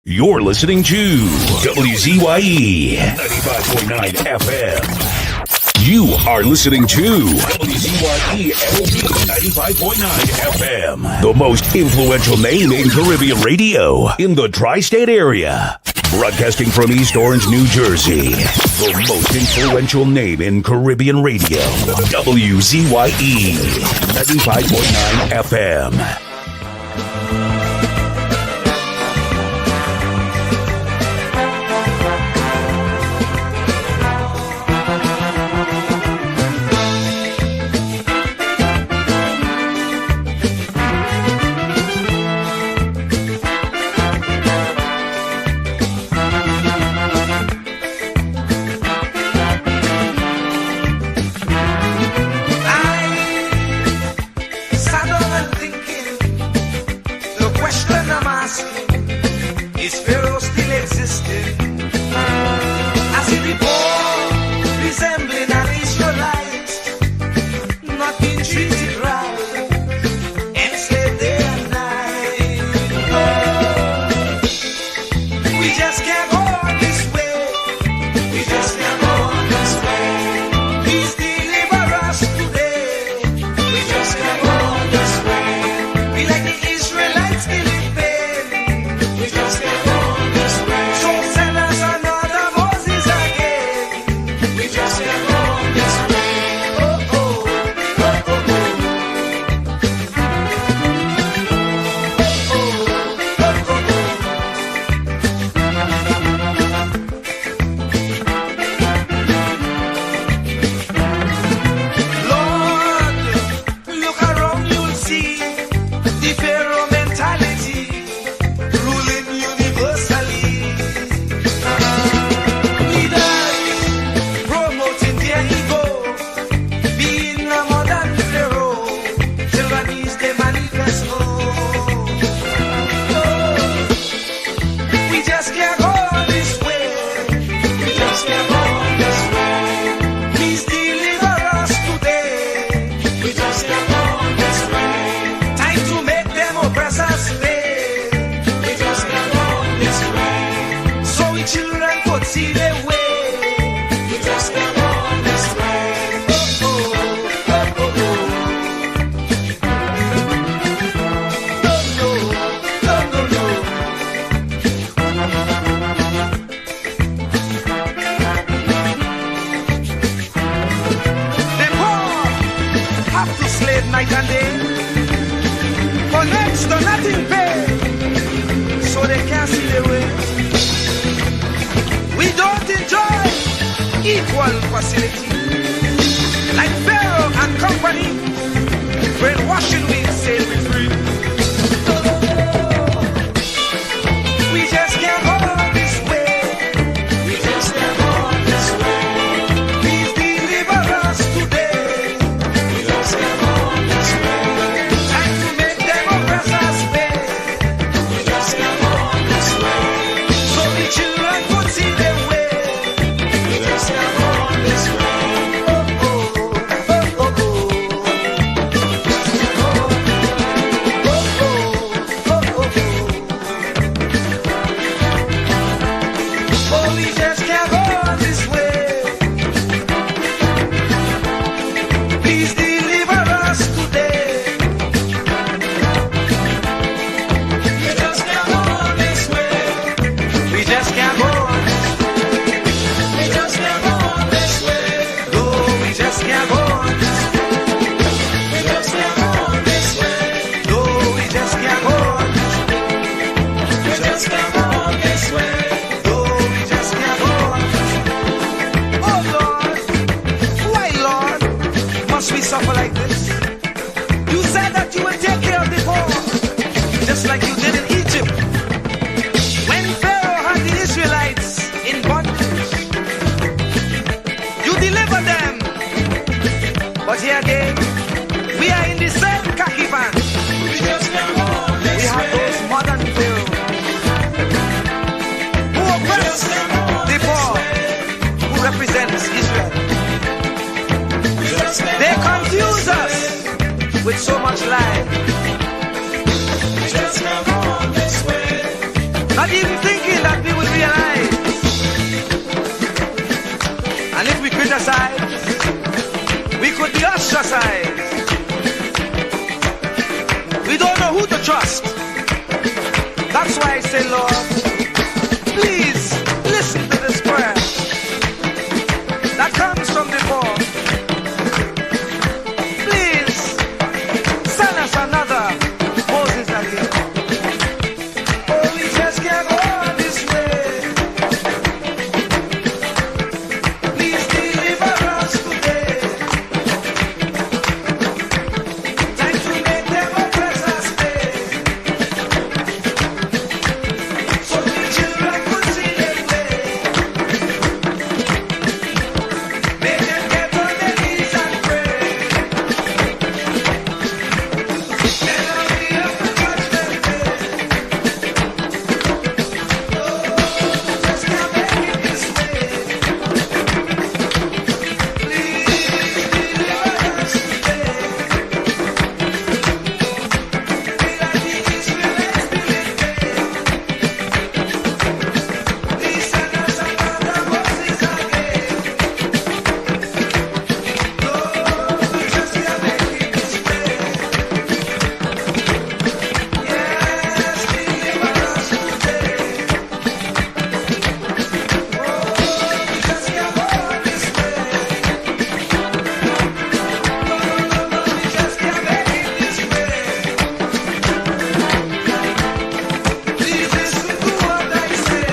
You're listening to WZYE 95.9 FM. You are listening to WZYE 95.9 FM. The most influential name in Caribbean radio in the tri-state area. Broadcasting from East Orange, New Jersey. The most influential name in Caribbean radio. WZYE 95.9 FM. With so much life, just come on this way. Not even think trust. That's why I say, Lord, please listen to this prayer that comes from the Lord. Please send us another Moses again. Oh, we just can't go on this way. Please deliver us today. Time to make them oppress us pay. So the children could see their way. Make them get on their knees and pray. Then I'll be up to judgment day. Just can't make it this way. Please deliver us today. Be like the Israelites did it. Please send us another Moses again. Lord, we just can't make it this way. Yes, deliver us today. Oh, we just can't go on this way. No, we just can't make it this way. Please listen to what I say.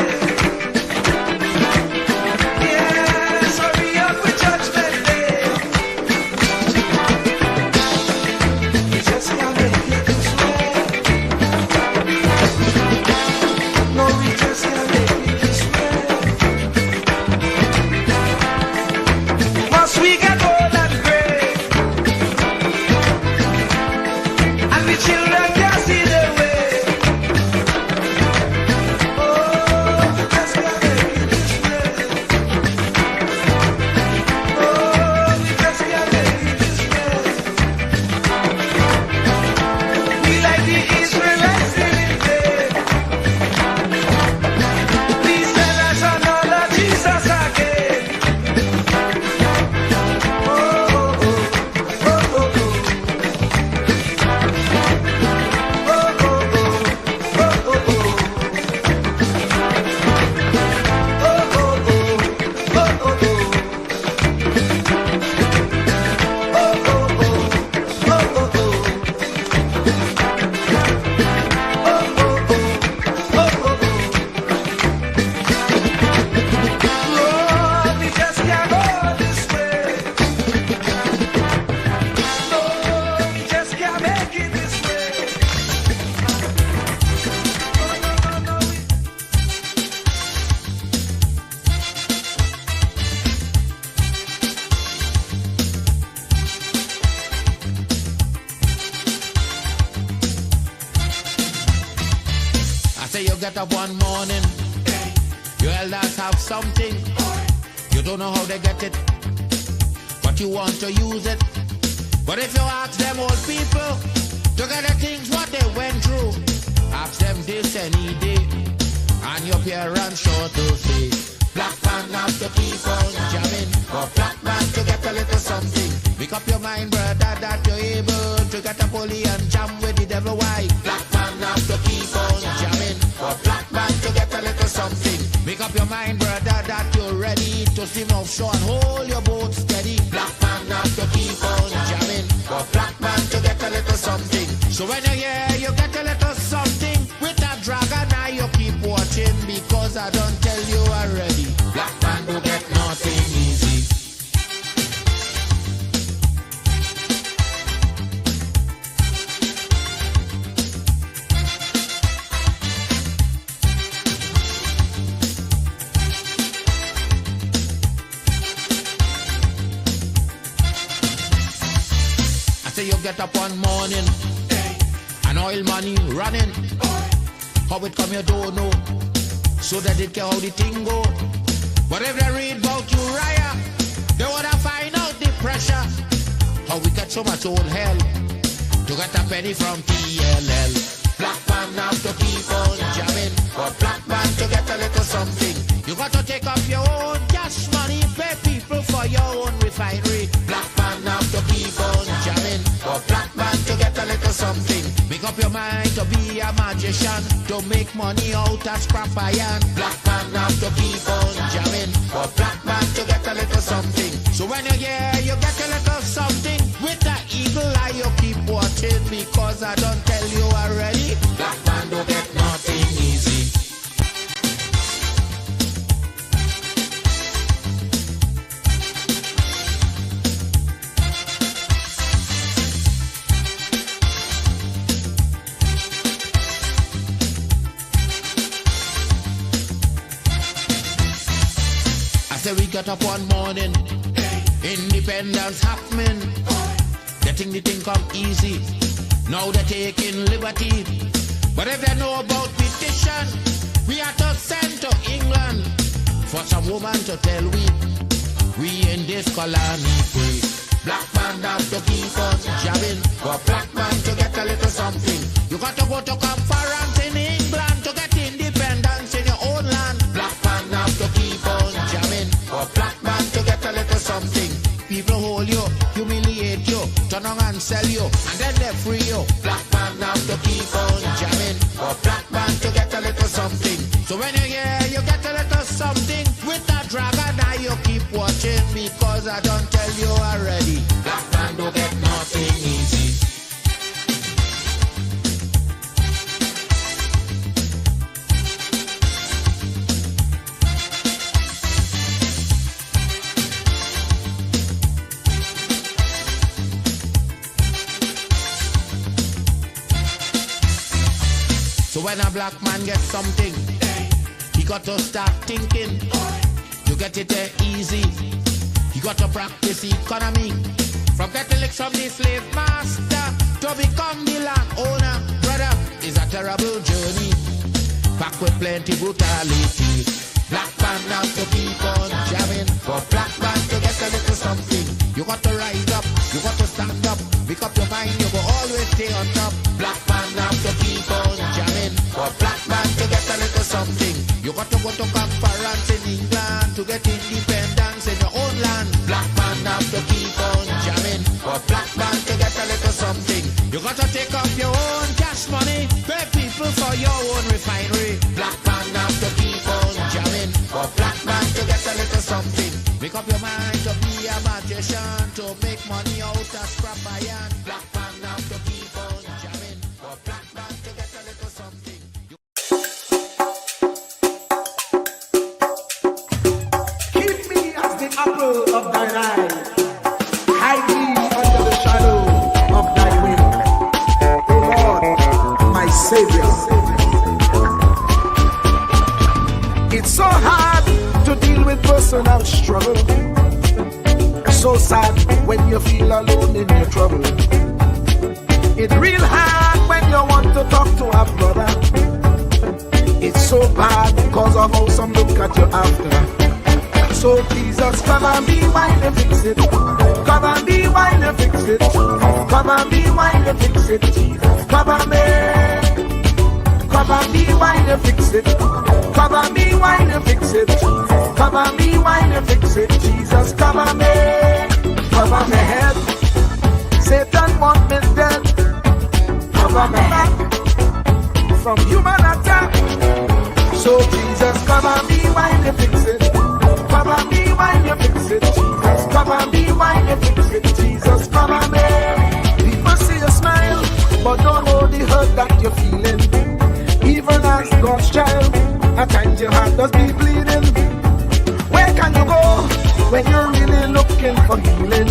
Yes, hurry up with judgment day. We just can't make it this way. No, we just can't make it this way. Must we get old and gray? And the children can't see their way. Oh, we just can't make it this way. Oh, we just can't make it this way. We like the Israelites did it. Please send us another Jesus again. Oh, oh, oh, oh, oh, oh. Oh, oh, oh, oh, oh, oh. Oh, oh, oh. Oh, oh, Lord, we just can't go this way. Lord, we just can't make it this way. No, we I say you get up one morning, your elders have something. You don't know how they get it, but you want to use it. But if you ask them old people to get the things what they went through, ask them this any day, and your parents sure to say, black man have to keep on jamming, for black man to get a little something. Make up your mind, brother, that you're able to get a pulley and jam with the devil. Why? Black man have to keep on jamming, for black man to get a little something. Make up your mind, brother, that you're ready to swim offshore and hold your boat steady. Black man have to keep on jamming, for black man to get a little something. So when you hear you get a little something with that dragon, now you keep watching, because I don't tell you already. Black man will get nothing easy. I say you get up one morning, and oil money running. How it come you don't know, so that it care how the thing go. But if they read about Uriah, they wanna find out the pressure. How we get so much old hell to get a penny from TLL. Black man have to keep on jamming, for black man to get a little something. You got to take up your own cash money, pay people for your own refinery. Black man have to keep on jamming, for black man to get a little something. Make up your mind to be a magician, to make money out of scrap iron. Black man have to keep on jamming, for black man to get a little something. So when you hear you get a little something, with that eagle eye you keep watching, because I don't tell you already, black man don't get nothing easy. So we got up one morning, independence happening, getting the thing come easy. Now they're taking liberty, but if they know about petition, we have to send to England for some woman to tell we in this colony free. Black man have to keep on jabbing, for black man to get a little something. You got to go to conference in England to get independence in your own land. Black man have to keep on jamming, for black man to get a little something. People hold you, humiliate you, turn on and sell you, and then they free you. Black man have to keep on jamming, for black man to get a little something. So when you hear you get a little something, with that dragon eye you keep watching, because I don't tell you already, black man don't get nothing easy. So when a black man gets something, he got to start thinking to get it there easy. He got to practice economy, from getting licks from the slave master to become the land owner. Brother, it's a terrible journey, back with plenty brutality. Black man have to keep on jamming, for black man to get a little something. You got to rise up, you got to stand up, pick up your mind, you go always stay on top. Black man have to keep on jamming, for black man to get a little something. You got to go to conference in England to get independence in your own land. Black man have to keep on jamming, for black man to get a little something. You got to take up your own cash money, pay people for your own refinery. Black man have to keep on jamming, for black man to get a little something. Make up your mind to be a magician, to make money out of scrap iron. Black man have to keep on jamming, for black man to get a little something. Keep me as the apple of thine eye. Hide me under the shadow of thy wing. O Lord, my Savior. It's so hard to deal with personal struggle. It's so sad when you feel alone in your trouble. It's real hard when you want to talk to a brother. It's so bad because of how some look at you after. So Jesus, come and be while you fix it. Come and be while you fix it. Come and be while you fix it. Jesus, come and me. Come and be while you fix it. Come and be while you fix it. Come and be while you fix it. Jesus, come and me. Cover my head. Satan want me dead. Cover my head from human attack. So Jesus, come and be while you fix it. Come and be while you fix it. Jesus, come and be while you fix it. Jesus, come and me. People see you smile, but don't know the hurt that you're feeling. Even as God's child, at times your heart does be bleeding. Where can you go when you're really looking for healing?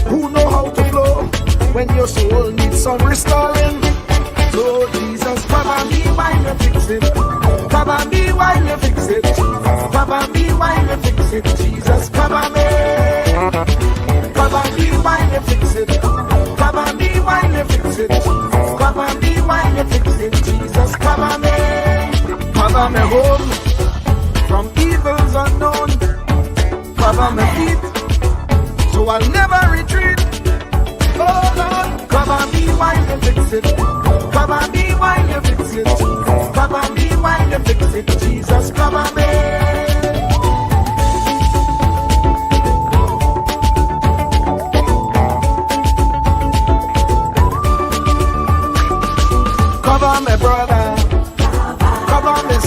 Who know how to flow when your soul needs some restoring? So Jesus, come and be while you fix it. Come and be while you fix it. Come and be while you fix it. Jesus, come and be. Come and be while you fix it. Come and be while you fix it. Come and be while you fix it. Jesus, come and be. Cover me home from evils unknown. Cover my feet so I'll never retreat. Oh Lord, come and be while you fix it. Come and be while you fix it. Come and be while you fix it. Jesus, come and be.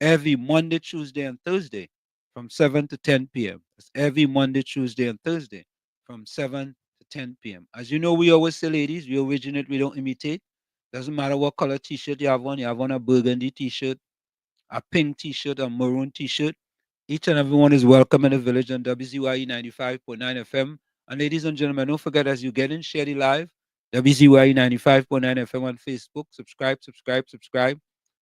every Monday, Tuesday, and Thursday from 7 to 10 p.m. That's every Monday, Tuesday, and Thursday from 7 to 10 p.m. As you know, we always say, ladies, we originate, we don't imitate. Doesn't matter what color t-shirt you have on a burgundy t-shirt, a pink t-shirt, a maroon t-shirt. Each and everyone is welcome in the village on WZYE 95.9 FM. And ladies and gentlemen, don't forget as you get in, share the live. WZYE 95.9 FM on Facebook. Subscribe.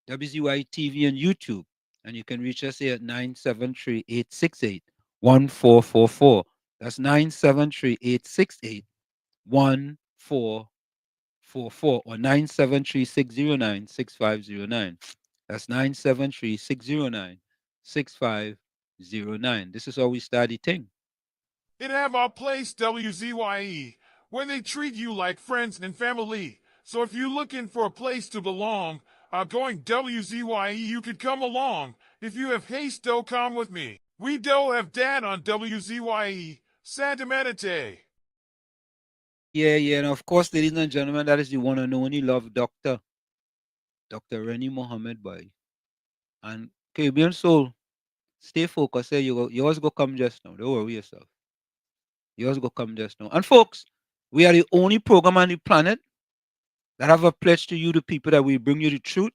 WZYE TV and YouTube. And you can reach us here at 973-868-1444. That's 973-868-1444 or 973-609-6509. That's 973-609-6509. This is how we start the thing. It have our place, WZYE, where they treat you like friends and family. So if you're looking for a place to belong, going WZYE, you could come along. If you have haste, though, come with me. We do have dad on WZYE, Santa Meditate. Yeah. And of course, ladies and gentlemen, that is the one and only love Dr. Rennie Mohammed Boy. And Caribbean Soul, stay focused. Yours go come just now. Don't worry yourself. Yours go come just now. And folks, we are the only program on the planet that have a pledge to you, the people, that we bring you the truth.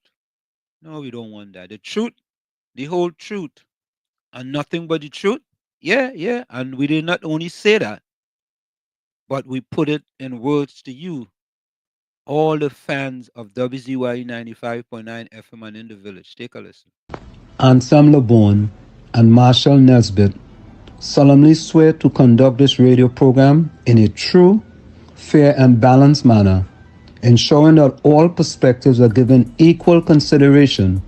No, we don't want that. The truth, the whole truth, and nothing but the truth. Yeah. And we did not only say that, but we put it in words to you, all the fans of WZYE 95.9 FM and in the village. Take a listen. Anselm LeBon and Marshall Nesbitt solemnly swear to conduct this radio program in a true, fair, and balanced manner, ensuring that all perspectives are given equal consideration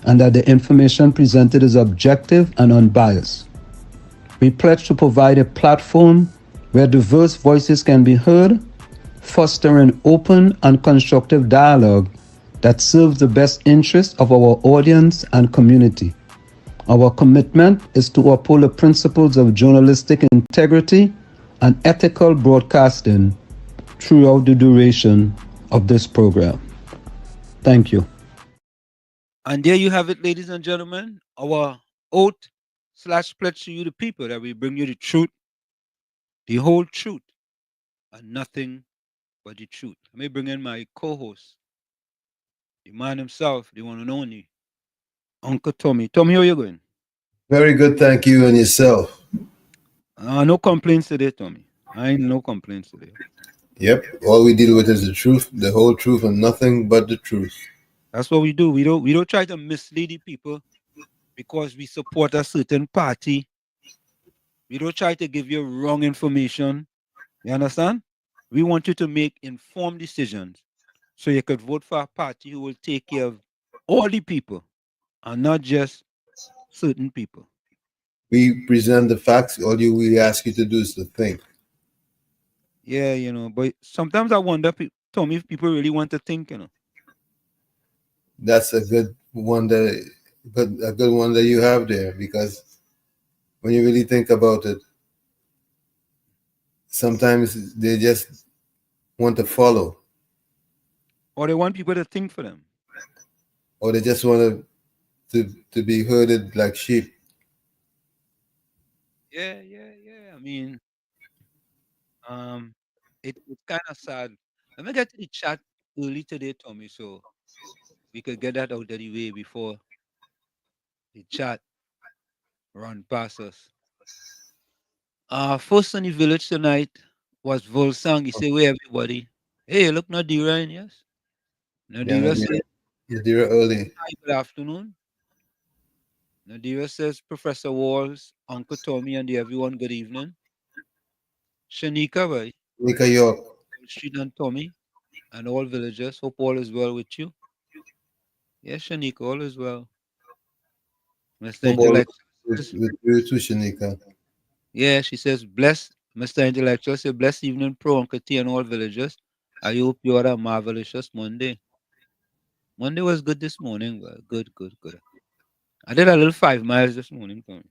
and that the information presented is objective and unbiased. We pledge to provide a platform where diverse voices can be heard, fostering open and constructive dialogue that serves the best interests of our audience and community. Our commitment is to uphold the principles of journalistic integrity and ethical broadcasting throughout the duration of this program. Thank you. And there you have it, ladies and gentlemen, our oath/pledge to you, the people, that we bring you the truth, the whole truth, and nothing but the truth. Let me bring in my co-host, the man himself, the one and only, Uncle Tommy. Tommy, how you going? Very good, thank you, and yourself. No complaints today, Tommy. I ain't no complaints today. Yep, all we deal with is the truth, the whole truth, and nothing but the truth. That's what we do. We don't try to mislead the people because we support a certain party. We don't try to give you wrong information. You understand? We want you to make informed decisions so you could vote for a party who will take care of all the people and not just certain people. We present the facts. All we ask you to do is to think. Yeah, but sometimes I wonder, Tommy, if people really want to think, That's a good one that you have there, because when you really think about it, sometimes they just want to follow, or they want people to think for them, or they just want to be herded like sheep. Yeah. I mean, it's kind of sad. Let me get to the chat early today, Tommy, so we could get that out of the way before the chat run past us. First on the village tonight was Volsang. He said, "Where everybody? Hey, look, Nadira in, yes. Nadira said, You're early. hi, good afternoon. Nadira says, Professor Walls, Uncle Tommy, and everyone, good evening. Shanika, right? Nika York. Street and Tommy, and all villagers. Hope all is well with you. Yes, Shanika, all is well. Mr. Football Intellectual. with you too, Shanika. Yeah, she says, bless Mr. Intellectual. Say, bless evening, pro Uncle T and all villagers. I hope you had a marvelous Monday. Monday was good this morning. Well, good. I did a little 5 miles this morning, Tommy.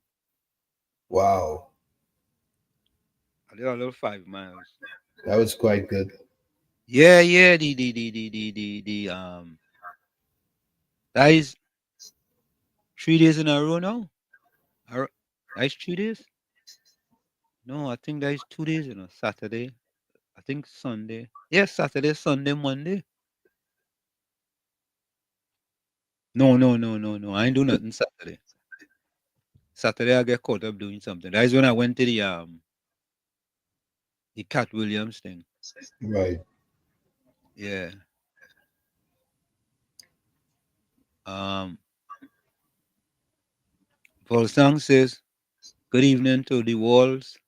Wow, I did a little 5 miles. that was quite good. Yeah. That is 3 days in a row now. That's 3 days. No, I think that is 2 days. Saturday. I think Sunday. Yes, Saturday, Sunday, Monday. No, no, no, no, no. I ain't do nothing Saturday. Saturday I get caught up doing something. That is when I went to the Cat Williams thing. Right. Yeah. Um Paul Song says, good evening to the walls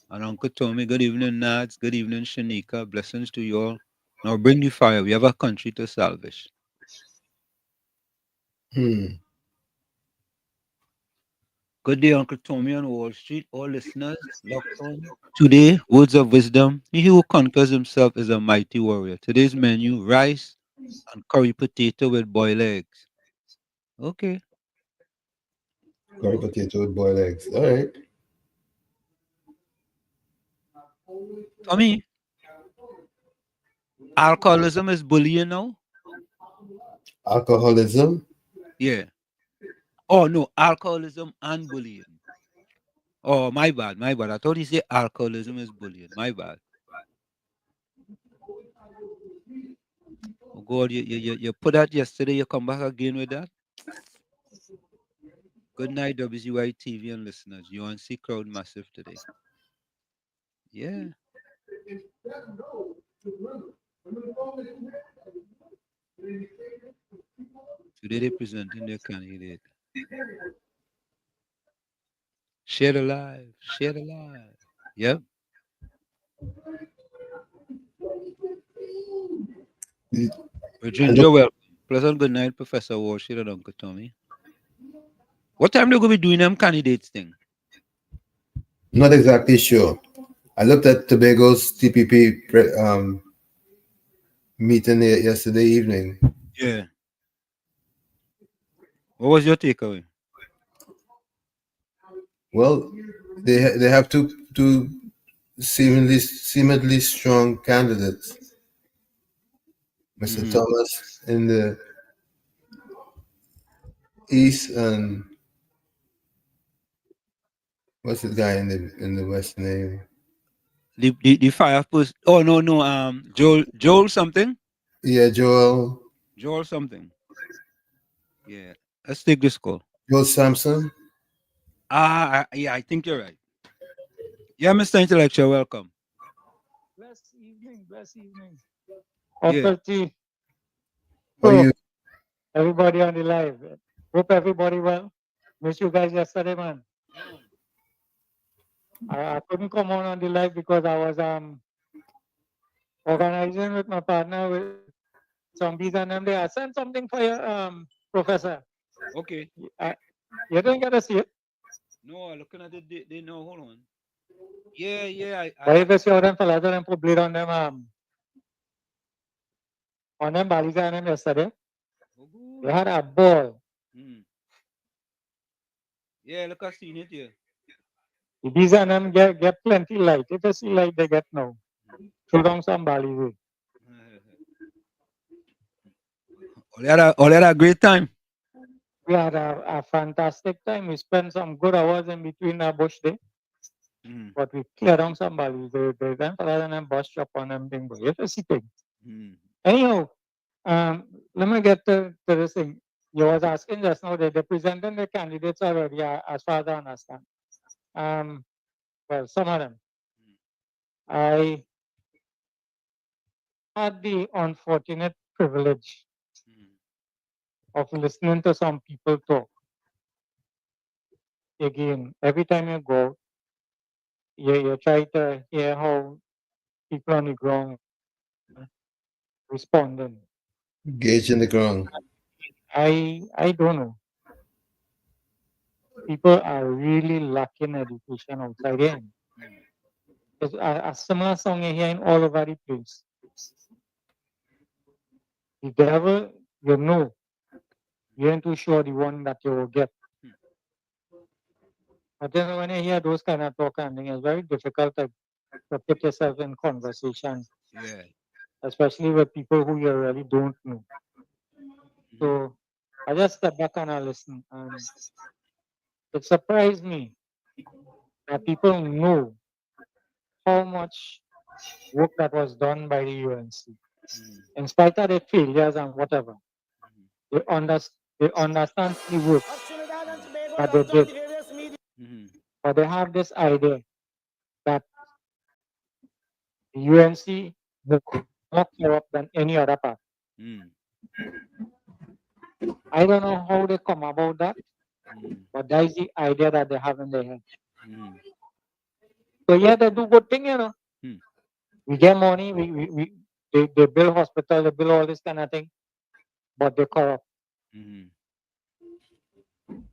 and Uncle Tommy. Good evening, Nads. Good evening, Shanika. Blessings to you all. Now bring the fire. We have a country to salvage. Hmm. Good day, Uncle Tommy on Wall Street. All listeners, locked on. Today, words of wisdom. He who conquers himself is a mighty warrior. Today's menu, rice and curry potato with boiled eggs. Okay. Curry potato with boiled eggs. All right. Tommy, alcoholism is bullying now? Alcoholism. Yeah. Oh, no, alcoholism and bullying. Oh, my bad, my bad. I thought you said alcoholism is bullying. My bad. Oh, God, you put that yesterday, you come back again with that? Good night, WZYE TV and listeners. UNC crowd massive today. Yeah. Today they presenting their candidate. Share the live. Share the live. Yep. And Ginger, welcome. Pleasant good night, Professor Warshid and Uncle Tommy. What time they going to be doing them candidates thing? not exactly sure. I looked at Tobago's TPP meeting yesterday evening. Yeah. What was your takeaway? Well, they have two seemingly strong candidates. Mr. Mm-hmm. Thomas in the east and what's the guy in the west name? The fire post. Oh no no Joel something. Yeah, Joel something. Yeah. Let's take this call. Joel Sampson. Yeah, I think you're right. Yeah, Mr. Intellectual, welcome. Blessed evening, blessed evening. Yeah. Uncle T. How So, you? everybody on the live. Hope everybody well. Miss you guys yesterday, man. Yeah, man. I couldn't come on the live because I was organizing with my partner with some bees and them. They I sent something for you, Professor. Okay. I, you didn't get to see it. No, looking at it, they know. Hold on. Yeah, yeah. But if you see how them fellas them put bleed on them baliza and them yesterday, Oh, good. they had a ball. Mm. Yeah, look, I seen it here. The bees and them get plenty light. If you see light, they get now. Throw down some baliza. All that a great time. We had a fantastic time. We spent some good hours in between the bush day, Mm. but we cleared down some bodies. They went for that and then bus shop on them thing, but it's a thing. Mm. Anyhow, let me get to this thing. You was asking just now, they're presenting the candidates already, as far as I understand. Well, some of them. I had the unfortunate privilege Mm. of listening to some people talk. Again, every time you go, you try to hear how people on the ground responding. Gauge in the ground. I don't know. People are really lacking education outside here. Mm. There's a similar song you hear in all over the place. The devil, you know, you ain't too sure the one that you will get. Mm. But then when you hear those kind of talk and things, it's very difficult to put yourself in conversation, Yeah. especially with people who you really don't know. Mm-hmm. So I just stepped back and I listened, and it surprised me that people know how much work that was done by the UNC. In spite of their failures and whatever, they understand the work that they did. But they have this idea that the UNC is more corrupt than any other part. I don't know how they come about that, but that is the idea that they have in their head. So yeah, they do good thing, you know. We get money, they build hospital, they build all this kind of thing, but they corrupt.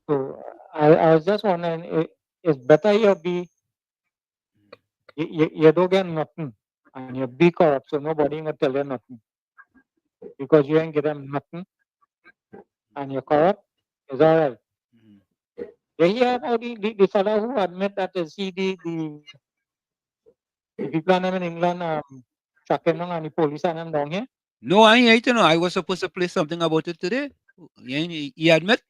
So I was just wondering, it's better you don't get nothing and you be corrupt, so nobody gonna tell you nothing because you ain't get them nothing and you're corrupt. It's all right. You hear about the fellow who admit that the people and them in England tracking them and the police and them down here. No, I ain't, you know. I was supposed to play something about it today. He admit?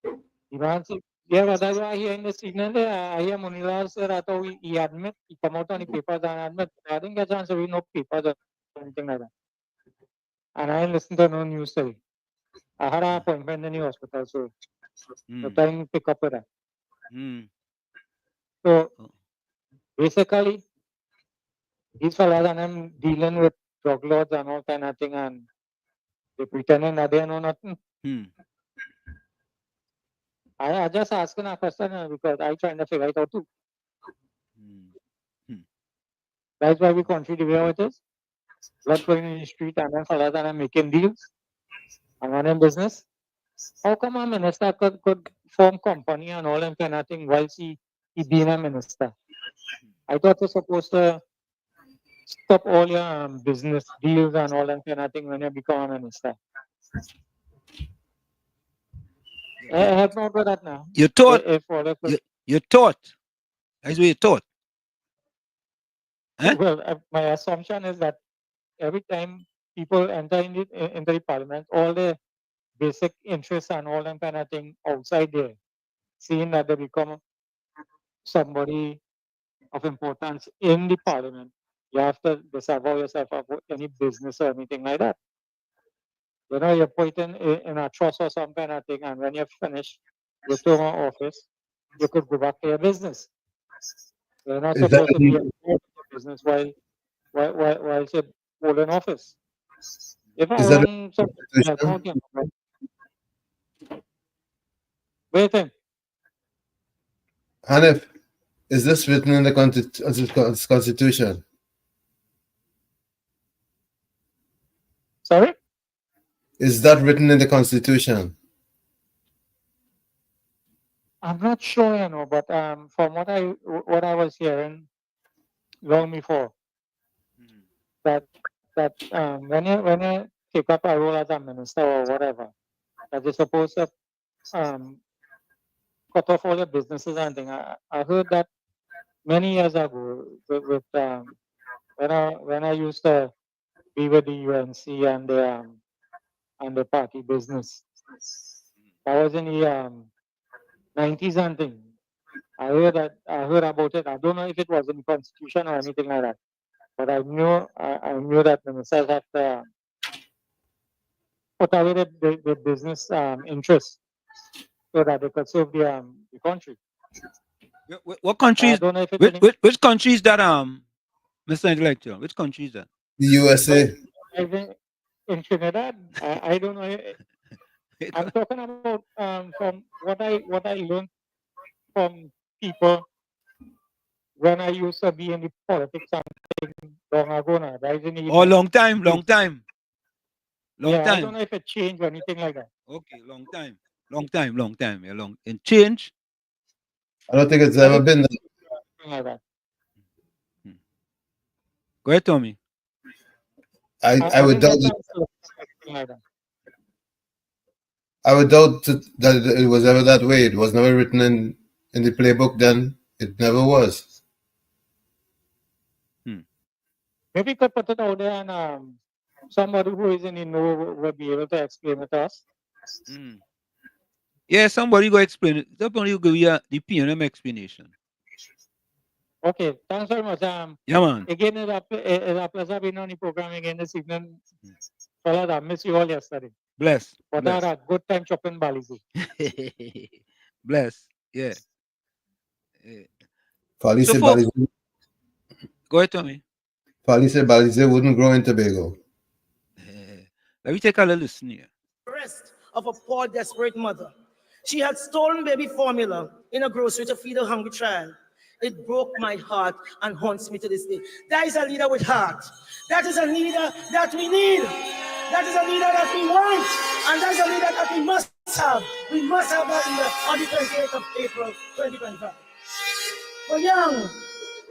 The man said, yeah, but that's why I hear in the signal there, I hear Munila say that he admit, he come out on the papers and admit. I didn't get a chance to read no papers or anything like that. And I didn't listen to no news today. I had an appointment in the hospital, so the time pick up with that. So basically, these fellas and them dealing with drug lords and all kind of thing, and they pretending that they know nothing. I just asking a question because I trying to figure it out too. That's why we country the way it is. Blood flowing in the street and then fellas and them making deals and running business. How come a minister could form company and all them kind of thing whilst he being a minister? I thought you're supposed to stop all your business deals and all that kind of thing when you become a minister. Help me out with that now. You thought. If all the You thought. That's what you thought. Huh? Well, my assumption is that every time people enter into the parliament, all the basic interests and all that kind of thing outside there, seeing that they become somebody of importance in the parliament, you have to disavow yourself of any business or anything like that. You know, you're put in a trust or some kind of thing, and when you're finished your term of office, you could go back to your business. You're not Is supposed to be that, in your business while you're holding office. If I is that run something, help the out, you know. What do you think? Hanif, is this written in the Constitution? Sorry? Is that written in the Constitution? I'm not sure, you know, but from what I was hearing long before, that when you take up a role as a minister or whatever, that you're supposed to cut off all your businesses and things. I heard that many years ago with when I used to be with the UNC and the party business. That was in the 90s and thing. I heard about it. I don't know if it was in the constitution or anything like that. But I knew that ministers have to put away the business interests so that they could serve the country. What countries? I don't know if it's Which countries that Mr. Intellectual? Which countries that? The USA. in Trinidad. I don't know. I'm talking about from what I learned from people when I used to be in the politics and thing long ago now. Right? Oh, long time. Yeah, I don't time. know if it changed or anything like that. Okay, long time. Yeah, and change. I don't think it's ever been that. Like that. Go ahead, Tommy. I would doubt that. Like that. I would doubt that it was ever that way. It was never written in the playbook then. It never was. Maybe you could put it out there and somebody who is in the know will be able to explain it to us. Mm. Yeah, somebody go explain it. Somebody will give you the PNM explanation. Okay, thanks very much. Yeah, man. Again, it's a pleasure being on the program again this evening. Fellas, I missed you all yesterday. Bless. But I had Bless. a good time chopping balizu. Bless. Yeah. Yeah. Fali So, said folks, Balize, go ahead, Tommy. Fali said Balize wouldn't grow in Tobago. Let me take a little listen here. Arrest of a poor, desperate mother. She had stolen baby formula in a grocery to feed a hungry child. It broke my heart and haunts me to this day. That is a leader with heart. That is a leader that we need. That is a leader that we want. And that is a leader that we must have. We must have that leader on the 28th of April, 2025. For Young,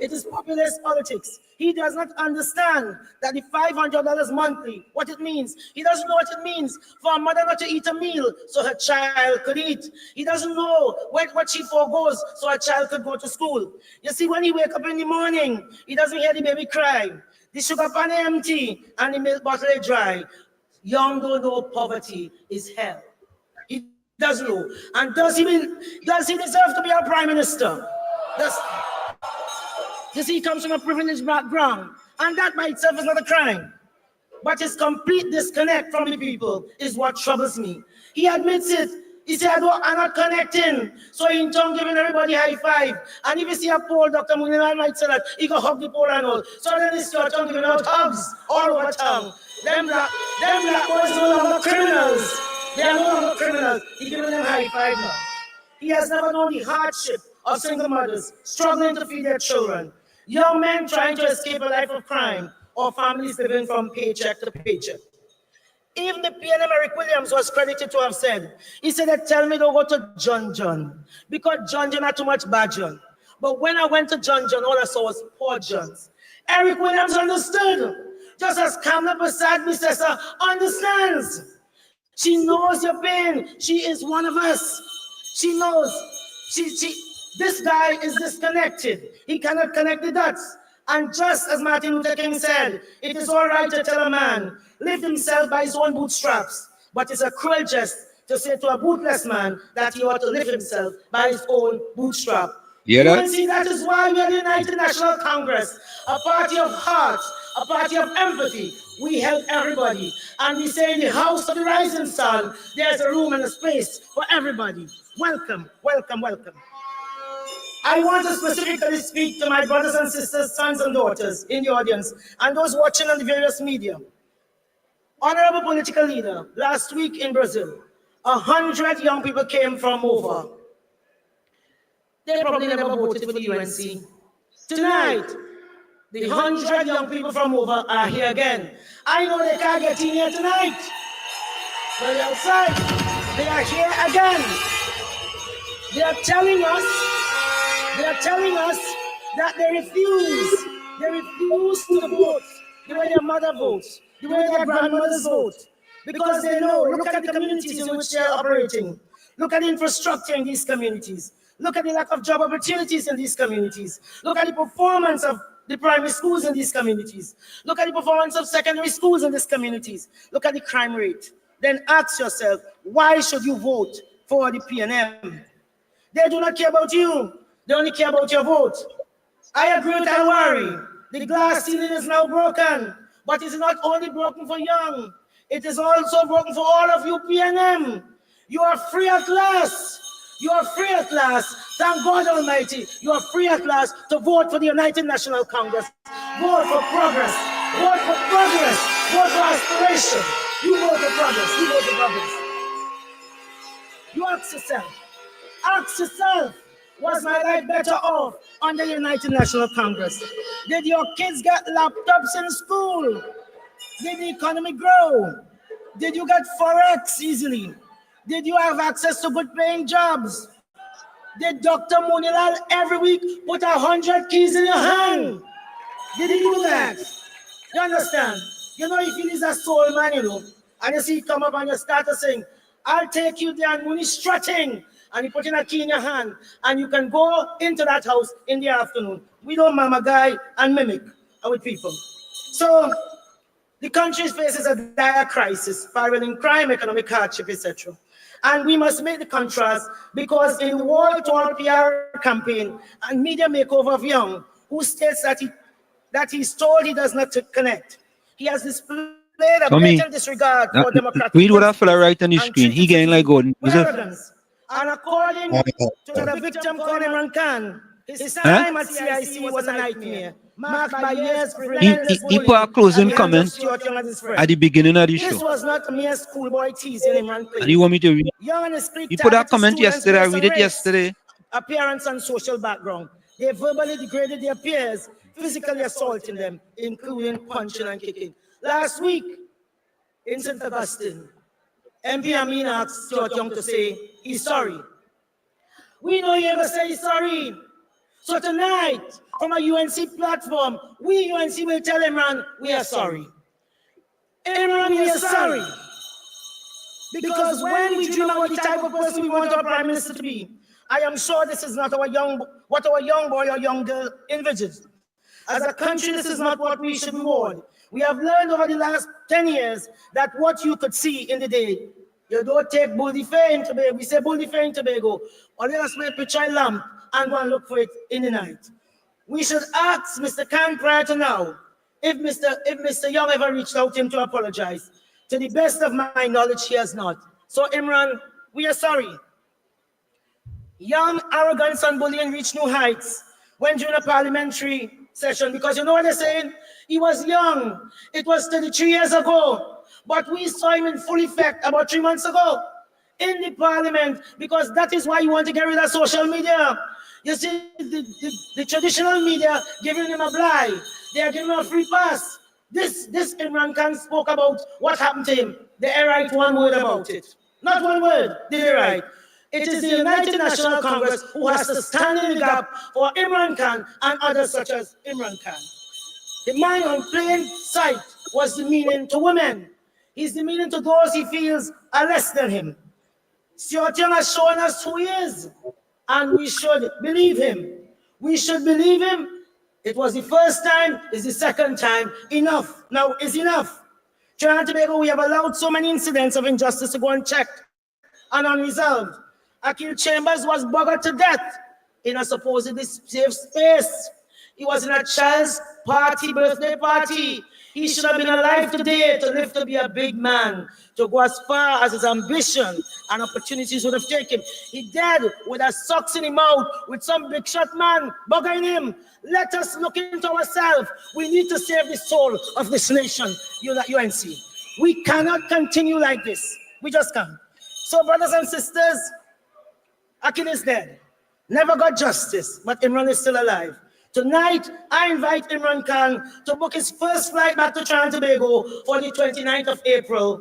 it is populist politics. He does not understand that the $500 monthly, what it means. He doesn't know what it means for a mother not to eat a meal so her child could eat. He doesn't know what she forgoes so her child could go to school. You see, when he wake up in the morning, he doesn't hear the baby cry. The sugar pan empty and the milk bottle is dry. Young don't know poverty is hell. He doesn't know. And does he deserve to be our prime minister? You see, he comes from a privileged background, and that by itself is not a crime. But his complete disconnect from the people is what troubles me. He admits it. He said, I'm not connecting. So in turn, giving everybody high five. And if you see a poll, Dr. Munina might say that he can hug the poll and all. So then it's your tongue giving out hugs all over town. Them black boys are no longer criminals. They are no longer criminals. He's giving them high five now. He has never known the hardship of single mothers struggling to feed their children. Young men trying to escape a life of crime, or families living from paycheck to paycheck. Even the PNM Eric Williams was credited to have said, he said, they tell me to go to John, because John had too much bad John. But when I went to John, all I saw was poor Johns. Eric Williams understood, just as Kamala beside me says, understands. She knows your pain. She is one of us. She knows. This guy is disconnected. He cannot connect the dots. And just as Martin Luther King said, it is all right to tell a man, lift himself by his own bootstraps, but it's a cruel jest to say to a bootless man that he ought to lift himself by his own bootstrap. Yeah, you can see that is why we are the United National Congress, a party of hearts, a party of empathy. We help everybody. And we say in the house of the rising sun, there's a room and a space for everybody. Welcome, welcome, welcome. I want to specifically speak to my brothers and sisters, sons and daughters in the audience, and those watching on the various media. Honorable political leader, last week in Brazil, 100 young people came from over. They probably never voted for the UNC. Tonight, the 100 young people from over are here again. I know they can't get in here tonight, but they're outside. They are here again. They are telling us that they refuse to vote the way their mother votes, the way their grandmothers vote, because they know, look at the communities in which they are operating. Look at the infrastructure in these communities. Look at the lack of job opportunities in these communities. Look at the performance of the primary schools in these communities. Look at the performance of secondary schools in these communities. Look at the crime rate. Then ask yourself, why should you vote for the PNM? They do not care about you. They only care about your vote. I agree with Alwari. The glass ceiling is now broken, but it's not only broken for Young. It is also broken for all of you PNM. You are free at last. You are free at last. Thank God Almighty. You are free at last to vote for the United National Congress. Vote for progress. Vote for progress. Vote for aspiration. You vote for progress. You vote for progress. You ask yourself. Ask yourself. Was my life better off under the United National Congress? Did your kids get laptops in school? Did the economy grow? Did you get Forex easily? Did you have access to good paying jobs? Did Dr. Munilal every week put 100 keys in your hand? Did he do that? You understand? You know, if he is a soul man, you know, and you see come up and you start to sing, I'll take you there, and Muni strutting, and you put in a key in your hand, and you can go into that house in the afternoon. We don't mama guy and mimic with people. So the country faces a dire crisis, spiraling crime, economic hardship, etc. And we must make the contrast because in the wall-to-wall PR campaign and media makeover of Young, who states that he's told he does not connect, he has displayed a blatant disregard for democratic read what I feel right on the and screen. He treated getting like golden. with arrogance. And according to the victim called Imran Khan, his time at CIC was a nightmare, marked by years of relentless He put a closing bullying comment Stuart Young and his friend. at the beginning of the This show. was not a mere schoolboy teasing Imran And you want me to read? Young and his clique He put that targeted comment students yesterday. I based on read it race, yesterday. appearance and social background. They verbally degraded their peers, physically assaulting them, including punching and kicking. Last week in St. Augustine, MP Amin asked Stuart Young to say he's sorry. We know he ever say he's sorry. So tonight, from a UNC platform, we UNC will tell Imran we are sorry. Imran, we are sorry. Because when we dream about the type of person we want our Prime Minister to be, I am sure this is not what our young boy or young girl envisages. As a country, this is not what we should reward. We have learned over the last 10 years that what you could see in the day, you don't take Bull Fair in Tobago. We say Bull Fair in Tobago, or let us make picture a lamp and go and look for it in the night. We should ask Mr. Khan prior to now if Mr. Young ever reached out to him to apologize. To the best of my knowledge, he has not. So Imran, we are sorry. Young arrogance and bullying reached new heights when during a parliamentary session, because you know what they're saying? He was young. It was 33 years ago. But we saw him in full effect about 3 months ago in the parliament, because that is why you want to get rid of social media. You see, the traditional media giving him a blight. They are giving him a free pass. This Imran Khan spoke about what happened to him. They write one word about it. Not one word did they write. It is the United National Congress who has to stand in the gap for Imran Khan and others such as Imran Khan. The man on plain sight was demeaning to women. He's demeaning to those he feels are less than him. Stuart Young has shown us who he is, and we should believe him. We should believe him. It was the first time, it's the second time. Enough now is enough. Trinidad and Tobago, we have allowed so many incidents of injustice to go unchecked and unresolved. Akil Chambers was buggered to death in a supposedly safe space. He was in a child's birthday party. He should have been alive today to live to be a big man, to go as far as his ambition and opportunities would have taken. He died with a socks in his mouth, with some big shot man bugging him. Let us look into ourselves. We need to save the soul of this nation, UNC. We cannot continue like this. We just can't. So, brothers and sisters, Akin is dead. Never got justice, but Imran is still alive. Tonight, I invite Imran Khan to book his first flight back to Trinidad and Tobago for the 29th of April,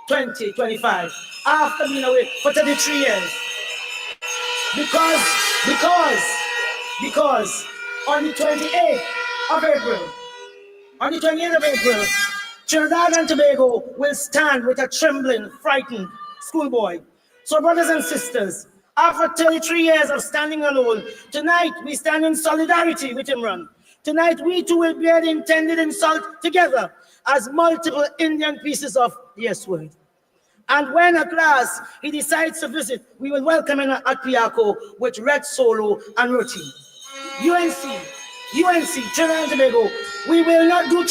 2025, after being away for 33 years. Because on the 28th of April, Trinidad and Tobago will stand with a trembling, frightened schoolboy. So brothers and sisters, after 33 years of standing alone, tonight we stand in solidarity with Imran. Tonight we too will bear the intended insult together as multiple Indian pieces of the S word. And when at last he decides to visit, we will welcome him at Piaco with red solo and roti. UNC, Trinidad and Tobago, we will not do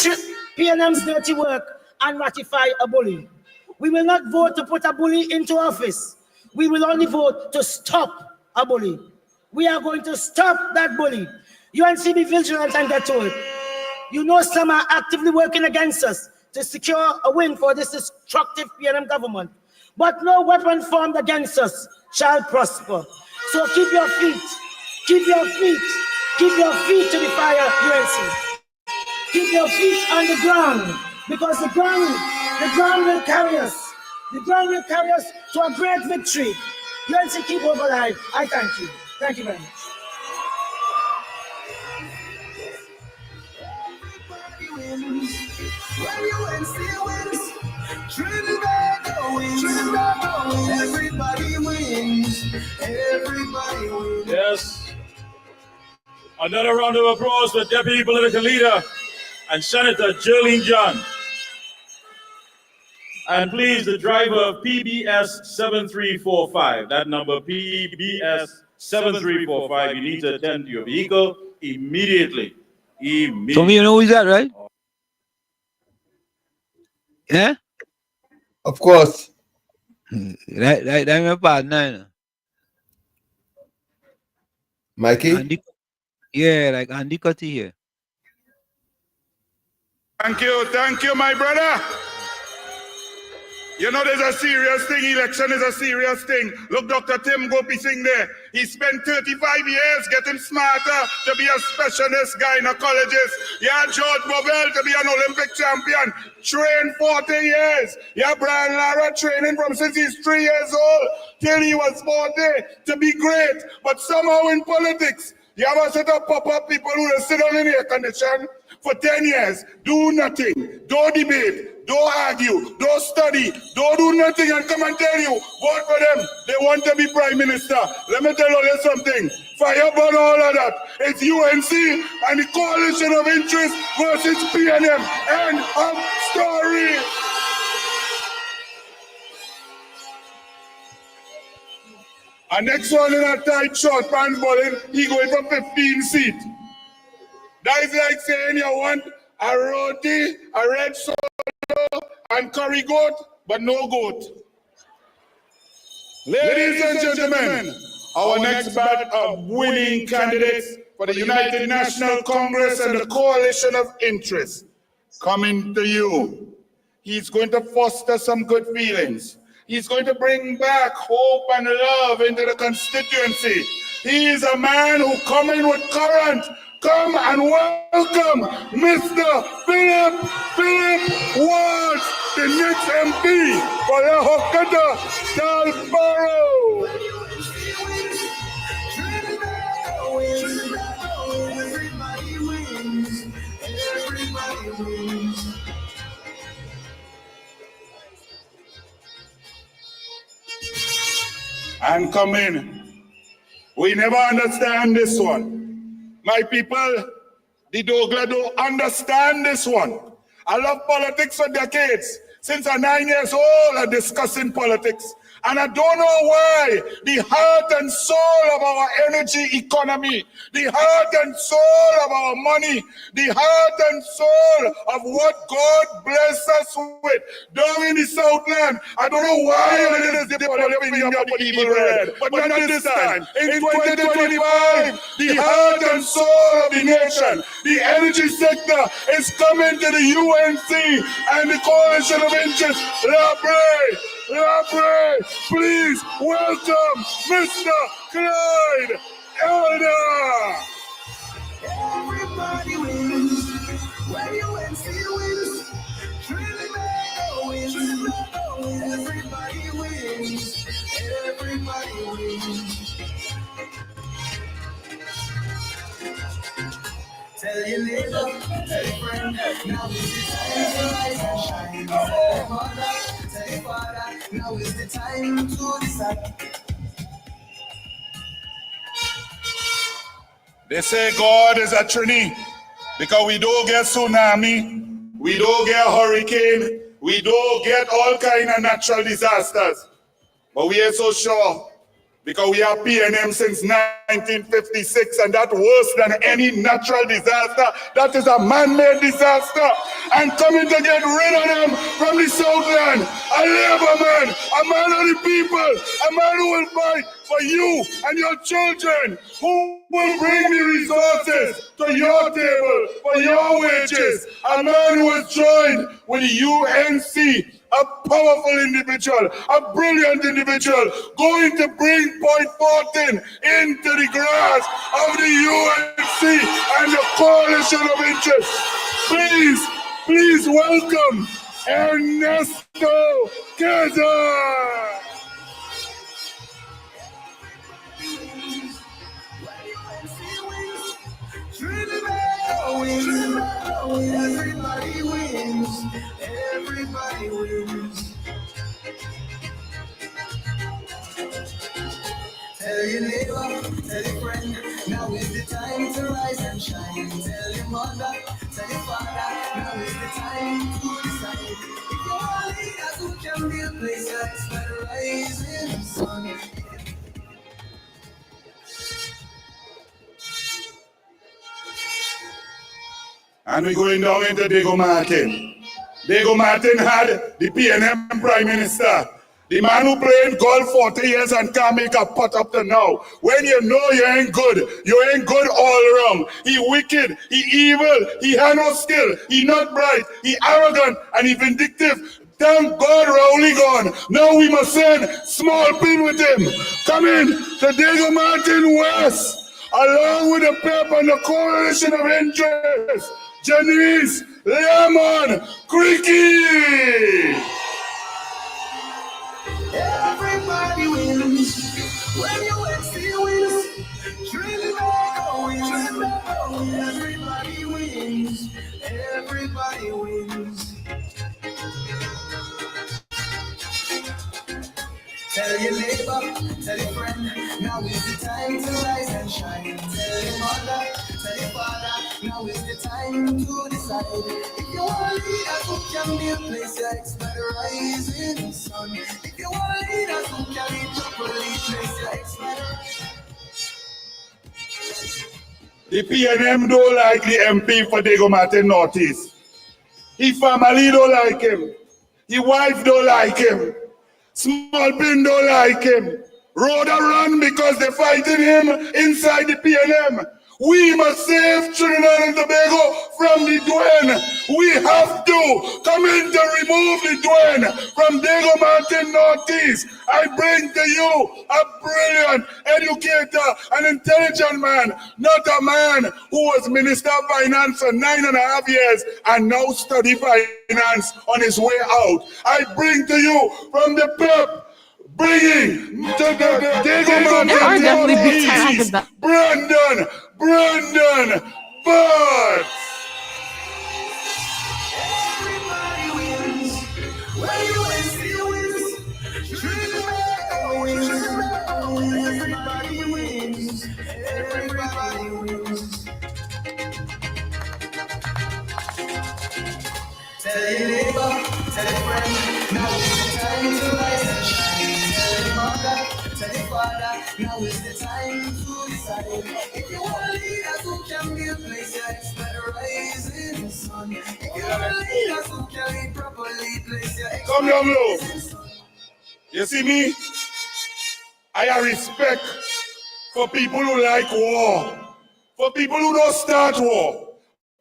PNM's dirty work and ratify a bully. We will not vote to put a bully into office. We will only vote to stop a bully. We are going to stop that bully. UNC, be vigilant and get to it. You know some are actively working against us to secure a win for this destructive PNM government. But no weapon formed against us shall prosper. So keep your feet to the fire, UNC. Keep your feet on the ground, because the ground will carry us. The ground will carry us to a great victory. UNC, keep hope alive. I thank you. Thank you very much. Everybody wins. Everybody wins. Yes. Another round of applause for Deputy Political Leader and Senator Jerlene John. And please, the driver of PBS 7345, that number PBS 7345, you need to attend to your vehicle immediately. So you know who's that, right? Yeah? Of course. That's my partner. Mikey? Andy, yeah, like Andy Cutty here. Thank you, my brother. You know, there's a serious thing. Election is a serious thing. Look, Dr. Tim Gopi Singh there. He spent 35 years getting smarter to be a specialist gynecologist. Yeah, George Bovell to be an Olympic champion. Trained 40 years. Yeah, Brian Lara training from since he's 3 years old till he was 40 to be great. But somehow in politics, you have a set of pop-up people who will sit down in air condition for 10 years, do nothing, don't debate, don't argue, don't study, don't do nothing and come and tell you, vote for them, they want to be prime minister. Let me tell you something, fire burn all of that. It's UNC and the coalition of interest versus PNM. End of story. And next one in a tight short pants bowling, he going for 15 seats. That is like saying you want a roti, a red solo, and curry goat, but no goat. Ladies and gentlemen, our next batch of winning candidates for the United National Congress and the Coalition of Interest coming to you. He's going to foster some good feelings. He's going to bring back hope and love into the constituency. He is a man who come in with current. Come and welcome Mr. Philip Watts, the next MP for the Hokata Dalborough. Everybody wins. Everybody wins. And come in. We never understand this one. My people, the Douglas don't understand this one. I love politics for decades. Since I'm 9 years old, I'm discussing politics. And I don't know why the heart and soul of our energy economy, the heart and soul of our money, the heart and soul of what God bless us with down in the Southland. I don't know why it is developing your evil red, but not this time. In 2025, the heart and soul of the nation, the energy sector is coming to the UNC and the coalition of interest. Please welcome Mr. Clyde Elder. Everybody wins. When UNC wins, Trinidad wins. Everybody wins. Everybody wins. Tell your neighbor, tell your friend, now is the time to rise and shine. Tell your mother, tell your father, now is the time to decide. They say God is a Trini because we don't get tsunami, we don't get hurricane, we don't get all kind of natural disasters. But we ain't so sure because we have PNM since 1956 and that's worse than any natural disaster. That is a man-made disaster. And coming to get rid of them from the Southland, a labor man, a man of the people, a man who will fight for you and your children, who will bring the resources to your table for your wages, a man who has joined with the UNC, a powerful individual, a brilliant individual, going to bring Point 14 into the grass of the UNC and the coalition of interest. Please welcome Ernesto Gaza. Everybody wins. Everybody wins. Tell your neighbor, tell your friend, now is the time to rise and shine. Tell your mother, tell your father, now is the time to decide. If you want leaders who can build places like the rising sun. And we're going down into Diego Martin. Diego Martin had the PNM Prime Minister. The man who played golf 40 years and can't make a putt up to now. When you know you ain't good all around. He wicked, he evil, he had no skill, he not bright, he arrogant, and he vindictive. Thank God Rowley gone. Now we must send small pin with him. Come in to Diego Martin West, along with the PEP and the coalition of interest. Janice, Lemon, Creaky. Everybody wins. When you win, still wins. Trinidad wins. Everybody wins. Everybody wins. Tell your neighbor, tell your friend, now is the time to rise and shine. Tell your mother, tell your father, now is the time to decide. If you want leaders who can build places by the rising sun. If you want leaders who can lead properly, places by the PNM don't like the MP for Diego Martin Northeast. His family don't like him. His wife don't like him. Small Bin don't like him. Rhoda run because they're fighting him inside the PNM. We must save Trinidad and Tobago from the Dwayne. We have to come in to remove the Dwayne from Diego Martin Northeast. I bring to you a brilliant educator, an intelligent man, not a man who was Minister of Finance for 9.5 years and now study finance on his way out. I bring to you from the PEP, bringing to the Diego Martin Northeast, Brandon Bud. everybody wins. When you win, still wins. Trinidad wins. Everybody wins. Everybody wins. Tell your neighbor, tell your friend, now is the time to rise and shine. Tell your mother, tell your father, now is the time to decide. If you want leaders who can build places by the rising sun. If you want leaders who can lead properly, place your Come down low. You see me? I have respect for people who like war, for people who don't start war.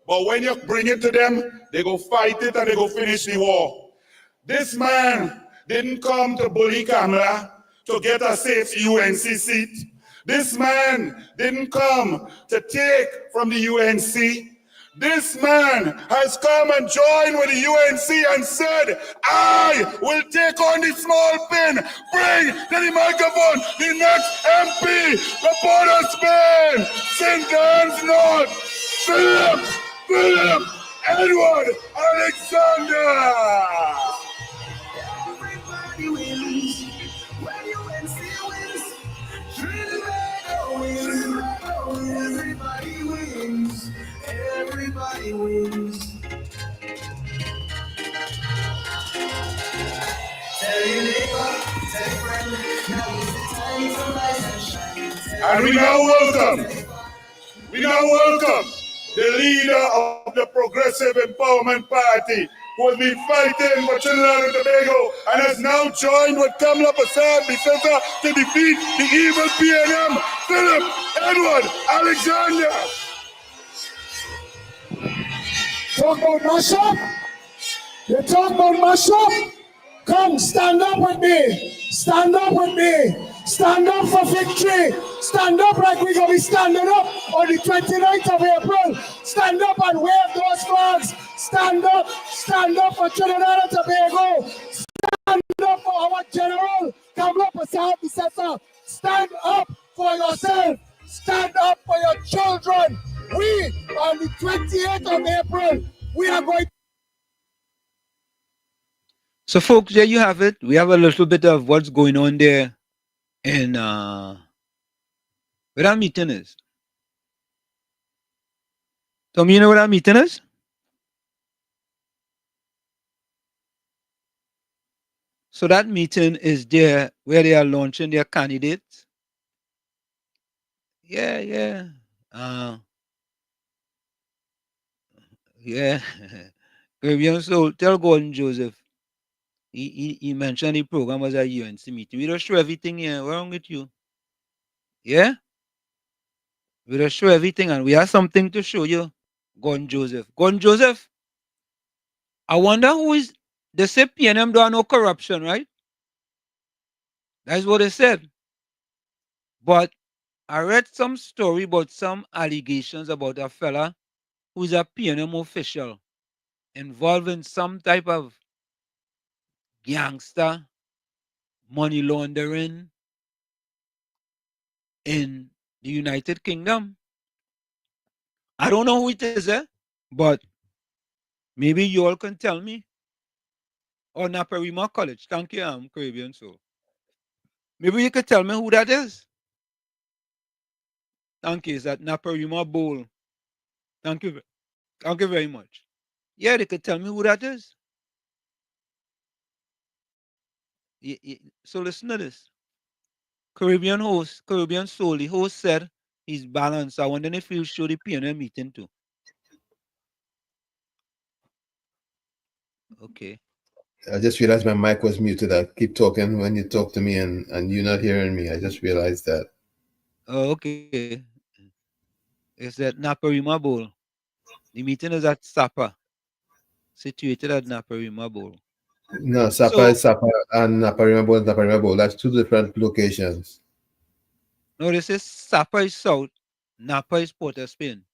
But when you bring it to them, they go fight it and they go finish the war. This man didn't come to bully Kamala to get a safe UNC seat. This man didn't come to take from the UNC. This man has come and joined with the UNC and said, I will take on the small pin. Bring to the microphone the next MP for Port of Spain, St. John's North, Philip Edward Alexander. everybody wins. When you win, still wins. Trinidad wins. Everybody wins. Everybody wins. Tell your neighbor, tell your friend, now is the time to rise and shine. And we now welcome the leader of the Progressive Empowerment Party, who has been fighting for Trinidad and Tobago and has now joined with Kamala Persad-Bissessar to defeat the evil PNM, Philip Edward Alexander. Talk about mashup? You talk about mashup? Come, stand up with me. Stand up with me. Stand up for victory. Stand up like we're going to be standing up on the 29th of April. Stand up and wave those flags. Stand up for Trinidad and Tobago. Stand up for our general, Kamala Persad-Bissessar. Stand up for yourself. Stand up for your children. We, on the 28th of April, we are going. So, folks, there you have it. We have a little bit of what's going on there in where our meeting is. Tom, you know what our meeting is? So that meeting is there where they are launching their candidates. Yeah, yeah. Yeah. Caribbean Soul, tell Gordon Joseph. He mentioned the program was a UNC meeting. We don't show everything here. What's wrong with you? Yeah? We don't show everything and we have something to show you. Gordon Joseph. Gordon Joseph, I wonder who is, they say PNM don't have no corruption, right? That's what they said. But I read some story about some allegations about a fella who is a PNM official involved in some type of gangster money laundering in the United Kingdom. I don't know who it is, but maybe you all can tell me. Or Naparima College. Thank you, Caribbean Soul. Maybe you could tell me who that is. Thank you. Is that Naparima Bowl? Thank you. Thank you very much. Yeah, they could tell me who that is. So listen to this. Caribbean Soul, the host said he's balanced. I wonder if he'll show the PNM meeting too. Okay. I just realized my mic was muted. I keep talking when you talk to me and you're not hearing me. I just realized that. Oh, okay. It's at Naparima Bowl. The meeting is at Sapa, situated at Naparima Bowl. No, Sapa is Sapa and Naparima Bowl. That's two different locations. No, this is Sapa is south, Napa is Port of Spain.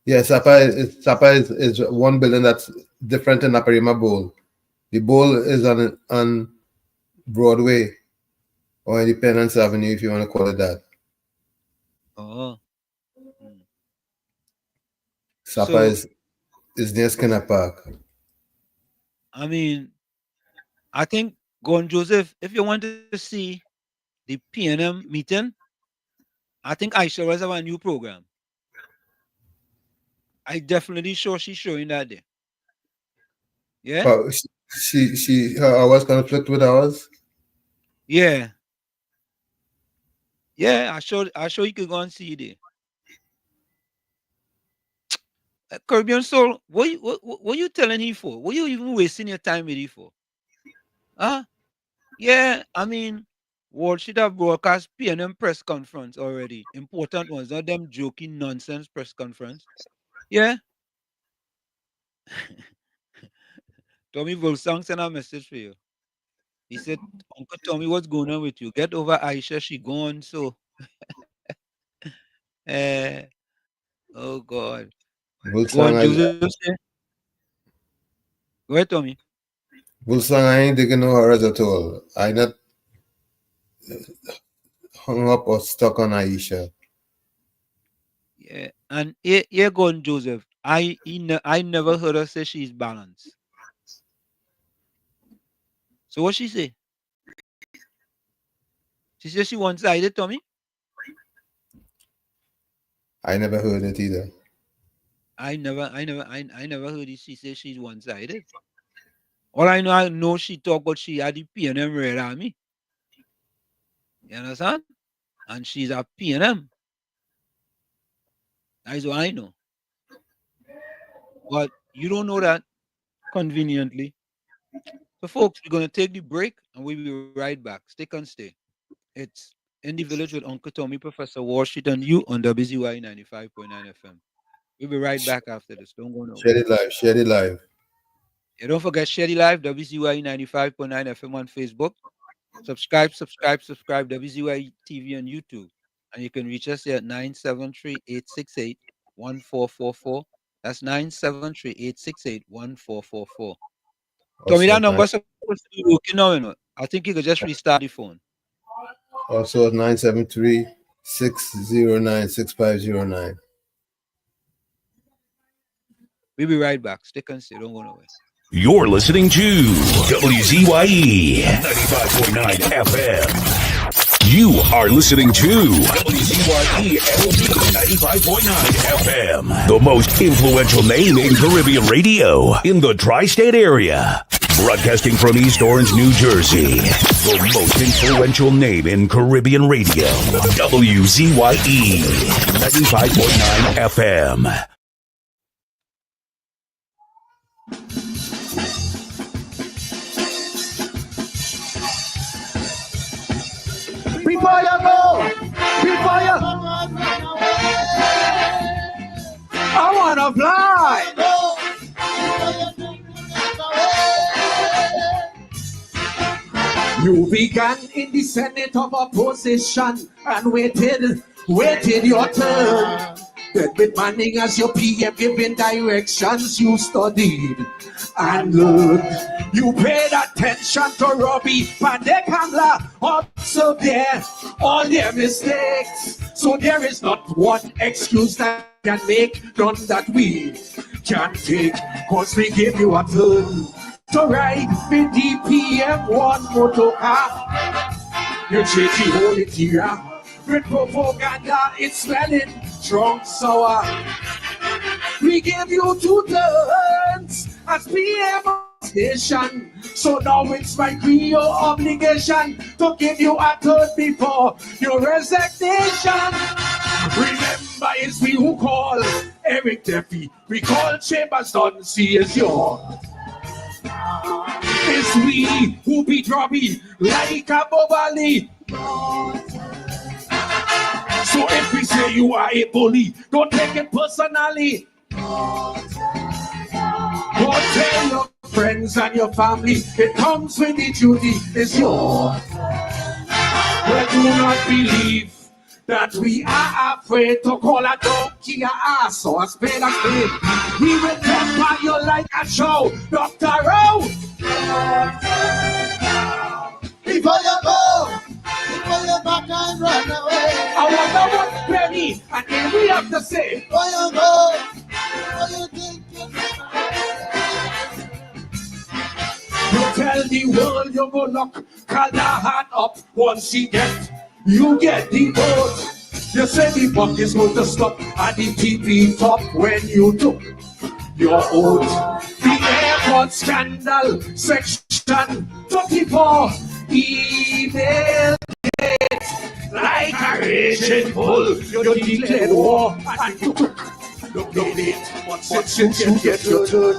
Yeah, Sapa is one building that's different in Naparima Bowl. The bowl is on Broadway or Independence Avenue, if you want to call it that. Oh. Sapa is near Skinner Park. I mean, I think, Gordon Joseph, if you want to see the PNM meeting, I think Aisha was have a new program. I definitely sure she's showing that there. Yeah? Oh, her hours conflict with ours? Yeah. Yeah, I sure you could go and see it there. Caribbean Soul, what you telling he for? What you even wasting your time with he for? Huh? Yeah, I mean, World should have broadcast PNM press conference already. Important ones, not them joking nonsense press conference. Yeah. Tommy Volsang sent a message for you. He said, Uncle Tommy, what's going on with you? Get over Aisha, she gone, so. Oh, God. Go on, Joseph. Go ahead, Tommy. Volsang, I ain't digging no horrors at all. I not hung up or stuck on Aisha. Yeah, and here gone Joseph. I never heard her say she's balanced. So what she say? She says she one-sided, Tommy? I never heard it either. I never heard it. She says she's one-sided. All I know she talk about she had the PNM Red Army. You understand? And she's a PNM. That's what I know. But you don't know that conveniently. So, folks, we're going to take the break and we'll be right back. Stick and stay. It's In the Village with Uncle Tommy, Professor Washit, and you on WZYE 95.9 FM. We'll be right back after this. Don't go nowhere. Share it live. Yeah, don't forget, share it live, WZYE 95.9 FM on Facebook. Subscribe, WZYE TV on YouTube. And you can reach us here at 973-868-1444. That's 973-868-1444. Tommy, that number's supposed to be working now, you know. I think you could just restart the phone. Also 973-609-6509. We'll be right back. Stick and stay. Don't go nowhere. You're listening to WZYE 95.9 FM. You are listening to WZYE 95.9 FM, the most influential name in Caribbean radio in the tri-state area. Broadcasting from East Orange, New Jersey. The most influential name in Caribbean radio. WZYE 95.9 FM. Before you go, before you, I wanna fly. You began in the Senate of opposition and waited your turn. Then with Manning as your PM giving directions, you studied and learned. You paid attention to Robbie Pandekamla, observed all their mistakes. So there is not one excuse that can make, none that we can take. Cause we give you a turn to ride with the PM1 motor car. You change the whole interior with propaganda, it's smelling strong sour. We give you 2 turns as PM station, so now it's my real obligation to give you a turn before your resignation. Remember, it's we who call Eric Duffy, we call Chambers Duncy as yours. It's we who beat Robbie like a Bobali. So if we say you are a bully, don't take it personally. Don't tell your friends and your family, it comes with the duty, it's yours. But do not believe that we are afraid to call a donkey a ass or a spade a spade. We will temper you like a show, Dr. Rowe. Before you go, before you back and run away. I wonder what Benny and then we have to say. Before you go, before you think you tell the world you go look Kalahan up once you get the vote. You say the buck is going to stop at the TV top when you took your oath. The airport scandal section 24 email it like a raging bull. You declared war and you took the date. But since you get your turn,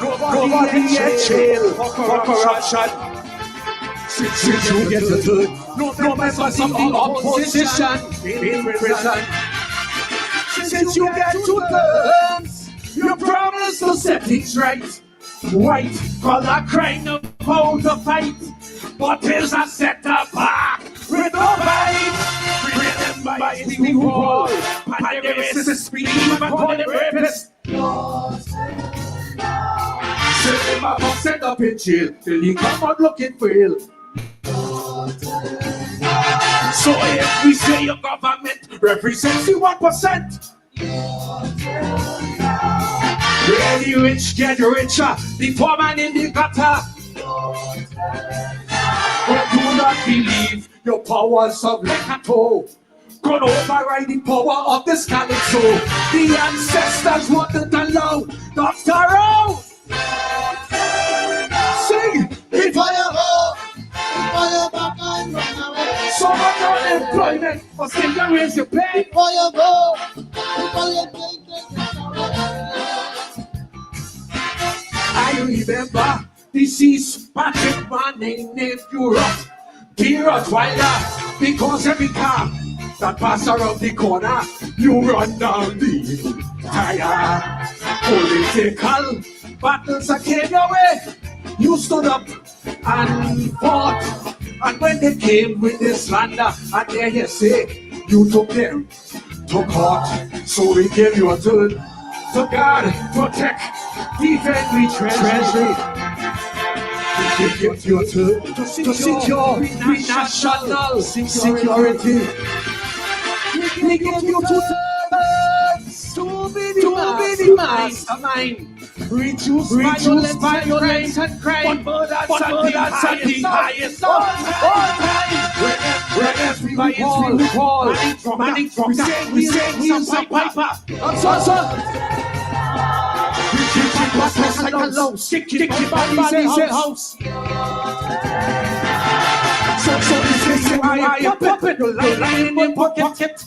nobody in jail for corruption. Since you get your turn, no members of the opposition in prison. Since you get 2 turns, you promise to set things right. White collar crying about the fight, but is a set back with no fight. Remember, it's we who call pandemics, we even call them rapists. Send him up, set up in jail till he come out looking for ill. So if we say your government represents you 1%, where the rich get richer, the poor man in the gutter. But do not believe your powers of Lekato could override the power of the scarlet soul. The ancestors wanted allow Dr. Rowe. Sing before you go, before you back and run away. So much unemployment, but still you raise your pay. Before you go, before you think I remember deceased Patrick Manning named Europe, the Rottweiler, because every car that pass around the corner, you run down the tire. Political battles that came your way, you stood up and fought. And when they came with this slander, and there you say, you took them to court. So we gave you a turn to guard, protect, defend the treasury. We give you a turn to secure the national security. We give you 2 turns to be the mastermind. Reduce violence and crime, but that's at the highest all time. Whereas we call Manning from that, we say some piper. I'm so. Kick was like a louse. Kick it bodies in house. So this is why you pop it, line in your pocket.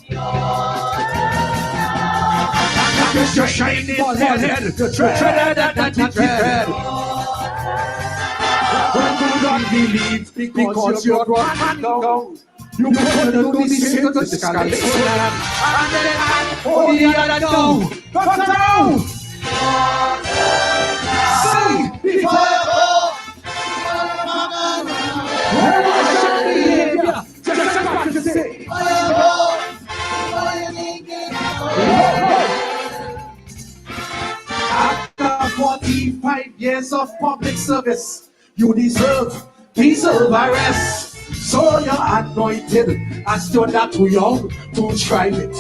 Your shiny forehead, your dread that you dread. When you don't believe because you're running down, you put the notice into the escalation and then all the other down. Cut down! See, before you go, where was your behavior? Just practice it. After 45 years of public service, you deserve arrest. So you're anointed and still not too young to try it.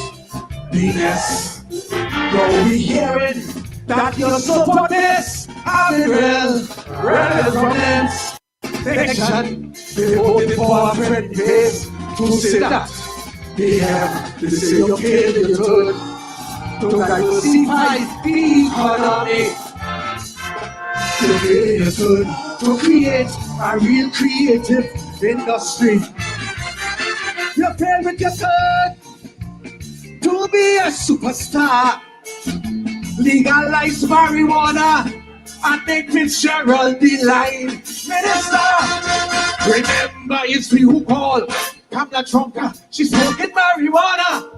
Venus, though we hearing that you support this, I'm real problems. Section, they voted for a friend base to say that they say you kill your turn to diversify the economy. To create a real creative industry. You fail with your turn to be a superstar. Legalize marijuana and make Fitzgerald the line minister. Remember, it's me who called Kamala Trunka. She's smoking marijuana.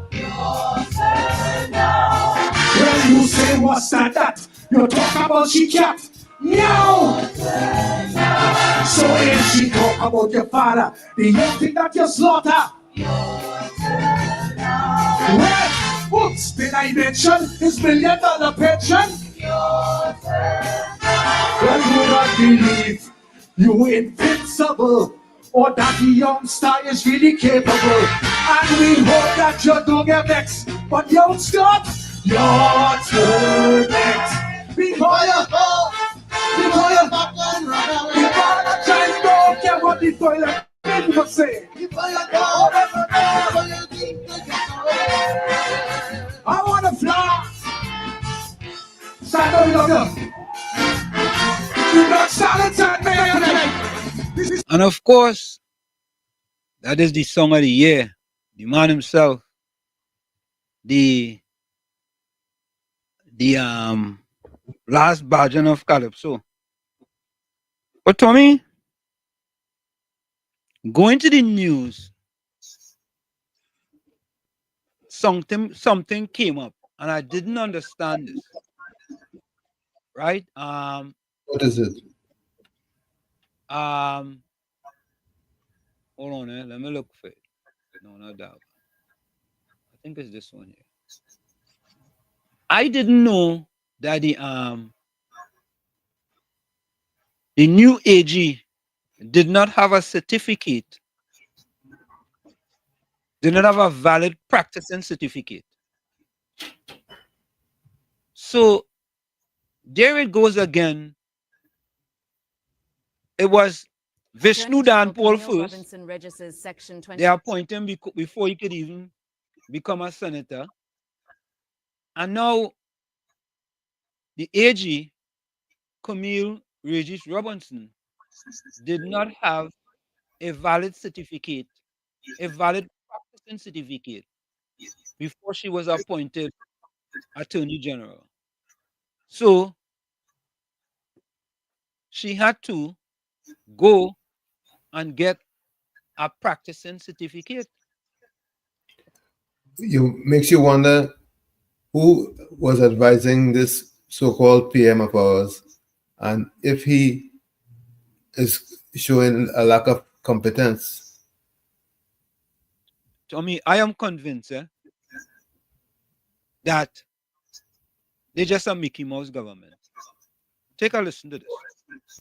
When you say what's that? You talk about she cat. No! So if she talk about your father, do you think that you slaughter? Well, oops, did I mention his $1 million pension? Well, you don't believe you invincible, or that the youngster is really capable. And we hope that you don't get vexed, but you don't stop your turn next. Before you go, before you back and run away. Before you try to go, get what the toilet people say. Before you go, you think you get away. I want to fly. Stand up. You got silence at me. And of course, that is the song of the year. The man himself, the last version of Calypso. But Tommy, going to the news, something came up, and I didn't understand this. Right? What is it? Hold on, let me look for it. No, not that one. I think it's this one here. I didn't know that the new AG did not have a certificate, did not have a valid practicing certificate. So there it goes again. It was Vishnu Dan Paul first. They appointed him before he could even become a senator. And now the AG, Camille Regis Robinson, did not have a valid certificate, a valid practicing certificate before she was appointed Attorney General. So she had to go and get a practicing certificate. Makes you wonder who was advising this so-called PM of ours, and if he is showing a lack of competence. Tommy, I am convinced that they're just a Mickey Mouse government. Take a listen to this.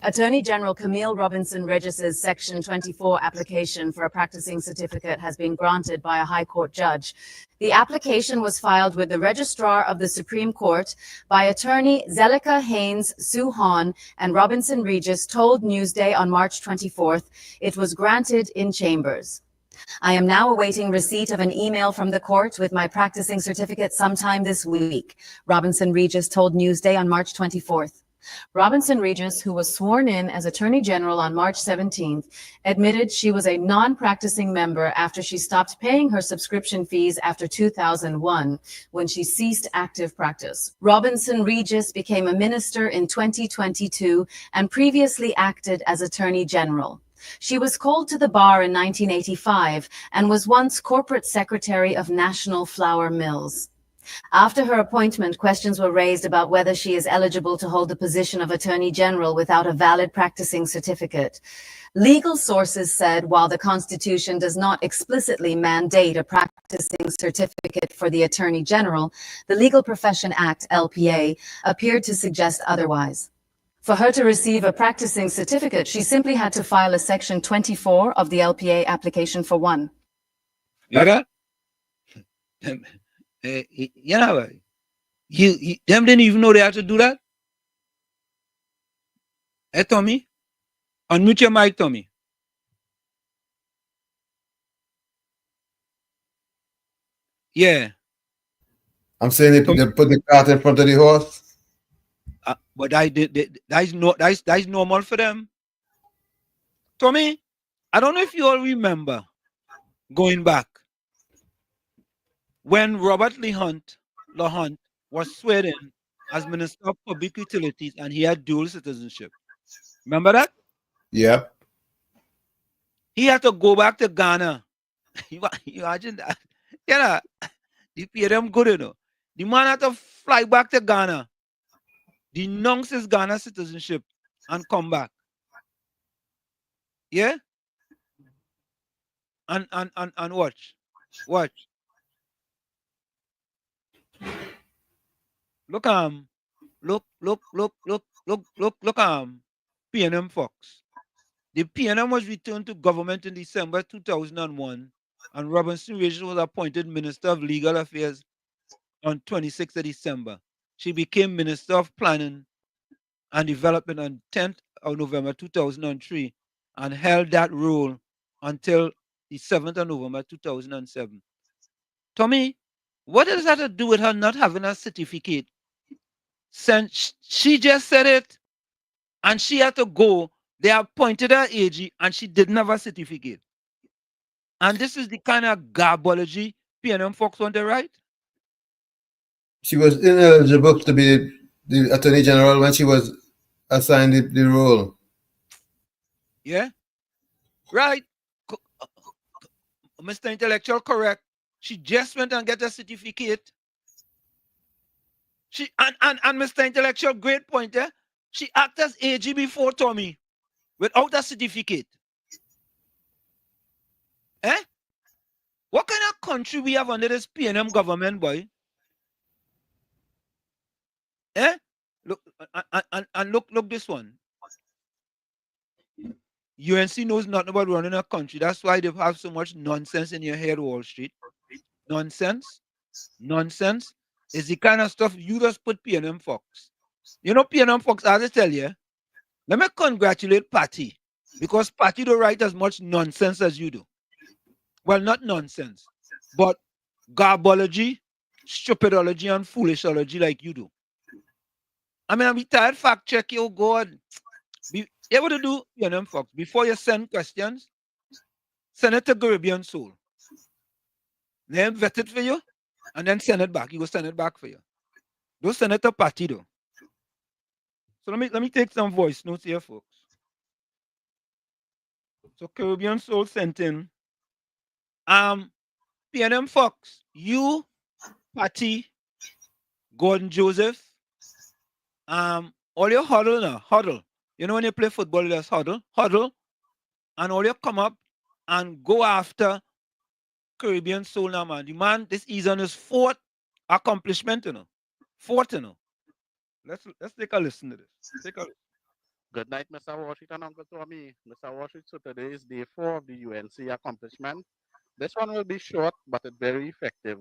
Attorney General Camille Robinson Regis's Section 24 application for a practicing certificate has been granted by a High Court judge. The application was filed with the Registrar of the Supreme Court by attorney Zelika Haynes Suhan, and Robinson Regis told Newsday on March 24th it was granted in chambers. I am now awaiting receipt of an email from the court with my practicing certificate sometime this week, Robinson Regis told Newsday on March 24th. Robinson Regis, who was sworn in as Attorney General on March 17th, admitted she was a non-practicing member after she stopped paying her subscription fees after 2001, when she ceased active practice. Robinson Regis became a minister in 2022 and previously acted as Attorney General. She was called to the bar in 1985 and was once corporate secretary of National Flour Mills. After her appointment, questions were raised about whether she is eligible to hold the position of Attorney General without a valid practicing certificate. Legal sources said while the Constitution does not explicitly mandate a practicing certificate for the Attorney General, the Legal Profession Act, LPA, appeared to suggest otherwise. For her to receive a practicing certificate, she simply had to file a Section 24 of the LPA application for one. Yeah, you know, them didn't even know they had to do that. Hey, Tommy, unmute your mic, Tommy. Yeah. I'm saying they put the cart in front of the horse. But that's normal for them. Tommy, I don't know if you all remember going back when Robert LaHunt was sworn in as Minister of Public Utilities and he had dual citizenship. Remember that? Yep. He had to go back to Ghana. You imagine that? Yeah, they pay them good, you know. The man had to fly back to Ghana, denounce his Ghana citizenship, and come back. Yeah? And watch. Watch. Look PNM Fox. The PNM was returned to government in December 2001, and Robinson Regis was appointed Minister of Legal Affairs on 26th of December. She became Minister of Planning and Development on 10th of November 2003 and held that role until the 7th of November 2007. Tommy, what does that have to do with her not having a certificate? Since she just said it and she had to go, they appointed her AG and she didn't have a certificate. And this is the kind of garbology PNM Fox want to write. She was ineligible to be the Attorney General when she was assigned the role. Yeah? Right. Mr. Intellectual, correct. She just went and get a certificate. She and Mr. Intellectual, great point, eh? She acted as AG before Tommy without a certificate. Eh? What kind of country we have under this PNM government, boy? Eh? Look and look this one. UNC knows nothing about running a country. That's why they have so much nonsense in your head, Wall Street. Nonsense is the kind of stuff you just put PNM Fox. You know PNM Fox, as I tell you, let me congratulate Patty because Patty don't write as much nonsense as you do. Well, not nonsense, but garbology, stupidology, and foolishology like you do. I mean, I'm tired fact check you, God. Be able to do PNM Fox before you send questions. Send it to Caribbean Soul. Then vet it for you, and then send it back. You go send it back for you. Don't send it to Patty though. So let me take some voice notes here, folks. So Caribbean Soul sent in. PNM Fox, you, Patty, Gordon Joseph, all your huddle now, huddle. You know when you play football, there's huddle, and all you come up and go after Caribbean Soul now, man. The man, this is on his fourth accomplishment, you know. Fourth, you know. Let's take a listen to this. Take a listen. Good night, Mr. Washington, Uncle Tommy. Mr. Washington, so today is day 4 of the UNC accomplishment. This one will be short, but it's very effective.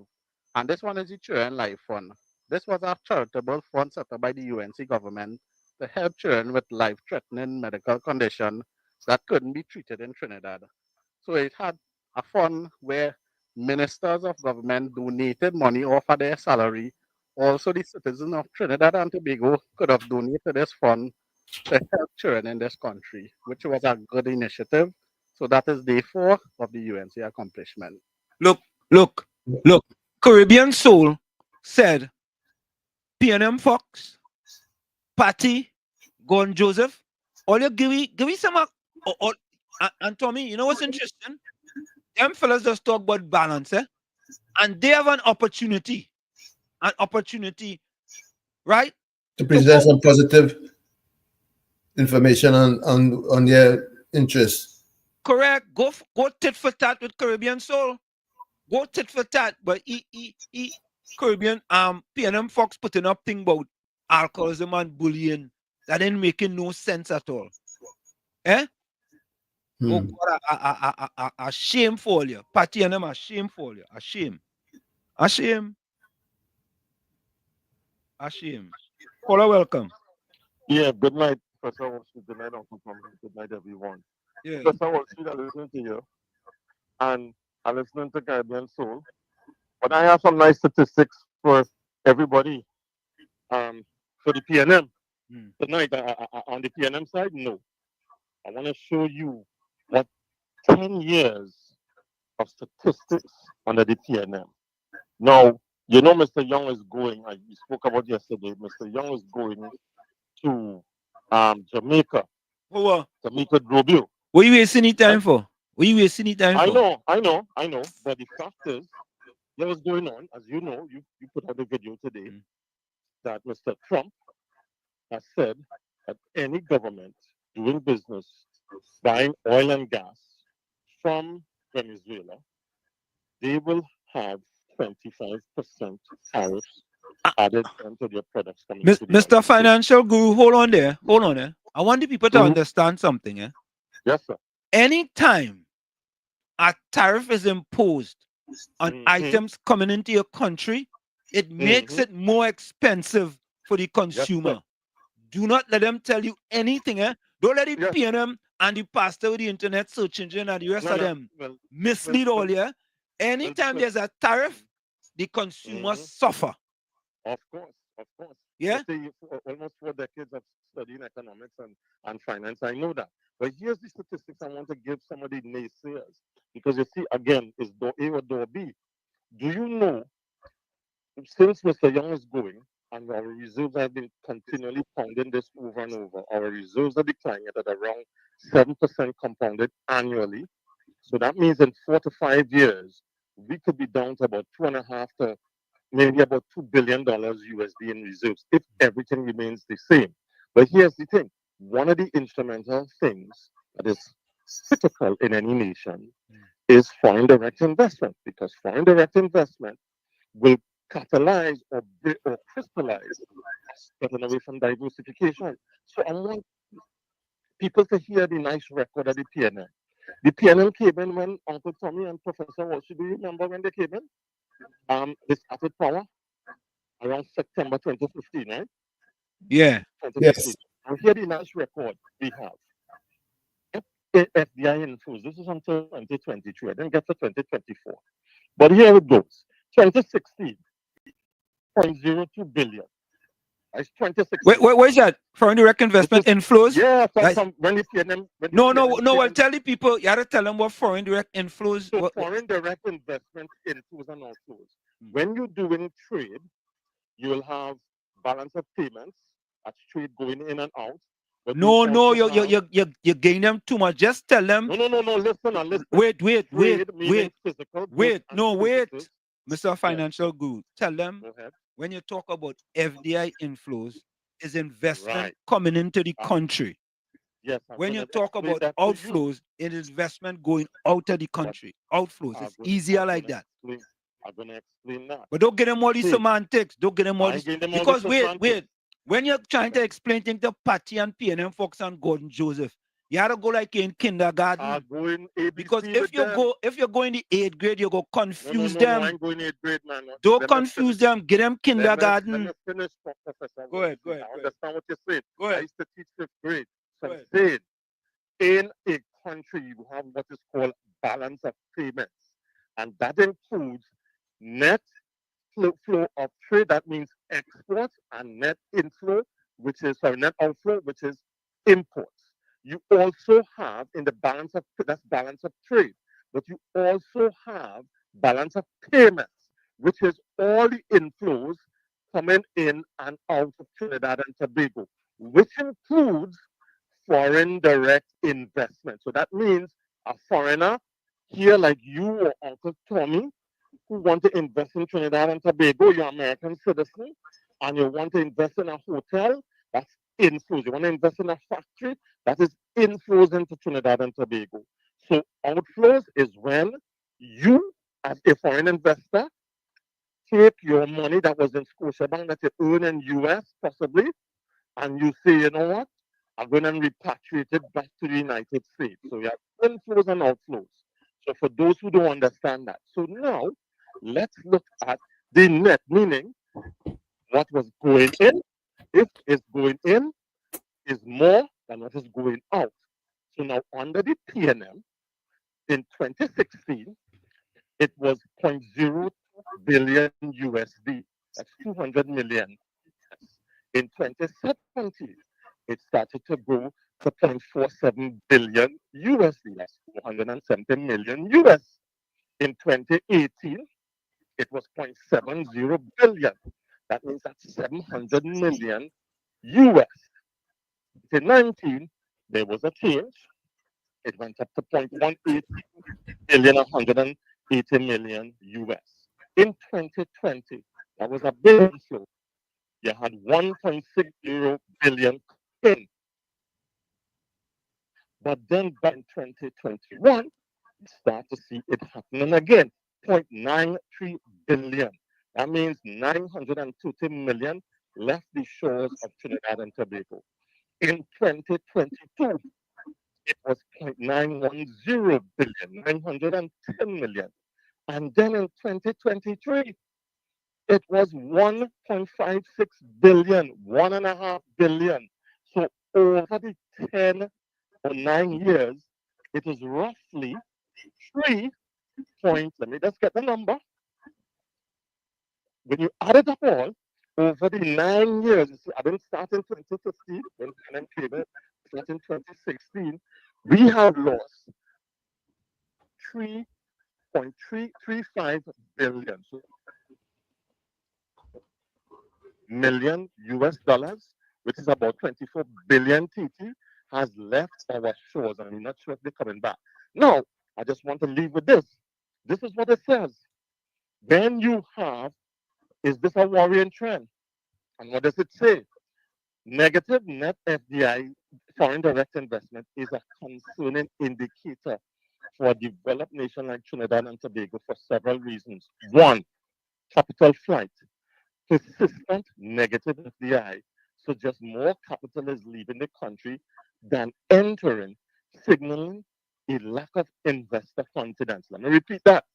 And this one is the Children Life Fund. This was a charitable fund set up by the UNC government to help children with life-threatening medical conditions that couldn't be treated in Trinidad. So it had a fund where ministers of government donated money off of their salary. Also, the citizens of Trinidad and Tobago could have donated this fund to help children in this country, which was a good initiative. So that is day 4 of the UNC accomplishment. Look. Caribbean Soul said PNM Fox, Patty, Gordon Joseph, all you give me some and Tommy, you know what's interesting? Them fellas just talk about balance, and they have an opportunity, right? To present some positive information on their interests. Correct. Go tit for tat with Caribbean Soul. Go tit for tat, but Caribbean PNM Fox putting up thing about alcoholism and bullying that ain't making no sense at all. Oh God, a shame for you. Patty and them a shame for you. A shame. Caller, welcome. Yeah, good night, Professor Walsh. Good night, Uncle Tom. Good night, everyone. Yeah. Professor Walsh, I'm listening to you, and I'm listening to Caribbean Soul. But I have some nice statistics for everybody. For the PNM tonight, on the PNM side, no. I want to show you what 10 years of statistics under the PNM. Now, you know, Mr. Young is going. You spoke about yesterday. Mr. Young is going to Jamaica. Jamaica Drobio. What you wasting any time for? What you wasting any time for? I know. But the fact is, what was going on, as you know, you put out a video today that Mr. Trump has said that any government doing business buying oil and gas from Venezuela, they will have 25% tariffs added onto their products coming to the Mr. Financial Guru, hold on there. I want the people to understand something. Yes, sir. Anytime a tariff is imposed on items coming into your country, it makes it more expensive for the consumer. Yes, do not let them tell you anything. Don't let it PNM and the pastor with the internet search engine and the rest of them mislead all you. Anytime there's a tariff, the consumers suffer. Of course. Yeah. Almost 4 decades of studying economics and finance. I know that. But here's the statistics I want to give some of the naysayers. Because you see, again, it's door A or door B. Do you know, since Mr. Young is going, and our reserves have been continually pounding this over and over, our reserves are declining at around 7% compounded annually. So that means in 4 to 5 years, we could be down to about 2.5 to maybe about $2 billion USD in reserves if everything remains the same. But here's the thing. One of the instrumental things that is critical in any nation is foreign direct investment, because foreign direct investment will catalyze or crystallize us getting away from diversification. So I want people to hear the nice record of the PNM. The PNM came in when Uncle Tommy and Professor Walsh, do you remember when they came in? They started power around September 2015, right? Yeah. 2015. Yes. And here the nice record we have. FDI inflows. This is until 2023. I didn't get to 2024. But here it goes. 2016, 0.02 billion. It's 2016. What is that? Foreign direct investment inflows? Yeah, from when the PNM. No. I'll tell the people. You have to tell them what foreign direct inflows. So foreign direct investment inflows and outflows. When you're doing trade, you will have balance of payments. That's trade going in and out. But you gain them too much. Just tell them. No. Listen. Wait. Physical, wait. Mr. Financial Guru, tell them when you talk about FDI inflows, is investment coming into the country. Yes. When you talk about outflows, it is investment going out of the country. Outflows. It's easier like that. I'm going to explain that. But don't get them all these semantics. Don't get them all these. Because wait. When you're trying to explain things to Patty and PNM Fox and Gordon Joseph, you have to go like in kindergarten. Because if you go in the 8th grade, you go confuse them. I'm going 8th grade, man. Don't confuse them. Get them kindergarten. Let me finish, Professor. Go ahead. I understand what you're saying. Go ahead. I used to teach 5th grade. So I'm saying, in a country, you have what is called balance of payments. And that includes net flow of trade, that means exports, and net inflow, which is, sorry, net outflow, which is imports. You also have in the balance of, that's balance of trade, but you also have balance of payments, which is all the inflows coming in and out of Trinidad and Tobago, which includes foreign direct investment. So that means a foreigner here like you or Uncle Tommy who want to invest in Trinidad and Tobago, you're an American citizen, and you want to invest in a hotel, that's inflows. You want to invest in a factory, that is inflows into Trinidad and Tobago. So outflows is when you, as a foreign investor, take your money that was in Scotiabank that you earn in US possibly, and you say, you know what, I'm going to repatriate it back to the United States. So you have inflows and outflows. So for those who don't understand that. So now let's look at the net, meaning what was going in, if it's going in, is more than what is going out. So now under the PNM, in 2016, it was 0.02 billion USD. That's 200 million. In 2017, it started to grow to 0.47 billion USD. That's 470 million US. In 2018, it was 0.70 billion. That means that's 700 million US. In 19, there was a change. It went up to 0.18 billion, 180 million US. In 2020, that was a big inflow. You had 1.60 billion in. But then by 2021, you start to see it happening again. 0.93 billion. That means 930 million left the shores of Trinidad and Tobago. In 2022, it was 0.910 billion, 910 million. And then in 2023, it was 1.56 billion, 1.5 billion. So over the 10 or 9 years, it is roughly 3 points. Let me just get the number. When you add it up all, over the 9 years, you see, I didn't start in 2015 when PNM came in, start in 2016, we have lost 3.335 billion. So million US dollars, which is about 24 billion TT, has left our shores, and we're not sure if they're coming back. Now, I just want to leave with this. This is what it says. Then you have, is this a worrying trend? And what does it say? Negative net FDI, foreign direct investment, is a concerning indicator for a developed nation like Trinidad and Tobago for several reasons. One, capital flight. Persistent negative FDI suggests more capital is leaving the country than entering, signaling a lack of investor confidence. Let me repeat that.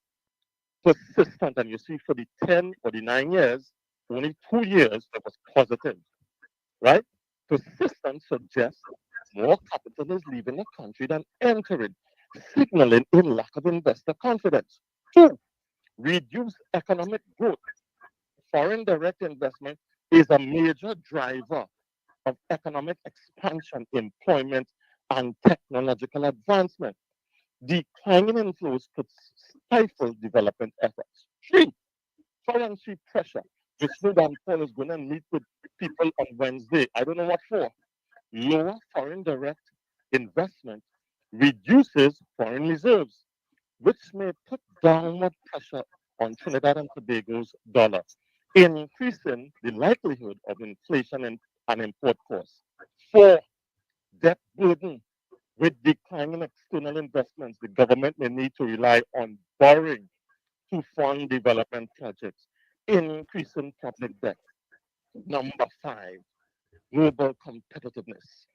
Persistent, and you see for the 10 or the 9 years, only 2 years it was positive, right? Persistent suggests more capital is leaving the country than entering, signaling a lack of investor confidence. Two, reduced economic growth. Foreign direct investment is a major driver of economic expansion, employment, and technological advancement. Declining inflows could stifle development efforts. Three, currency pressure. Vishnu Paul is going to meet with people on Wednesday. I don't know what for. Lower foreign direct investment reduces foreign reserves, which may put downward pressure on Trinidad and Tobago's dollar, increasing the likelihood of inflation and import costs. Four, debt burden. With declining external investments, the government may need to rely on borrowing to fund development projects, increasing public debt. Number five, global competitiveness.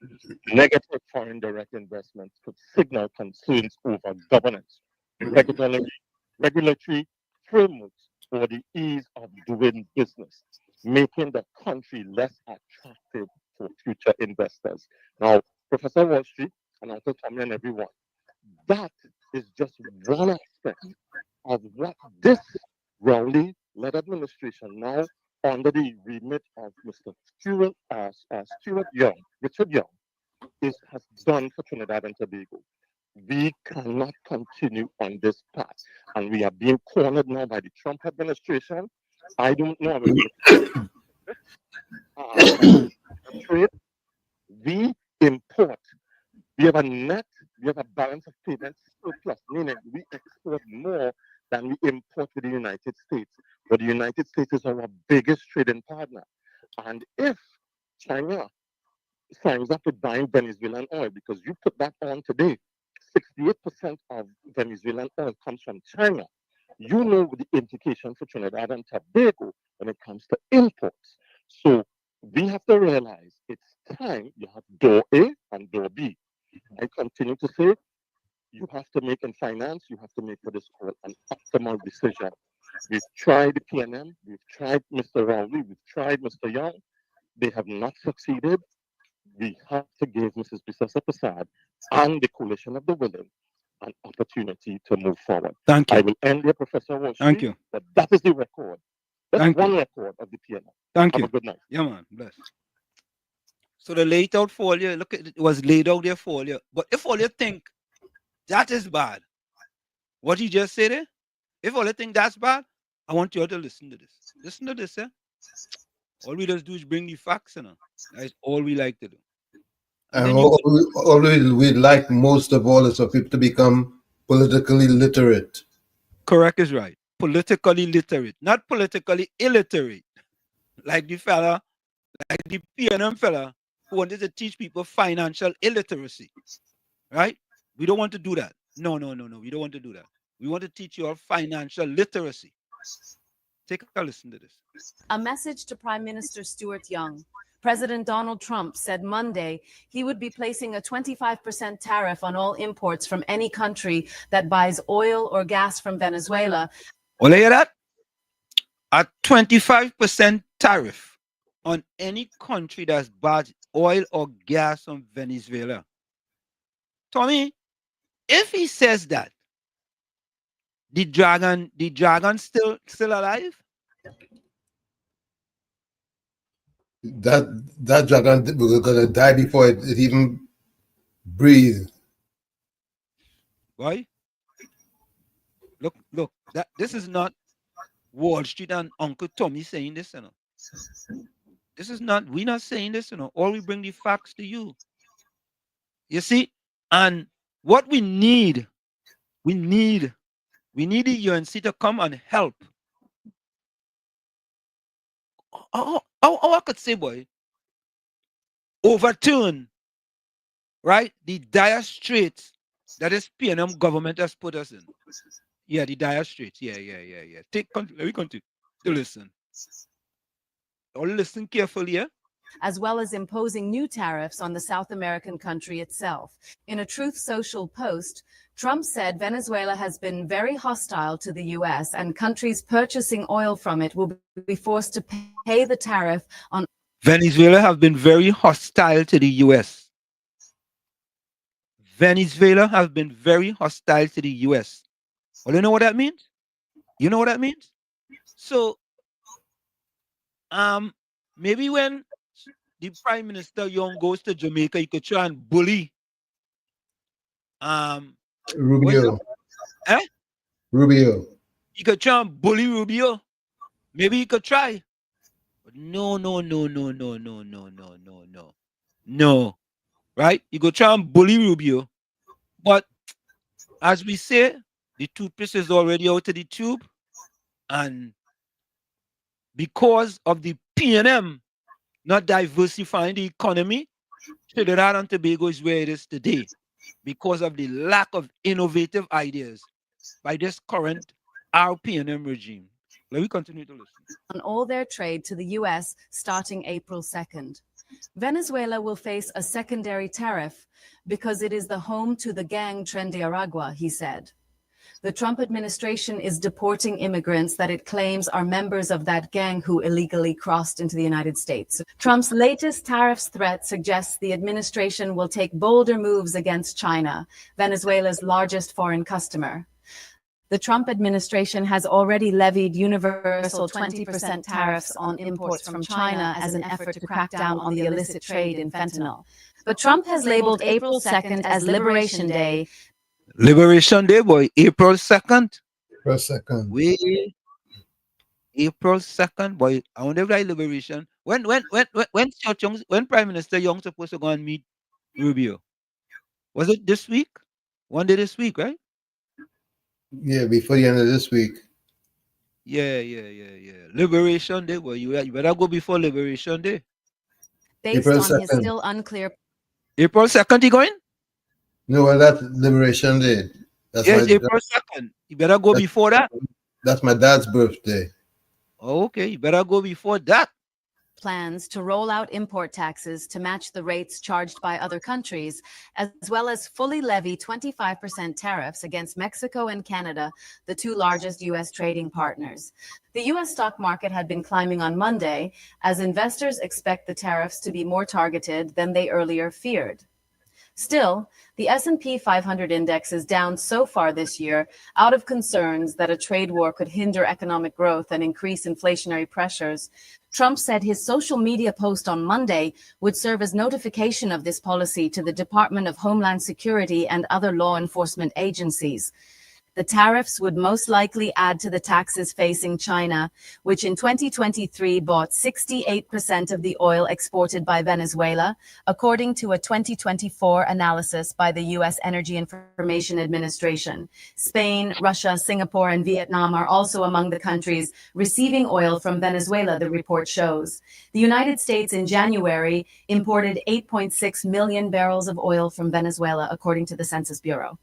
Negative foreign direct investments could signal concerns over governance, regulatory frameworks, or the ease of doing business, making the country less attractive for future investors. Now, Professor Wall Street and Uncle Tommy and everyone, that is just one aspect of what this Rowley-led administration, now under the remit of Mr. Stuart Young, Richard Young, has done for Trinidad and Tobago. We cannot continue on this path, and we are being cornered now by the Trump administration. I don't know. Trade, we import. We have a balance of payments surplus, meaning we export more than we import to the United States. But the United States is our biggest trading partner. And if China signs up with buying Venezuelan oil, because you put that on today, 68% of Venezuelan oil comes from China. You know the implication for Trinidad and Tobago when it comes to imports. So we have to realize it's time you have door A and door B. I continue to say you have to make in finance, you have to make for this call an optimal decision. We've tried the PNM, we've tried Mr. Rowley, we've tried Mr. Young. They have not succeeded. We have to give Mrs. Bisasa Prasad and the coalition of the willing an opportunity to move forward. Thank you. I will end here, Professor Walsh. Thank you. But that is the record. That's Thank one you. record of the PNM. Thank Have you. a good night. Yeah, man. Bless. So the laid out for you, look, it was laid out there for you. But if all you think that is bad, what you just said there, if all you think that's bad, I want you all to listen to this. Listen to this, eh? All we just do is bring the facts, you know. That's all we like to do. And all we like most of all is for people to become politically literate. Correct is right. Politically literate, not politically illiterate. Like the fella, like the PNM fella who wanted to teach people financial illiteracy. Right? We don't want to do that. No. We don't want to do that. We want to teach you all financial literacy. Take a listen to this. A message to Prime Minister Stuart Young. President Donald Trump said Monday he would be placing a 25% tariff on all imports from any country that buys oil or gas from Venezuela. Well, you hear that? A 25% tariff on any country that's bought oil or gas from Venezuela. Tommy, if he says that, the dragon still alive? That dragon was gonna die before it even breathed. Why? Look, this is not Wall Street and Uncle Tommy saying this, you know. This is not, we're not saying this, you know. All we bring the facts to you. You see? And what we need the UNC to come and help. I could say, boy, overturn, right, the dire straits that this PNM government has put us in. Yeah, the dire straits. Yeah. Let me continue to listen. All listen carefully, yeah? As well as imposing new tariffs on the South American country itself. In a Truth Social post, Trump said Venezuela has been very hostile to the U.S. and countries purchasing oil from it will be forced to pay the tariff on. Venezuela have been very hostile to the U.S. Venezuela have been very hostile to the U.S. Well, you know what that means? You know what that means? So, maybe when the Prime Minister Young goes to Jamaica, he could try and bully Rubio. Rubio. He could try and bully Rubio. Maybe he could try. But no. No. Right? You could try and bully Rubio. But as we say, the toothpaste is already out of the tube. And because of the PNM not diversifying the economy, Trinidad and Tobago is where it is today because of the lack of innovative ideas by this current RPNM regime. Let me continue to listen. On all their trade to the U.S. starting April 2nd. Venezuela will face a secondary tariff because it is the home to the gang Tren de Aragua, he said. The Trump administration is deporting immigrants that it claims are members of that gang who illegally crossed into the United States. Trump's latest tariffs threat suggests the administration will take bolder moves against China, Venezuela's largest foreign customer. The Trump administration has already levied universal 20% tariffs on imports from China as an effort to crack down on the illicit trade in fentanyl. But Trump has labeled April 2nd as Liberation Day. Liberation Day, boy. April 2nd. April 2nd. April 2nd, boy. I wonder if that liberation. When Prime Minister Young supposed to go and meet Rubio? Was it this week? One day this week, right? Yeah, before the end of this week. Yeah. Liberation Day, boy. You better go before Liberation Day. Based April on his 2nd. still unclear. April 2nd, he going? No, well, that's Liberation Day. That's Yes, my April 2nd. You better go before that. That's my dad's birthday. Okay, you better go before that. Plans to roll out import taxes to match the rates charged by other countries, as well as fully levy 25% tariffs against Mexico and Canada, the two largest U.S. trading partners. The U.S. stock market had been climbing on Monday, as investors expect the tariffs to be more targeted than they earlier feared. Still, the S&P 500 index is down so far this year out of concerns that a trade war could hinder economic growth and increase inflationary pressures. Trump said his social media post on Monday would serve as notification of this policy to the Department of Homeland Security and other law enforcement agencies. The tariffs would most likely add to the taxes facing China, which in 2023 bought 68% of the oil exported by Venezuela, according to a 2024 analysis by the U.S. Energy Information Administration. Spain, Russia, Singapore, and Vietnam are also among the countries receiving oil from Venezuela, the report shows. The United States in January imported 8.6 million barrels of oil from Venezuela, according to the Census Bureau.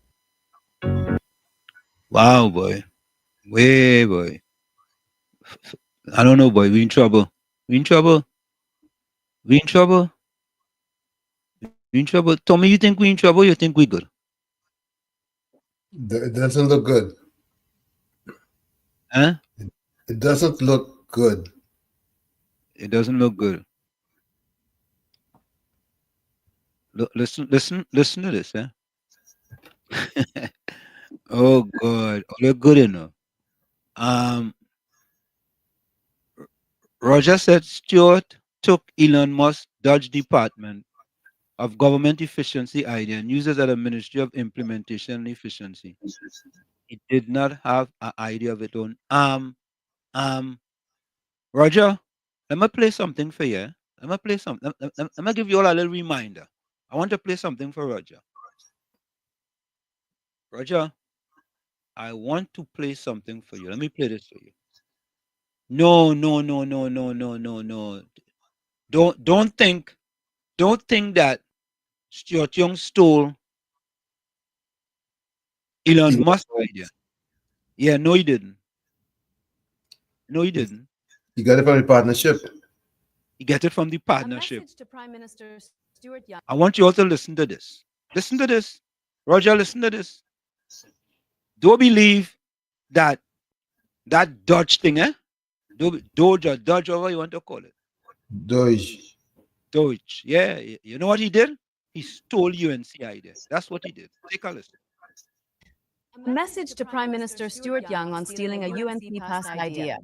Wow, boy. Way, boy. I don't know, boy. We in trouble. We in trouble. We in trouble. We in trouble. Tommy, you think we in trouble? You think we good? It doesn't look good. Huh? It doesn't look good. It doesn't look good. Look, listen to this, huh? Oh God, oh, they're good enough. Roger said Stewart took Elon Musk Dodge Department of Government Efficiency idea and used it at the Ministry of Implementation and Efficiency. It did not have an idea of its own. Roger, let me play something for you. Let me play something. Let me give you all a little reminder. I want to play something for Roger. Roger, I want to play something for you. Let me play this for you. No. Don't think that Stuart Young stole Elon Musk's idea. Yeah, no, he didn't. No, he didn't. You got it from the partnership. You get it from the partnership. A message to Prime Minister Stuart Young. I want you all to listen to this. Listen to this. Roger, listen to this. Don't believe that Dodge thing, eh? Dodge or Dodge, whatever you want to call it. Doge. Yeah. You know what he did? He stole UNC idea. That's what he did. Take a listen. A message to Prime Minister Stuart Young on stealing a UNC-passed idea.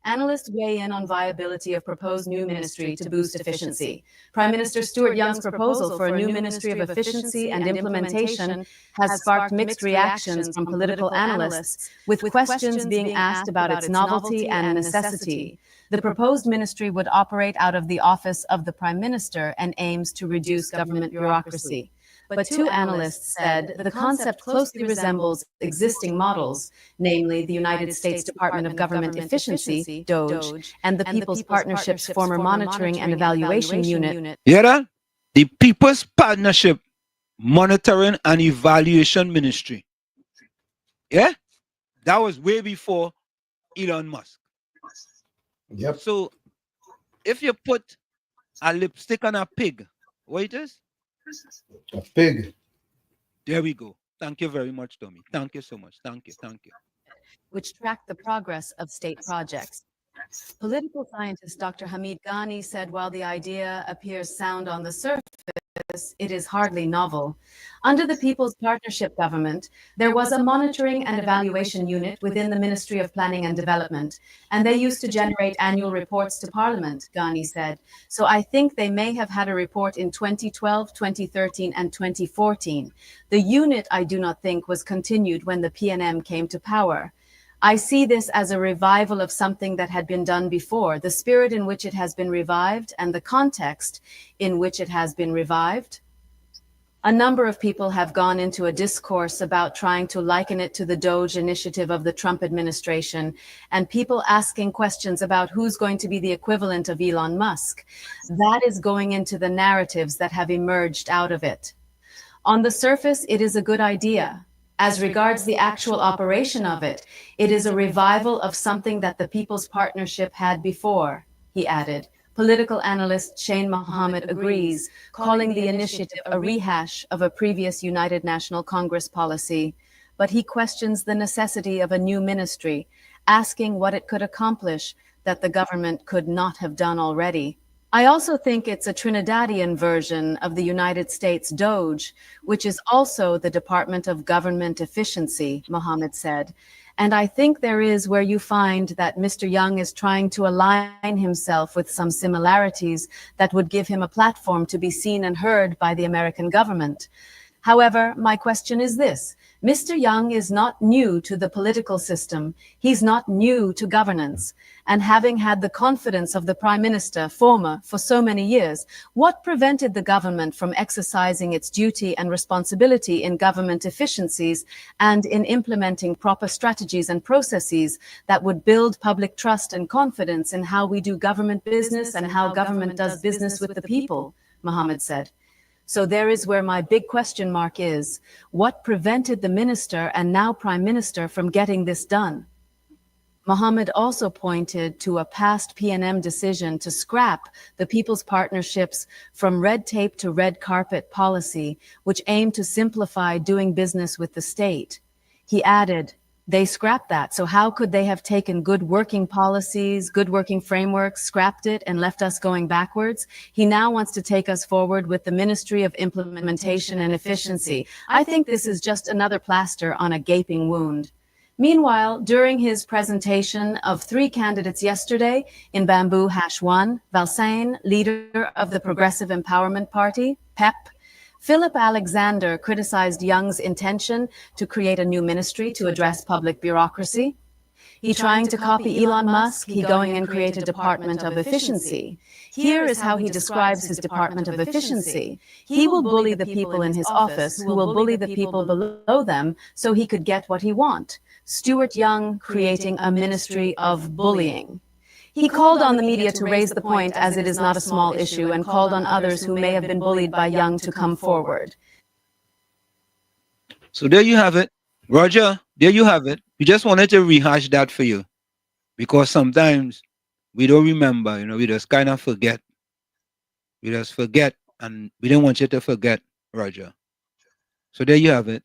Analysts weigh in on viability of proposed new ministry to boost efficiency. Prime Minister Stuart Young's proposal for a new Ministry of Efficiency and Implementation has sparked mixed reactions from political analysts, with questions being asked about its novelty and necessity. The proposed ministry would operate out of the office of the Prime Minister and aims to reduce government bureaucracy. But two analysts said the concept closely resembles existing models, namely the United States Department of Government Efficiency, DOGE, and the People's Partnership's former Monitoring and Evaluation Unit. Hear that? The People's Partnership Monitoring and Evaluation Ministry. Yeah? That was way before Elon Musk. Yep. So if you put a lipstick on a pig, what it is? A pig. There we go. Thank you very much, Tommy. Thank you so much. Thank you. Thank you. which track the progress of state projects. Political scientist Dr. Hamid Ghani said while the idea appears sound on the surface, it is hardly novel. Under the People's Partnership Government, there was a monitoring and evaluation unit within the Ministry of Planning and Development, and they used to generate annual reports to Parliament, Ghani said. So I think they may have had a report in 2012, 2013, and 2014. The unit, I do not think, was continued when the PNM came to power. I see this as a revival of something that had been done before, the spirit in which it has been revived and the context in which it has been revived. A number of people have gone into a discourse about trying to liken it to the Doge initiative of the Trump administration, and people asking questions about who's going to be the equivalent of Elon Musk. That is going into the narratives that have emerged out of it. On the surface, it is a good idea. As regards the actual operation of it, it is a revival of something that the People's Partnership had before, he added. Political analyst Shane Mohammed agrees, calling the initiative a rehash of a previous United National Congress policy. But he questions the necessity of a new ministry, asking what it could accomplish that the government could not have done already. I also think it's a Trinidadian version of the United States Doge, which is also the Department of Government Efficiency, Mohammed said. And I think there is where you find that Mr. Young is trying to align himself with some similarities that would give him a platform to be seen and heard by the American government. However, my question is this. Mr. Young is not new to the political system. He's not new to governance. And having had the confidence of the Prime Minister, former, for so many years, what prevented the government from exercising its duty and responsibility in government efficiencies and in implementing proper strategies and processes that would build public trust and confidence in how we do government business and how government does business with the people, Mohammed said. So there is where my big question mark is. What prevented the minister and now prime minister from getting this done? Mohammed also pointed to a past PNM decision to scrap the People's Partnerships from red tape to red carpet policy, which aimed to simplify doing business with the state. He added, they scrapped that. So how could they have taken good working policies, good working frameworks, scrapped it and left us going backwards? He now wants to take us forward with the Ministry of Implementation and Efficiency. I think this is just another plaster on a gaping wound. Meanwhile, during his presentation of 3 candidates yesterday in Bamboo #1, Valsain, leader of the Progressive Empowerment Party, PEP, Philip Alexander criticized Young's intention to create a new ministry to address public bureaucracy. He trying to copy Elon Musk, he going and create a Department of Efficiency. Here is how he describes his Department of Efficiency. He will bully the people in his office who will bully the people below them so he could get what he want. Stuart Young creating a ministry of bullying. He called on the media to raise the point as it is not a small issue and called on others who may have been bullied by Young to come forward. So there you have it. Roger, there you have it. We just wanted to rehash that for you because sometimes we don't remember, we just kind of forget. We just forget, and we didn't want you to forget, Roger. So there you have it.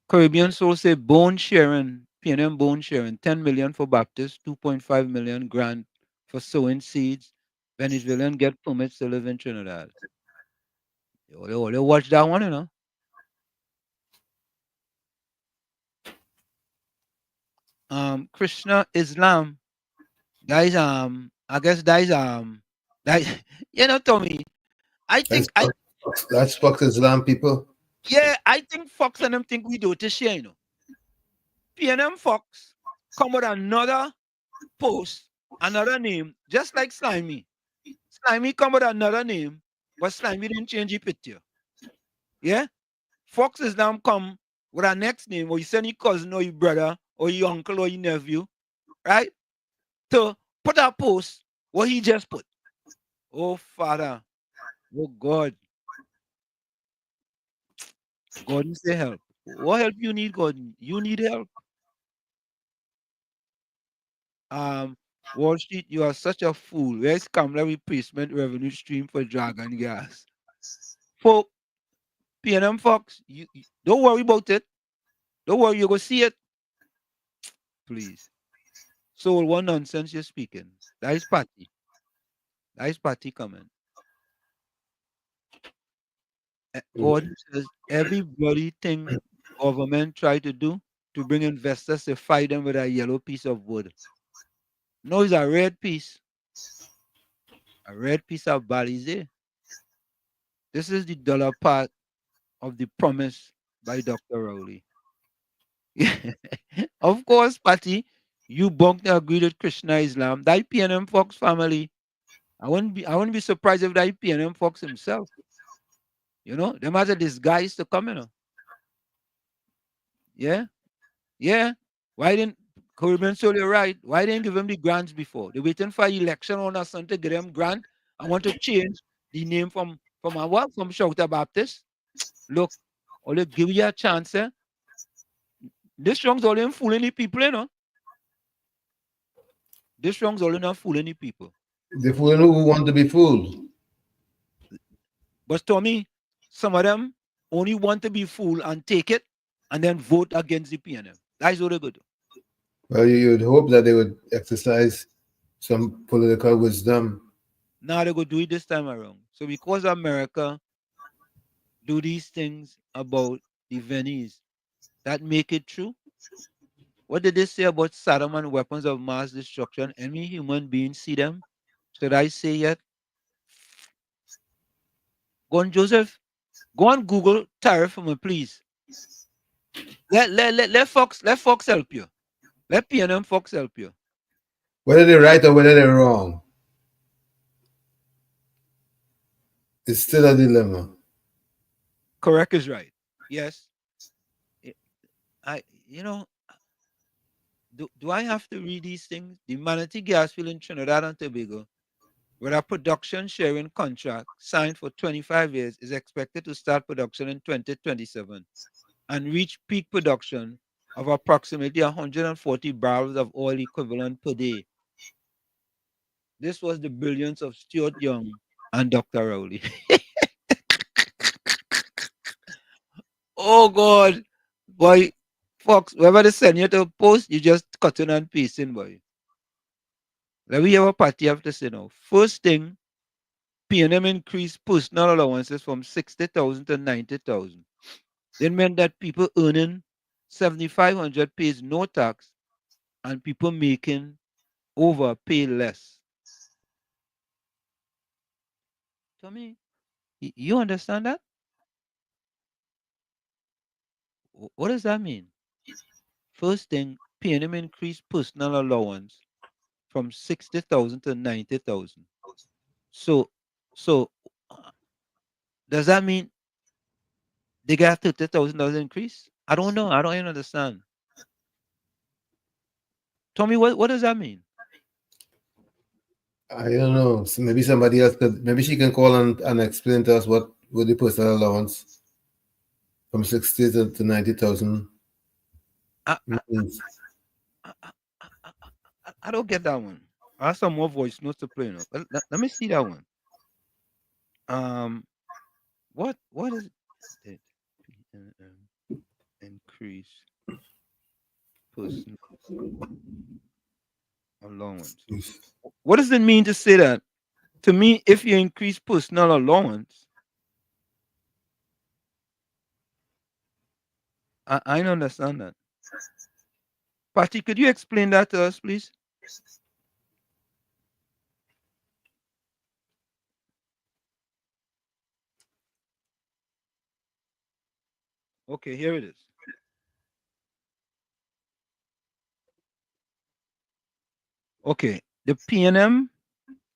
Caribbean Soul say bone sharing, PNM bone sharing, 10 million for Baptist, 2.5 million grant for sowing seeds. Venezuelan get permits to live in Trinidad. They watch that one, Krishna Islam. Guys, I guess that is that Tommy. I think that's Fox Islam people. Yeah, I think Fox and them think we do it to share, PNM Fox come with another post, another name, just like Slimy. Slimy come with another name, but Slimy didn't change the picture. Yeah? Fox Islam come with a next name, or you send your cousin or your brother or your uncle or your nephew, right? To put a post what he just put. Oh, Father. Oh, God. God say help. What help you need, God? You need help. Wall Street, you are such a fool. Where's Kamala replacement revenue stream for Dragon Gas? For PNM Fox, you don't worry about it. Don't worry, you go see it. Please. So what nonsense you're speaking. That is party. That is party coming. God says everybody thing government try to do to bring investors to fight them with a yellow piece of wood. No, it's a red piece. A red piece of Balize. This is the dollar part of the promise by Dr. Rowley. Of course, Patty, you bunked agreed with Krishna Islam. That PNM Fox family. I wouldn't be surprised if that PNM Fox himself. They might have disguise to come, Yeah, yeah. Why didn't Corbin Soli right? Why didn't give him the grants before? They waiting for election on us to get him grant. I want to change the name from a what? From Shouter Baptist. Look, only give you a chance, eh? This song's only fooling the people. This song's only not fooling the people. The fool who want to be fooled. But Tommy, some of them only want to be fooled and take it and then vote against the PNM. That's what they go do. Well, you'd hope that they would exercise some political wisdom. Now they go do it this time around. So because America do these things about the Venice, that make it true. What did they say about Saddam and weapons of mass destruction? Any human being see them? Should I say yet? Go on, Joseph. Go on Google tariff for me, please. Let Fox help you. Let PNM Fox help you. Whether they're right or whether they're wrong, it's still a dilemma. Correct is right. Yes. Do I have to read these things? The Manatee Gas Field in Trinidad and Tobago, where a production sharing contract signed for 25 years is expected to start production in 2027 and reach peak production of approximately 140 barrels of oil equivalent per day. This was the brilliance of Stuart Young and Dr. Rowley. Oh God, boy, Fox, wherever they send you to post, you just cutting and pasting, boy. Let me have a party have to say now. First thing, PNM increased personal allowances from 60,000 to 90,000. It meant that people earning 7,500 pays no tax and people making over pay less. Tommy, you understand that? What does that mean? First thing, PNM increased personal allowance from 60,000 to 90,000. So, so does that mean they got $30,000 increase? I don't know. I don't even understand. Tommy, what does that mean? I don't know. So maybe somebody else could. Maybe she can call and explain to us what the personal allowance from 60 to 90,000 means. I don't get that one. I have some more voice notes to play now. Let me see that one. What is it? Increase personal allowance. What does it mean to say that? To me, if you increase personal allowance, I don't understand that. Patty, could you explain that to us, please? Okay, here it is. Okay, the PNM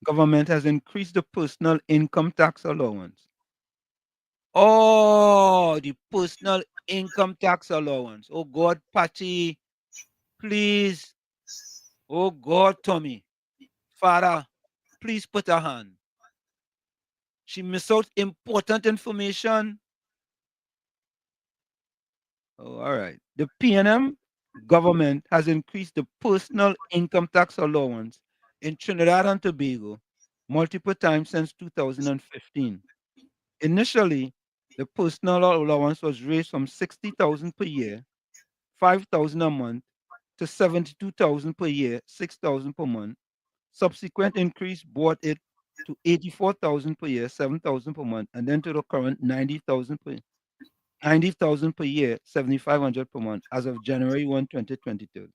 government has increased the personal income tax allowance. Oh, the personal income tax allowance. Oh God, Patty, please. Oh God, Tommy, Father, please put a hand. She missed out important information. Oh, all right. The PNM government has increased the personal income tax allowance in Trinidad and Tobago multiple times since 2015. Initially, the personal allowance was raised from 60,000 per year, 5,000 a month, to 72,000 per year, 6,000 per month. Subsequent increase brought it to 84,000 per year, 7,000 per month, and then to the current 90,000 per year, 7,500 per month as of January 1, 2022.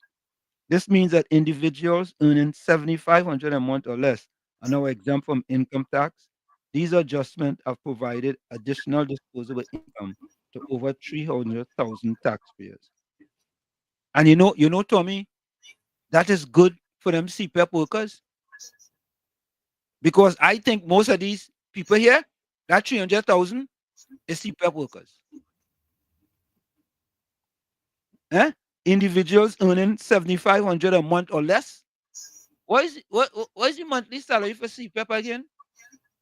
This means that individuals earning 7,500 a month or less are now exempt from income tax. These adjustments have provided additional disposable income to over 300,000 taxpayers. And Tommy, that is good for them CPAP workers, because I think most of these people here, that 300,000 is CPAP workers. Individuals earning 7,500 a month or less. What is the monthly salary for CPAP again?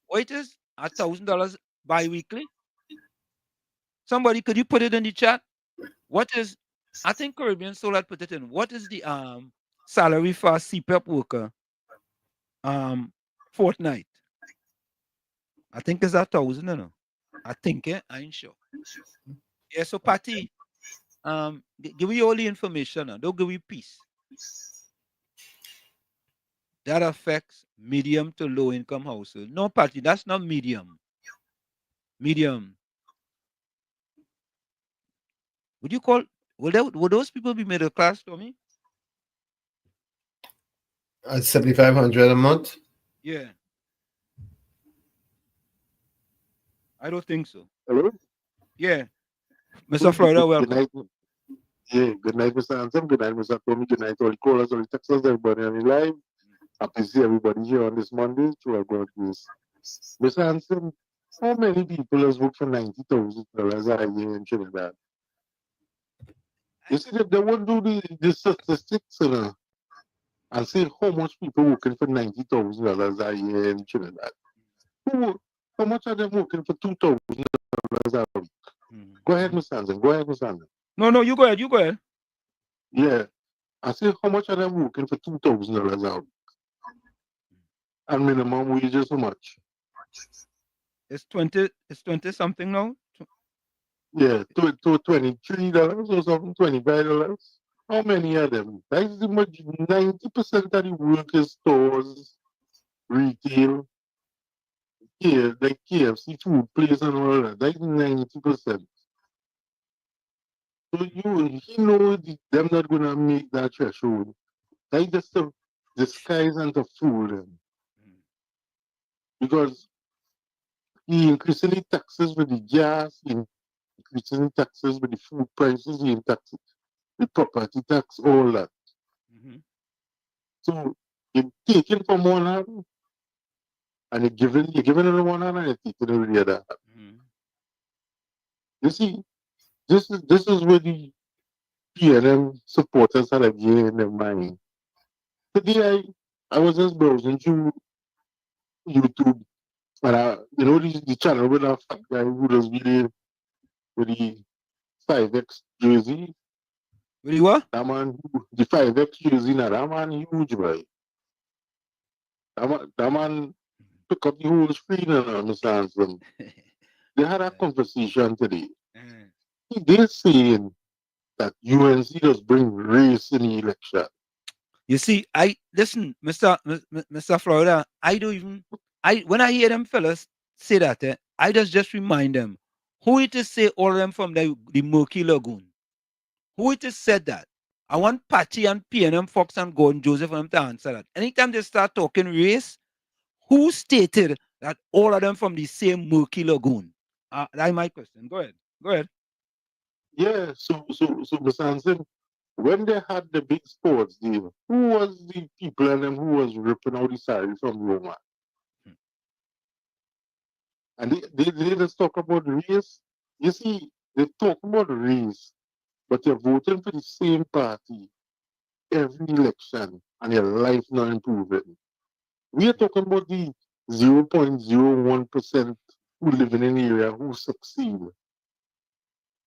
What it is? $1,000 bi-weekly. Somebody, could you put it in the chat? What is? I think Caribbean Solar put it in. What is the salary for a CPAP worker? Fortnight. I think it's 1,000. No, I think I ain't sure. Yeah. So Patty, give me all the information. Don't give me peace. That affects medium to low income households. No, Patty, that's not medium. Medium. Would you call? Would those people be middle class, Tommy? 7,500 a month. Yeah. I don't think so. Hello? Yeah. Mr. Florida, Good welcome. night. Yeah, good night, Mr. Anselm. Good night, Mr. Tommy. Good night, all the callers, all the texters, everybody on the live. Happy to see everybody here on this Monday through our God grace. Mr. Anselm, how many people has worked for $90,000 a year in Trinidad? You see that they won't do the statistics, and say how much people working for $90,000 a year in Trinidad. How much are they working for $2,000 a week? Go ahead, Mr. Anselm. Go ahead, Mr. Anselm. No, you go ahead. You go ahead. Yeah. I say, how much are they working for $2,000 a week? And minimum wage is how much? It's 20. It's 20 something now. Yeah, to $23 or something, $25. How many of them? That's the much 90% of the work is stores, retail, like KFC food place and all that. That's 90%. So he know them not gonna make that threshold. That's just to disguise and to fool them. Because he increasing the taxes with the gas, he increasing the taxes with the food prices, he taxes the property tax, all that. So you're taking from one hand and you're giving on the one hand and you're taking on the other hand. You see, this is where the PNM supporters are again in their mind. Today I was just browsing through YouTube and the channel with a fat guy who does video with the 5X jersey. With what? That man, the 5X jersey, now that man huge, boy. That man took up the whole screen and Mr. Anselm. They had a conversation today. They're saying that UNC does bring race in the election. You see, listen, Mr. Florida. When I hear them fellas say that, I just remind them who it is say all of them from the Murky Lagoon. Who it is said that. I want Patty and PNM Fox and Gordon Joseph for them to answer that. Anytime they start talking race, who stated that all of them from the same Murky Lagoon? That's my question. Go ahead. Go ahead. Yeah, so Mr. Anselm, when they had the big sports deal, who was the people and them who was ripping out the salary from Roma? And they just talk about race. You see, they talk about race, but they're voting for the same party every election, and your life not improving. We are talking about the 0.01% who live in an area who succeed.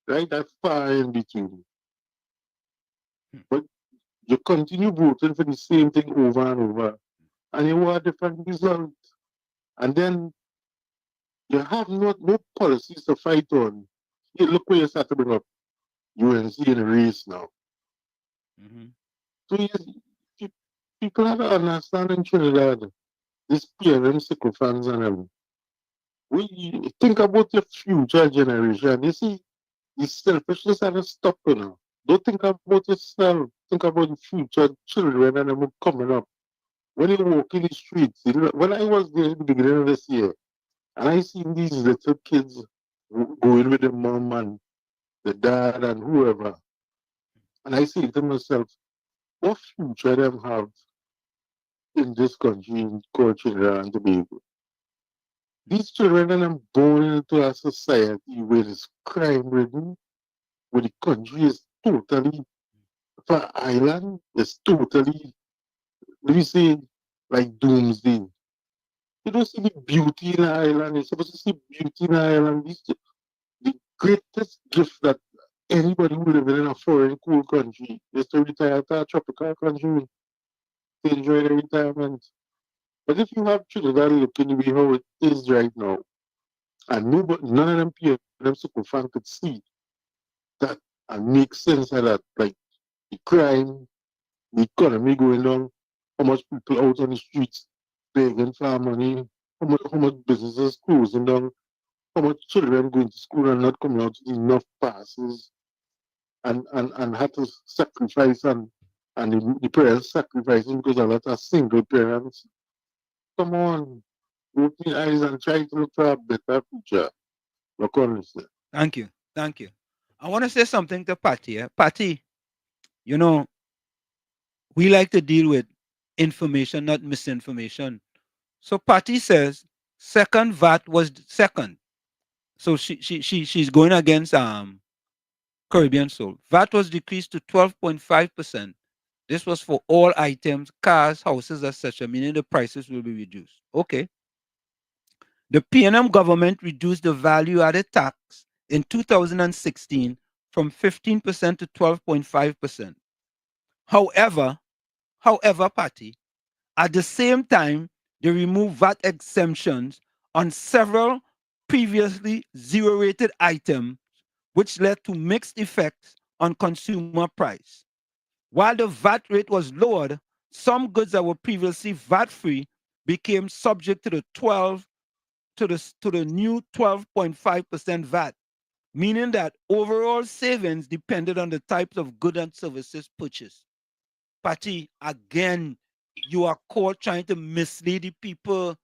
Right? That's far in between. But you continue voting for the same thing over and over, and you want a different result. And then You have no policies to fight on. You look where you start to bring up UNC in a race now. So people have to understand in Trinidad, this parents, sycophants and them. We think about your future generation. You see, the selfishness has to stop, you know. Don't think about yourself. Think about the future children and them coming up. When you walk in the streets, when I was there at the beginning of this year, and I seen these little kids going with the mom and the dad and whoever, and I say to myself, what future them have in this country called Trinidad and Tobago? These children are born into a society where it's crime ridden, where the country is totally, for island, is totally, let me say, like doomsday. You don't see the beauty in the island. You're supposed to see beauty in the island. The greatest gift that anybody who lives in a foreign cool country is to retire to a tropical country to enjoy their retirement. But if you have Trinidad looking the way how it is right now, and none of them people, them super fan could see that and make sense of that, like the crime, the economy going down, how much people out on the streets begging for money, how much businesses closing down, how much children going to school and not coming out with enough passes, and had to sacrifice and the parents sacrificing because a lot of single parents. Come on, open your eyes and try to look for a better future. Look on this. Thank you. Thank you. I want to say something to Patty. Patty, you know, we like to deal with information, not misinformation. So Patty says second VAT was second. So she's going against Caribbean Soul. VAT was decreased to 12.5%. This was for all items, cars, houses, etc., meaning the prices will be reduced. Okay. The PNM government reduced the value added tax in 2016 from 15% to 12.5%. However, Patty, at the same time, they removed VAT exemptions on several previously zero-rated items, which led to mixed effects on consumer price. While the VAT rate was lowered, some goods that were previously VAT-free became subject to the new 12.5% VAT, meaning that overall savings depended on the types of goods and services purchased. Patty, again, you are caught trying to mislead the people,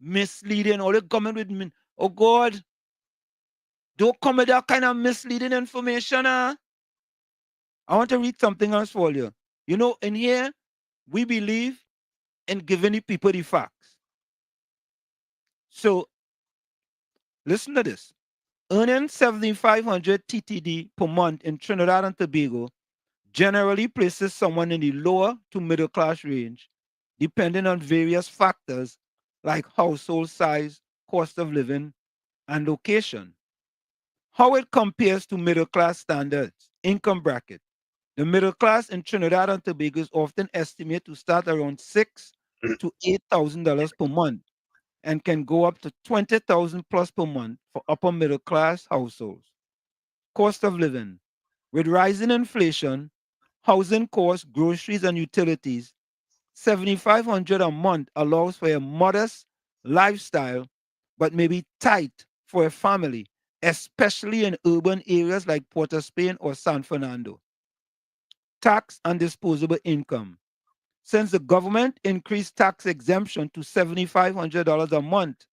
misleading all the government with oh God, don't come with that kind of misleading information. I want to read something else for you. You know, in here, we believe in giving the people the facts. So listen to this. Earning 7,500 TTD per month in Trinidad and Tobago generally places someone in the lower to middle class range, depending on various factors like household size, cost of living, and location. How it compares to middle class standards, income bracket. The middle class in Trinidad and Tobago is often estimated to start around $6,000 to $8,000 per month and can go up to $20,000 plus per month for upper middle class households. Cost of living. With rising inflation, housing costs, groceries, and utilities, $7,500 a month allows for a modest lifestyle, but may be tight for a family, especially in urban areas like Port of Spain or San Fernando. Tax and disposable income. Since the government increased tax exemption to $7,500 a month,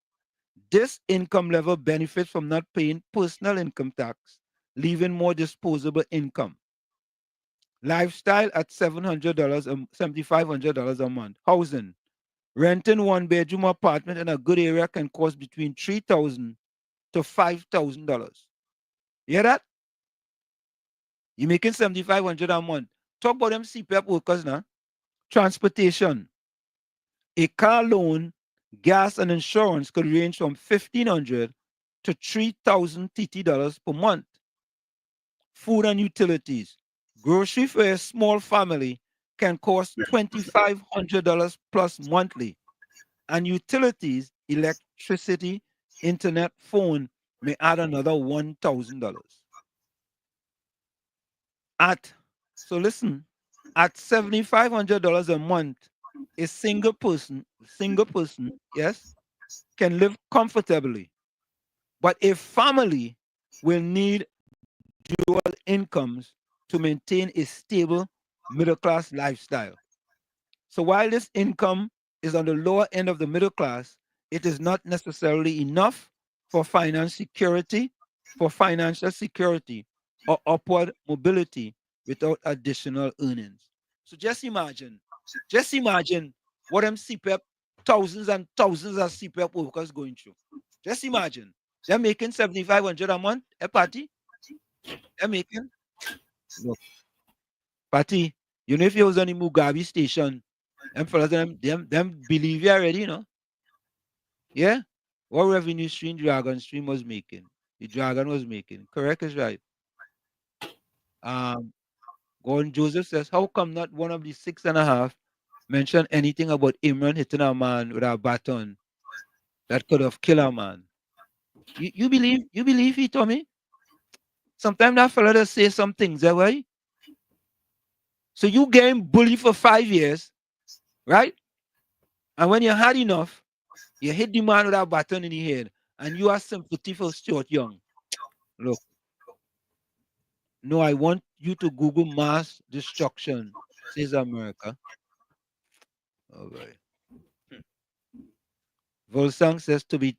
this income level benefits from not paying personal income tax, leaving more disposable income. Lifestyle at $700, $7,500 a month. Housing. Renting one-bedroom apartment in a good area can cost between $3,000 to $5,000. You hear that? You're making $7,500 a month. Talk about them CPF workers now. Transportation. A car loan, gas, and insurance could range from $1,500 to $3,000 TT per month. Food and utilities. Grocery for a small family can cost $2,500 plus monthly. And utilities, electricity, internet, phone may add another $1,000. At so listen, at $7,500 a month, a single person, yes, can live comfortably. But a family will need dual incomes to maintain a stable middle class lifestyle. So while this income is on the lower end of the middle class, it is not necessarily enough for financial security or upward mobility without additional earnings. So just imagine what them CPEP, thousands and thousands of CPEP workers going through. Just imagine. They're making 7,500 a month, a party. They're making. Look, party, you know, if you was on the Mugabe station, them fellas, them believe you already, you know. Yeah? What revenue stream Dragon Stream was making? The Dragon was making. Correct is right. Um, Gordon Joseph says, how come not one of the 6.5 mentioned anything about Imran hitting a man with a baton that could have killed a man? You believe he, Tommy? Sometimes that fella just say some things, that way. So you getting bullied for 5 years, right? And when you had enough, you hit the man with a baton in the head, and you are sympathy for Stuart Young. Look, no, I want you to Google mass destruction, says America. All right. Volsang says to be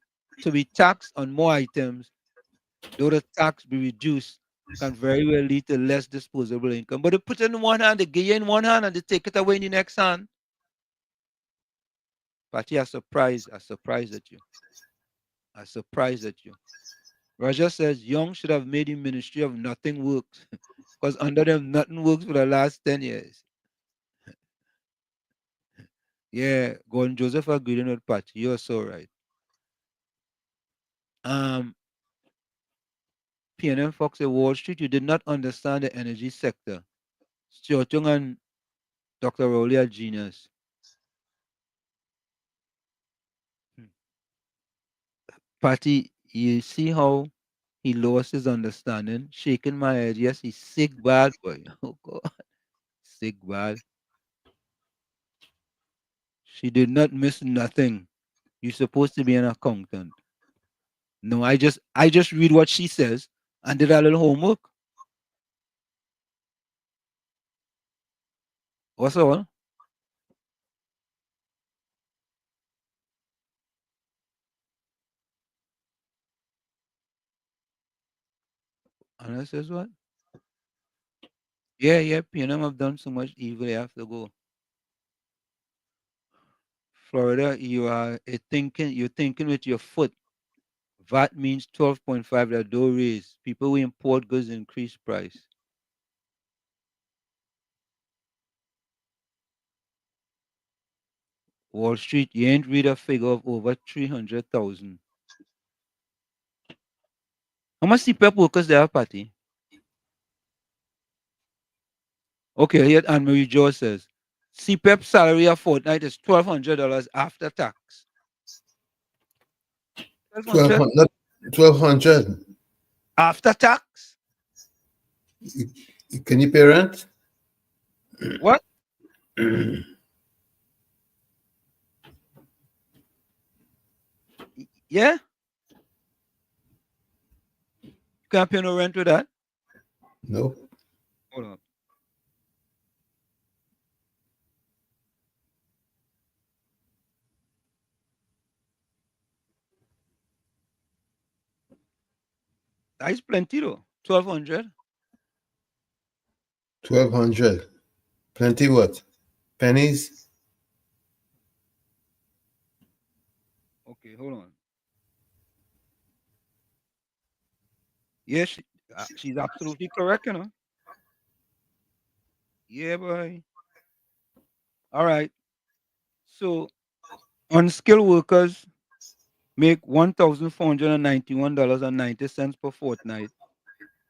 taxed on more items, though the tax be reduced, can very well lead to less disposable income. But they put it in one hand, they give you in one hand, and they take it away in the next hand. Patty, I'm surprised at you. I'm surprised at you. Roger says Young should have made the ministry of nothing works because under them nothing works for the last 10 years. Yeah, Gordon Joseph agreed with Patty. You're so right. PNM Fox at Wall Street, you did not understand the energy sector. Stuart Young and Dr. Rowley are genius. Patty, you see how he lost his understanding? Shaking my head. Yes, he's sick bad, boy. Oh, God. Sick bad. She did not miss nothing. You're supposed to be an accountant. No, I just read what she says and did a little homework. What's all? And I says what? Yeah, PNM have done so much evil, they have to go. Florida, you're thinking with your foot. VAT means 12.5 that door raise. People who import goods increase price. Wall Street, you ain't read a figure of over 300,000. How much CPAP workers there are, Patty? Okay, here Anne Marie George says CPAP salary a fortnight is $1,200 after tax. 1,200. 1,200. After tax? Can you pay rent? What? Yeah? You can't pay no rent with that? No. Hold on. That is plenty though. 1,200. 1,200. Plenty what? Pennies? Okay, hold on. Yes, she's absolutely correct, you know. Yeah, boy. All right. So unskilled workers make $1,491.90 per fortnight.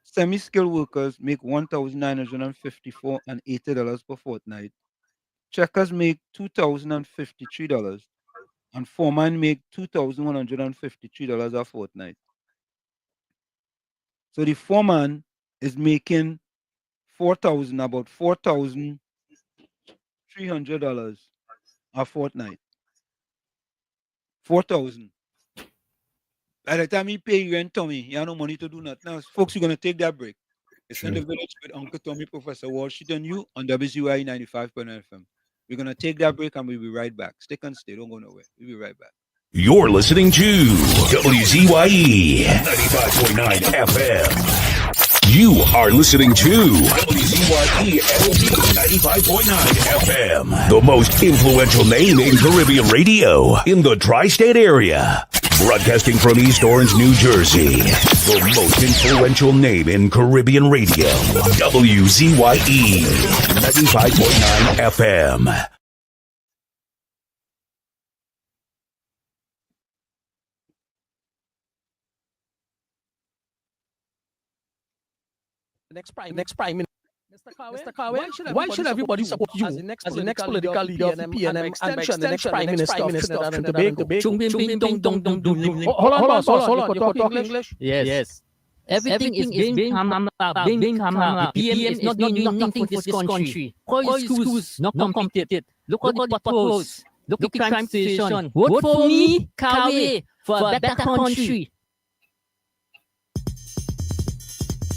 Semi-skilled workers make $1,954.80 per fortnight. Checkers make $2,053. and foreman make $2,153 a fortnight. So the foreman is making about $4,300 a fortnight. 4,000. By the time he pay you and Tommy, you have no money to do nothing else. Folks, you're gonna take that break. It's in the village with Uncle Tommy, Professor Walsh, and you on WZYE 95.9 FM. We're gonna take that break and we'll be right back. Stick and stay, don't go nowhere. We'll be right back. You're listening to WZYE 95.9 FM. You are listening to WZYE 95.9 FM, the most influential name in Caribbean radio in the tri-state area. Broadcasting from East Orange, New Jersey, the most influential name in Caribbean radio, WZYE 95.9 FM. Next prime minister. Mr. Kawe, why should everybody support you as the next political leader of the PNM and extension, the next prime minister of Trinidad and Tobago? Hold on. You talk English? Yes. Everything is being calm. The PM is not doing nothing for this country. All schools not completed. Look at the potholes. Look at the crime situation. Vote for me, Kawe, for a better country.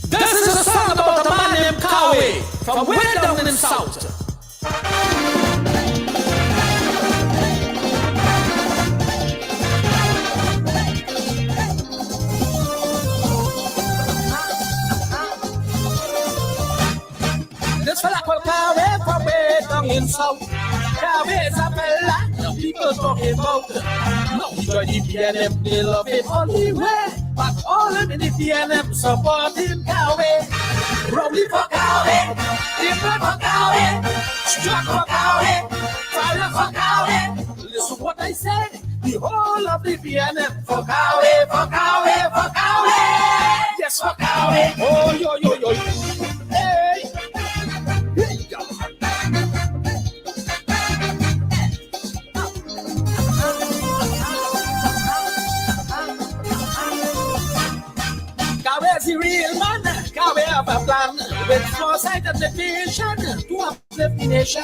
This is a song about a man named Kawe from way down in the south. This fella called Kawe from way down in south. Kawe is a fella the people talking about. Now he joined the PNM, they love it only way. But all of the PNM supporting Kawe. Rowley for Kawe, different for Kawe, struck for Kawe, fire for Kawe. Listen what I said, the whole of the PNM for Kawe, for Kawe, for Kawe. Yes, for Kawe. Oh, yo. Hey. Kawe's the real man. Kawe have a plan with foresight and the vision to uplift the nation.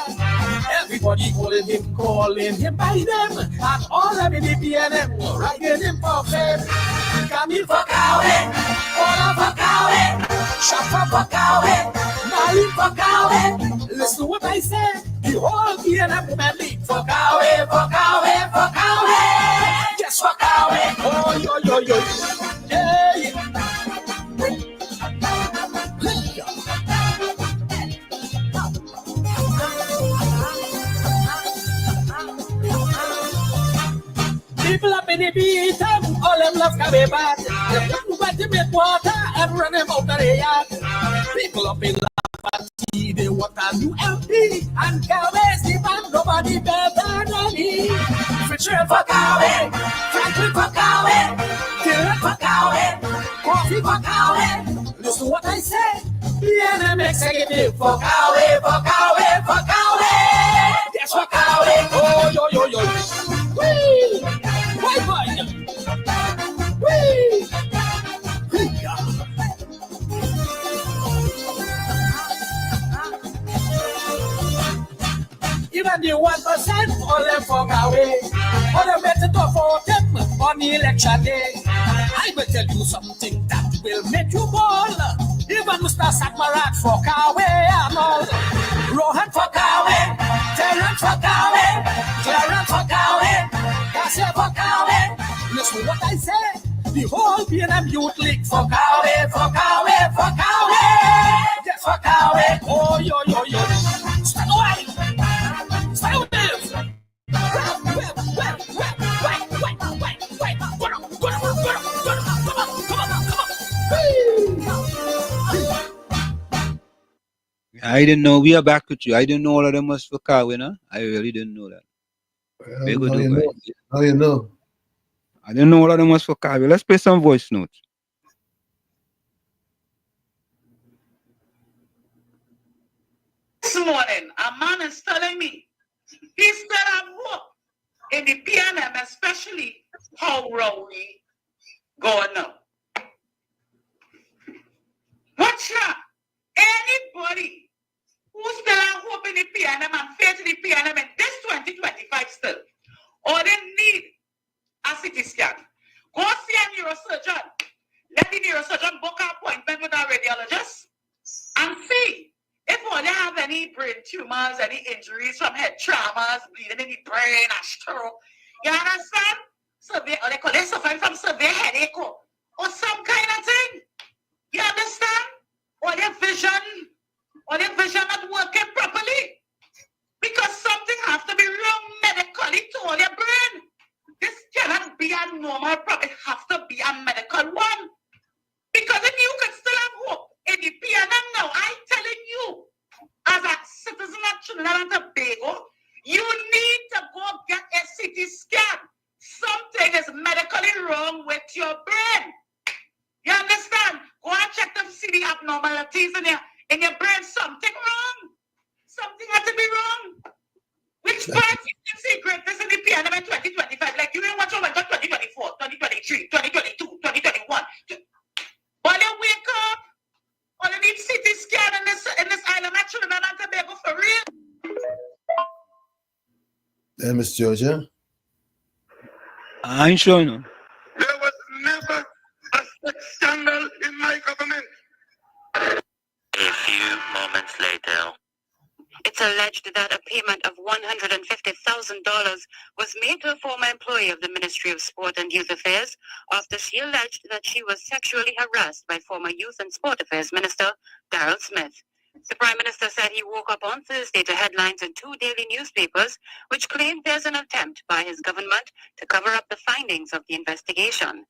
Everybody calling him by name, and all of the PNM writing him for fame. Coming for Kawe, all for Kawe, Shapa for Kawe, Mali for Kawe. Listen to what I say. The whole PNM women lead for Kawe, for Kawe, for Kawe. Yes, for Kawe. Oh, yo. Hey. People up in the beat, all them love Kawe bad. They want to make water and run them out of the yard. People up in Lafayette, they want a new MP, and Kawe's the man, nobody better than he. Fitzgerald for Kawe, Franklin for Kawe, Dylan for Kawe, Coffee for Kawe. Listen to what I say. PNM executive for Kawe, for Kawe, for Kawe. Yes, for Kawe. Oh, yo. Whee! Bye. Whee! Even the 1%, all them for Kawe. All them better to vote them on the election day. I will tell you something that will make you ball. Even Mr. Sakmarat for Kawe and all. Rohan for Kawe, Terrence for Kawe, Clarence for Kawe, Cassia for Kawe. Listen what I say. The whole PNM Youth League for Kawe, for Kawe, for Kawe. Yes, for Kawe. Oh, yo. Stay away. Stay with this. I didn't know. We are back with you. I didn't know all of them was for Kawe, no? I really didn't know that. Very good, Now you know. I didn't know all of them was for Kawe. Let's play some voice notes. This morning, a man is telling me he said at work in the PNM, especially how rowdy going now. Watch out. Anybody who still have hope in the PNM and faith in the PNM in this 2025 still, or they need a CT scan, go see a neurosurgeon. Let the neurosurgeon book an appointment with a radiologist and see if all they have any brain tumors, any injuries from head traumas, bleeding in the brain, a stroke. You understand? Severe, or they call it suffering from severe headache or some kind of thing. You understand? Or their vision not working properly. Because something has to be wrong medically to all your brain. This cannot be a normal problem. It has to be a medical one. Because if you can still have hope in the PNM now, I'm telling you, as a citizen of Trinidad and Tobago, you need to go get a CT scan. Something is medically wrong with your brain. You understand? Go and check to see the abnormalities in your brain. Something wrong. Something has to be wrong. Which part you can see greatness in the PNM in 2025? Like you didn't watch over 2024, 2023, 2022, 2021. While you wake up, all you need CT scan in this island of Trinidad and Tobago for real. Miss Georgia? I ain't sure, no. There was never a sex scandal in my government. A few moments later. It's alleged that a payment of $150,000 was made to a former employee of the Ministry of Sport and Youth Affairs after she alleged that she was sexually harassed by former Youth and Sport Affairs Minister Darrell Smith. The Prime Minister said he woke up on Thursday to headlines in 2 daily newspapers which claimed there's an attempt by his government to cover up the findings of the investigation.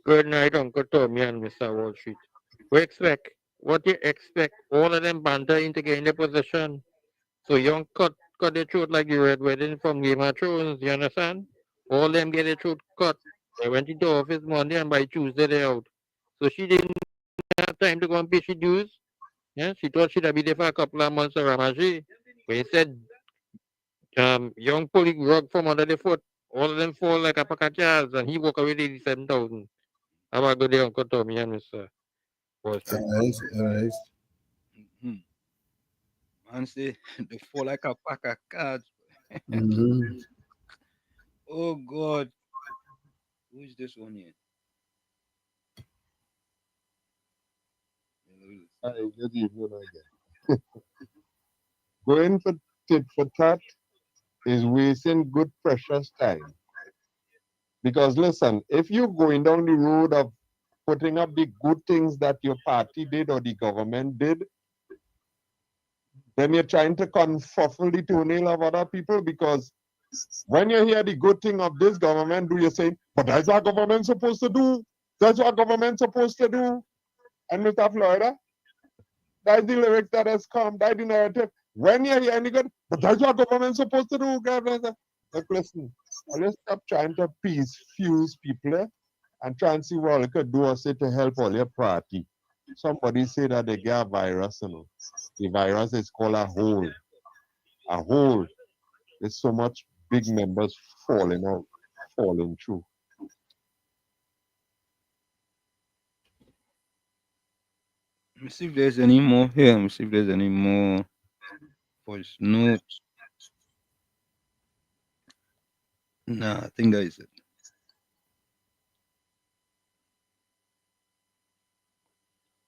Good night, Uncle Tommy and Mr. Wall Street. What you expect? All of them banter into getting the position. So you don't cut their throat like the Red Wedding from Game of Thrones, you understand? All them get their throat cut. They went into office Monday and by Tuesday they're out. So she didn't have time to go and pay she dues. Yeah, she thought she'd be there for a couple of months of Ramaji. But instead, young pull the rug from under the foot. All of them fall like a pack of jars and he walk away with 87,000. Have a good day, Uncle Tommy and Mr. All right. Man say they fall like a pack of cards. Mm-hmm. Oh God. Who is this one here? Hi, good evening again. Going for tit for tat is wasting good precious time. Because listen, if you're going down the road of putting up the good things that your party did or the government did, then you're trying to confuffle the toenail of other people, because when you hear the good thing of this government, do you say, but that's what government supposed to do? That's what government supposed to do? And Mr. Florida, that's the lyrics that has come, that's the narrative. When you hear any good, but that's what government supposed to do, government. Look, listen, let's stop trying to fuse people and try and see what you could do or say to help all your party. Somebody say that they get a virus, you know. The virus is called a hole. A hole. There's so much big members falling out, falling through. Let me see if there's any more here. Let me see if there's any more voice notes. Nah, I think that is it.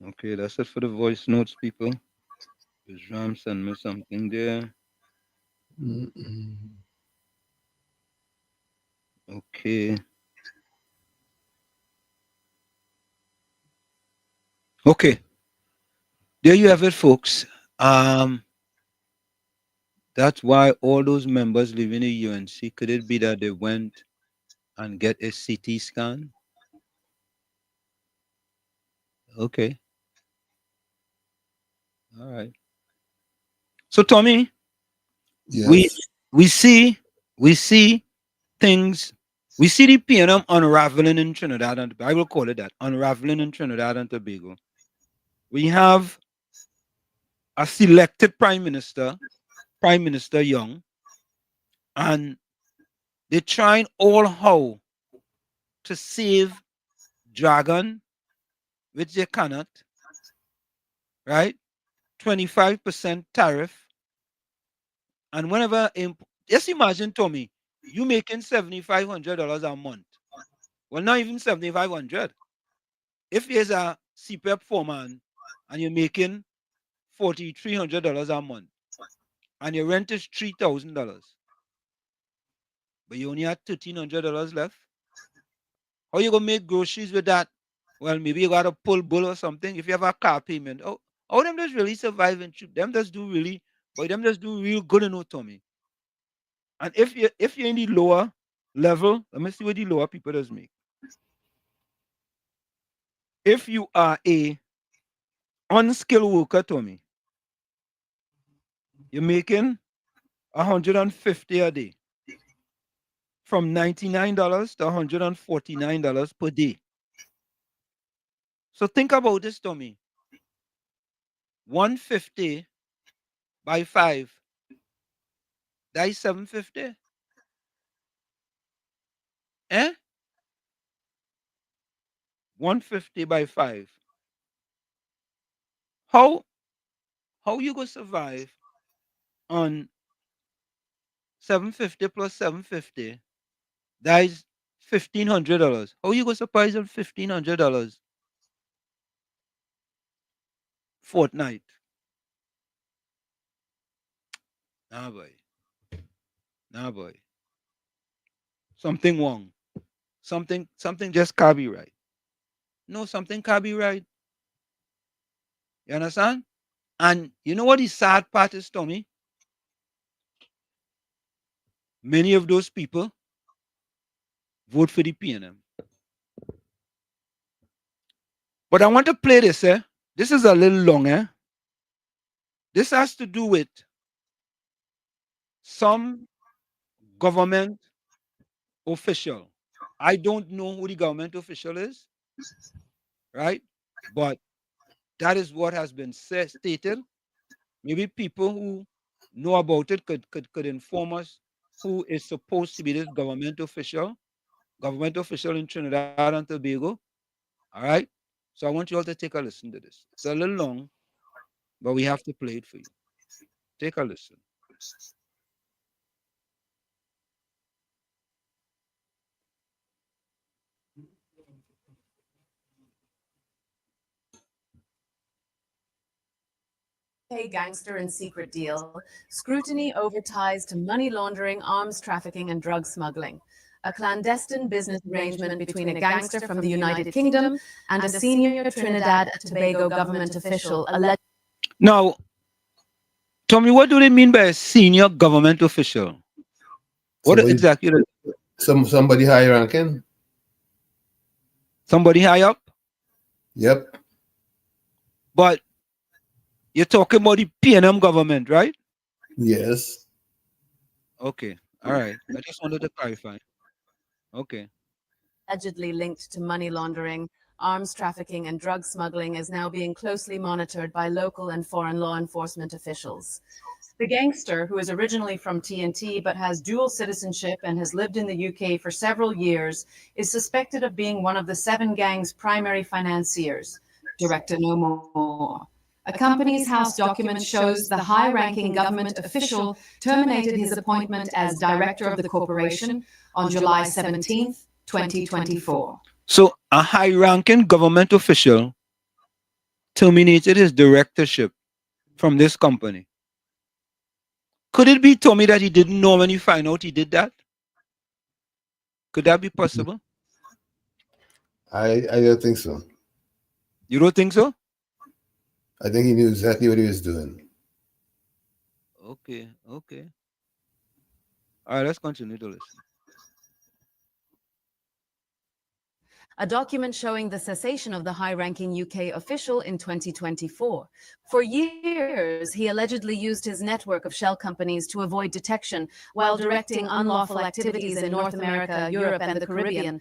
Okay, that's it for the voice notes, people. Ram send me something there. Okay. Okay. There you have it, folks. That's why all those members living in UNC, could it be that they went and get a CT scan? Okay. All right. So Tommy, Yes. we see things. We see the PNM unraveling in Trinidad and I will call it that, unraveling in Trinidad and Tobago. We have a selected Prime Minister Young, and they're trying all how to save Dragon, which they cannot, right? 25% tariff. And whenever, just imagine, Tommy, you making $7,500 a month. Well, not even 7,500. If there's a CPEP foreman and you're making $4,300 a month, and your rent is $3,000, but you only have $1,300 left, how you gonna make groceries with that? Well, maybe you gotta pull bull or something. If you have a car payment, how them just really survive and shoot. Them just do really, but them just do real good enough, Tommy. And if you're in the lower level, let me see what the lower people does make. If you are a unskilled worker, Tommy, you're making $150 a day. From $99 to $149 per day. So think about this, Tommy. 150 by 5. That is 750. Eh? 150 by 5. How you gonna survive on 750 plus 750? That is $1,500. How you gonna survive on $1,500 fortnight? Nah, boy. Nah, boy. Something wrong. Something just can't be right. No, something can't be right. You understand? And you know what the sad part is, Tommy? Many of those people vote for the PNM. But I want to play this, eh? This is a little long, eh? This has to do with some government official. I don't know who the government official is, right? But that is what has been stated. Maybe people who know about it could inform us who is supposed to be this government official in Trinidad and Tobago. All right. So I want you all to take a listen to this. It's a little long, but we have to play it for you. Take a listen. Gangster and secret deal, scrutiny over ties to money laundering, arms trafficking, and drug smuggling. A clandestine business arrangement between a gangster from the United Kingdom and a senior Trinidad and Tobago government official alleged. Now, tell me, what do they mean by a senior government official? What exactly? Somebody high ranking. Somebody high up? Yep. But you're talking about the PNM government, right? Yes. Okay. All right. I just wanted to clarify. Okay. Allegedly linked to money laundering, arms trafficking, and drug smuggling is now being closely monitored by local and foreign law enforcement officials. The gangster, who is originally from TNT but has dual citizenship and has lived in the UK for several years, is suspected of being one of the 7 gangs' primary financiers. Director no more. A Companies House document shows the high-ranking government official terminated his appointment as director of the corporation on July 17, 2024. So a high-ranking government official terminated his directorship from this company. Could it be, Tommy, that he didn't know when he found out he did that? Could that be possible? I don't think so. You don't think so? I think he knew exactly what he was doing. Okay. All right, let's continue to listen. A document showing the cessation of the high-ranking UK official in 2024. For years, he allegedly used his network of shell companies to avoid detection while directing unlawful activities in North America, Europe, and the Caribbean.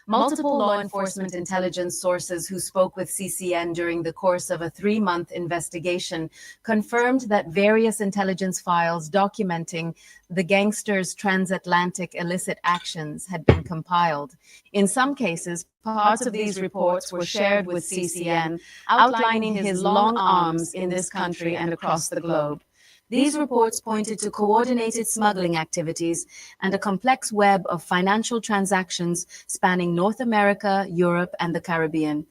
Multiple law enforcement intelligence sources who spoke with CCN during the course of a 3-month investigation confirmed that various intelligence files documenting the gangsters' transatlantic illicit actions had been compiled. In some cases, parts of these reports were shared with CCN, outlining his long arms in this country and across the globe. These reports pointed to coordinated smuggling activities and a complex web of financial transactions spanning North America, Europe, and the Caribbean.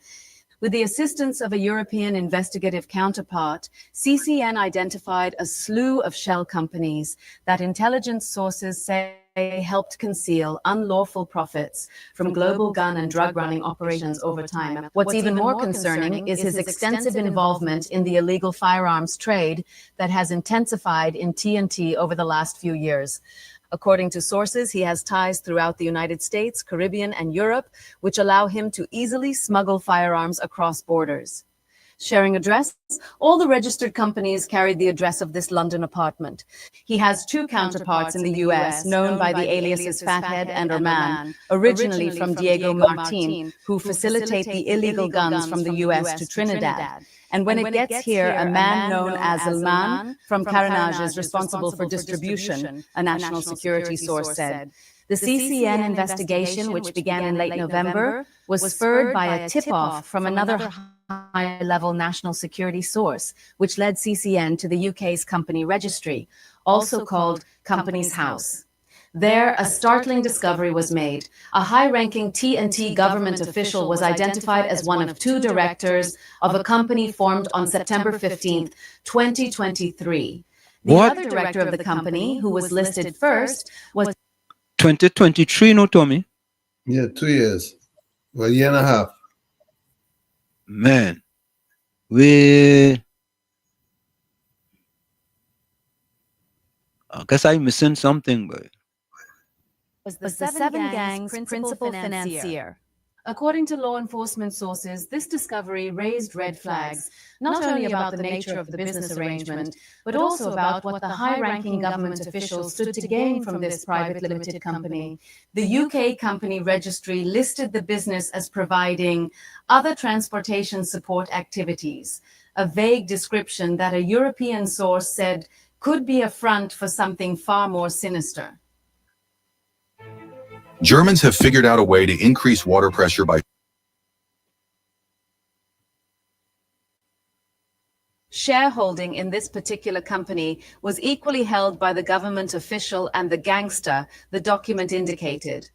With the assistance of a European investigative counterpart, CCN identified a slew of shell companies that intelligence sources say helped conceal unlawful profits from global gun and drug running operations over time. What's even more concerning is his extensive involvement in the illegal firearms trade that has intensified in TNT over the last few years. According to sources, he has ties throughout the United States, Caribbean, and Europe, which allow him to easily smuggle firearms across borders. Sharing address, all the registered companies carried the address of this London apartment. He has two counterparts in the US, known by the aliases Fathead and Oman, originally from Diego Martin, who facilitate the illegal guns from the US to Trinidad. And when it gets here, a man known as Ilman from Carenage is responsible for distribution, a national security source said. The CCN investigation, which began in late November, was spurred by a tip-off from another high-level national security source, which led CCN to the UK's company registry, also called Companies House. There, a startling discovery was made. A high-ranking TNT government official was identified as one of two directors of a company formed on September 15, 2023. The other director of the company, who was listed first, was 2023, no, Tommy? Yeah, 2 years. Well, a year and a half. Man, I guess I'm missing something, but was the seven gangs' principal financier. According to law enforcement sources, this discovery raised red flags, not only about the nature of the business arrangement, but also about what the high-ranking government officials stood to gain from this private limited company. The UK company registry listed the business as providing other transportation support activities, a vague description that a European source said could be a front for something far more sinister. Germans have figured out a way to increase water pressure by Shareholding in this particular company was equally held by the government official and the gangster, the document indicated.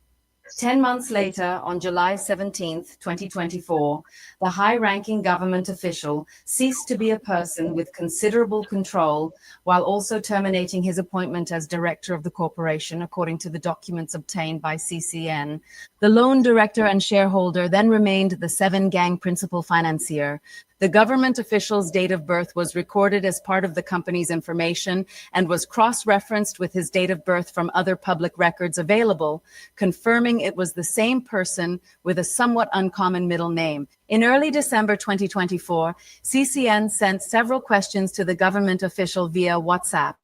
10 months later, on July 17, 2024, the high-ranking government official ceased to be a person with considerable control, while also terminating his appointment as director of the corporation, according to the documents obtained by CCN. The lone director and shareholder then remained the seven-gang principal financier. The government official's date of birth was recorded as part of the company's information and was cross-referenced with his date of birth from other public records available, confirming it was the same person with a somewhat uncommon middle name. In early December 2024, CCN sent several questions to the government official via WhatsApp,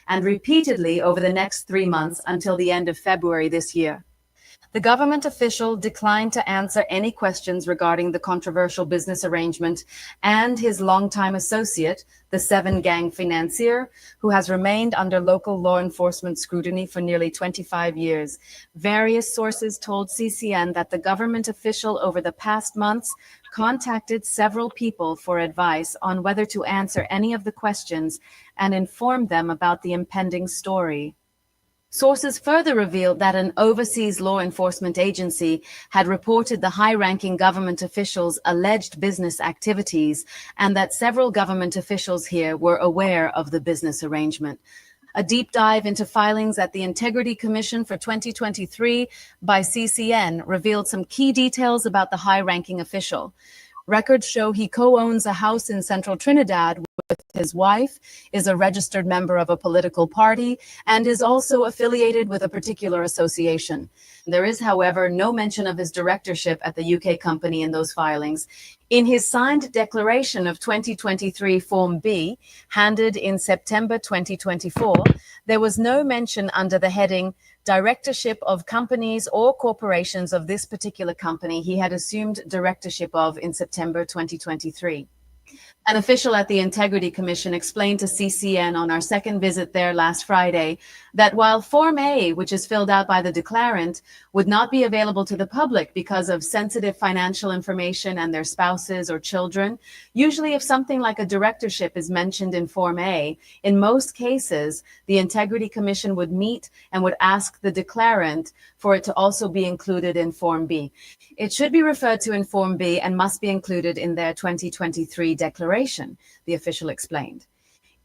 and repeatedly over the next 3 months until the end of February this year. The government official declined to answer any questions regarding the controversial business arrangement and his longtime associate, the seven-gang financier, who has remained under local law enforcement scrutiny for nearly 25 years. Various sources told CCN that the government official over the past months contacted several people for advice on whether to answer any of the questions and informed them about the impending story. Sources further revealed that an overseas law enforcement agency had reported the high-ranking government officials' alleged business activities, and that several government officials here were aware of the business arrangement. A deep dive into filings at the Integrity Commission for 2023 by CCN revealed some key details about the high-ranking official. Records show he co-owns a house in central Trinidad with with his wife, is a registered member of a political party, and is also affiliated with a particular association. There is, however, no mention of his directorship at the UK company in those filings. In his signed declaration of 2023 Form B, handed in September 2024, there was no mention under the heading directorship of companies or corporations of this particular company he had assumed directorship of in September 2023. An official at the Integrity Commission explained to CCN on our second visit there last Friday that while Form A, which is filled out by the declarant, would not be available to the public because of sensitive financial information and their spouses or children, usually if something like a directorship is mentioned in Form A, in most cases, the Integrity Commission would meet and would ask the declarant for it to also be included in Form B. It should be referred to in Form B and must be included in their 2023 declaration, the official explained.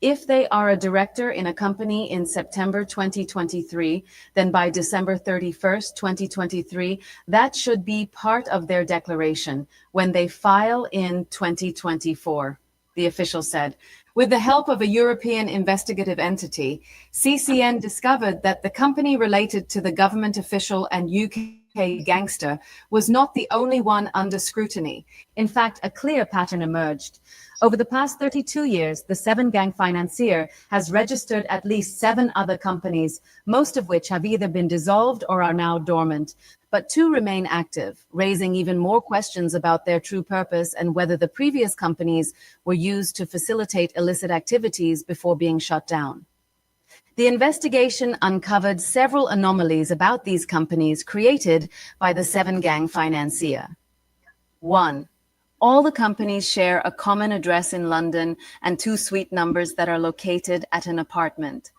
If they are a director in a company in September 2023, then by December 31st, 2023, that should be part of their declaration when they file in 2024, the official said. With the help of a European investigative entity, CCN discovered that the company related to the government official and UK gangster was not the only one under scrutiny. In fact, a clear pattern emerged. Over the past 32 years, the Seven Gang financier has registered at least 7 other companies, most of which have either been dissolved or are now dormant. But 2 remain active, raising even more questions about their true purpose and whether the previous companies were used to facilitate illicit activities before being shut down. The investigation uncovered several anomalies about these companies created by the Seven Gang financier. 1. All the companies share a common address in London and 2 suite numbers that are located at an apartment.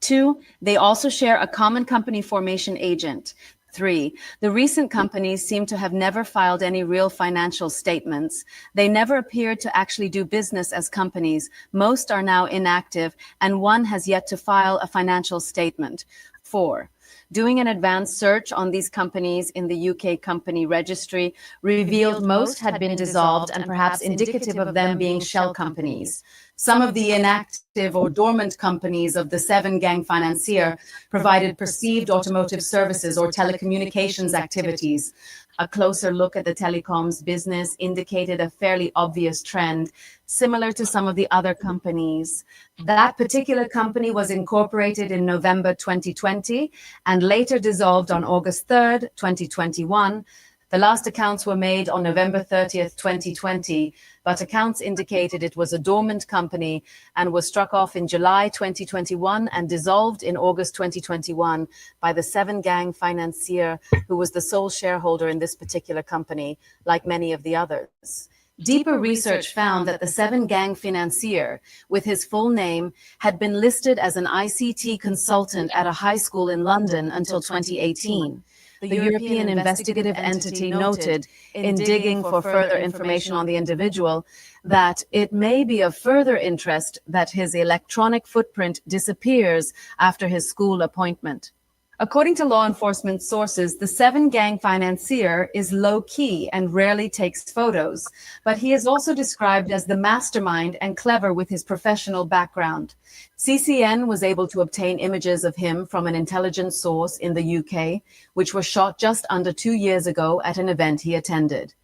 2. They also share a common company formation agent. 3. The recent companies seem to have never filed any real financial statements. They never appeared to actually do business as companies. Most are now inactive, and 1 has yet to file a financial statement. 4. Doing an advanced search on these companies in the UK company registry revealed most had been dissolved and perhaps indicative of them being shell companies. Some of the inactive or dormant companies of the Seven Gang financier provided perceived automotive services or telecommunications activities. A closer look at the telecoms business indicated a fairly obvious trend, similar to some of the other companies. That particular company was incorporated in November 2020 and later dissolved on August 3rd, 2021. The last accounts were made on November 30th, 2020, but accounts indicated it was a dormant company and was struck off in July 2021 and dissolved in August 2021 by the Seven Gang financier, who was the sole shareholder in this particular company, like many of the others. Deeper research found that the Seven Gang financier, with his full name, had been listed as an ICT consultant at a high school in London until 2018. The European investigative entity noted, in digging for further information on the individual, that it may be of further interest that his electronic footprint disappears after his school appointment. According to law enforcement sources, the Seven Gang financier is low-key and rarely takes photos, but he is also described as the mastermind and clever with his professional background. CCN was able to obtain images of him from an intelligence source in the UK, which were shot just under 2 years ago at an event he attended.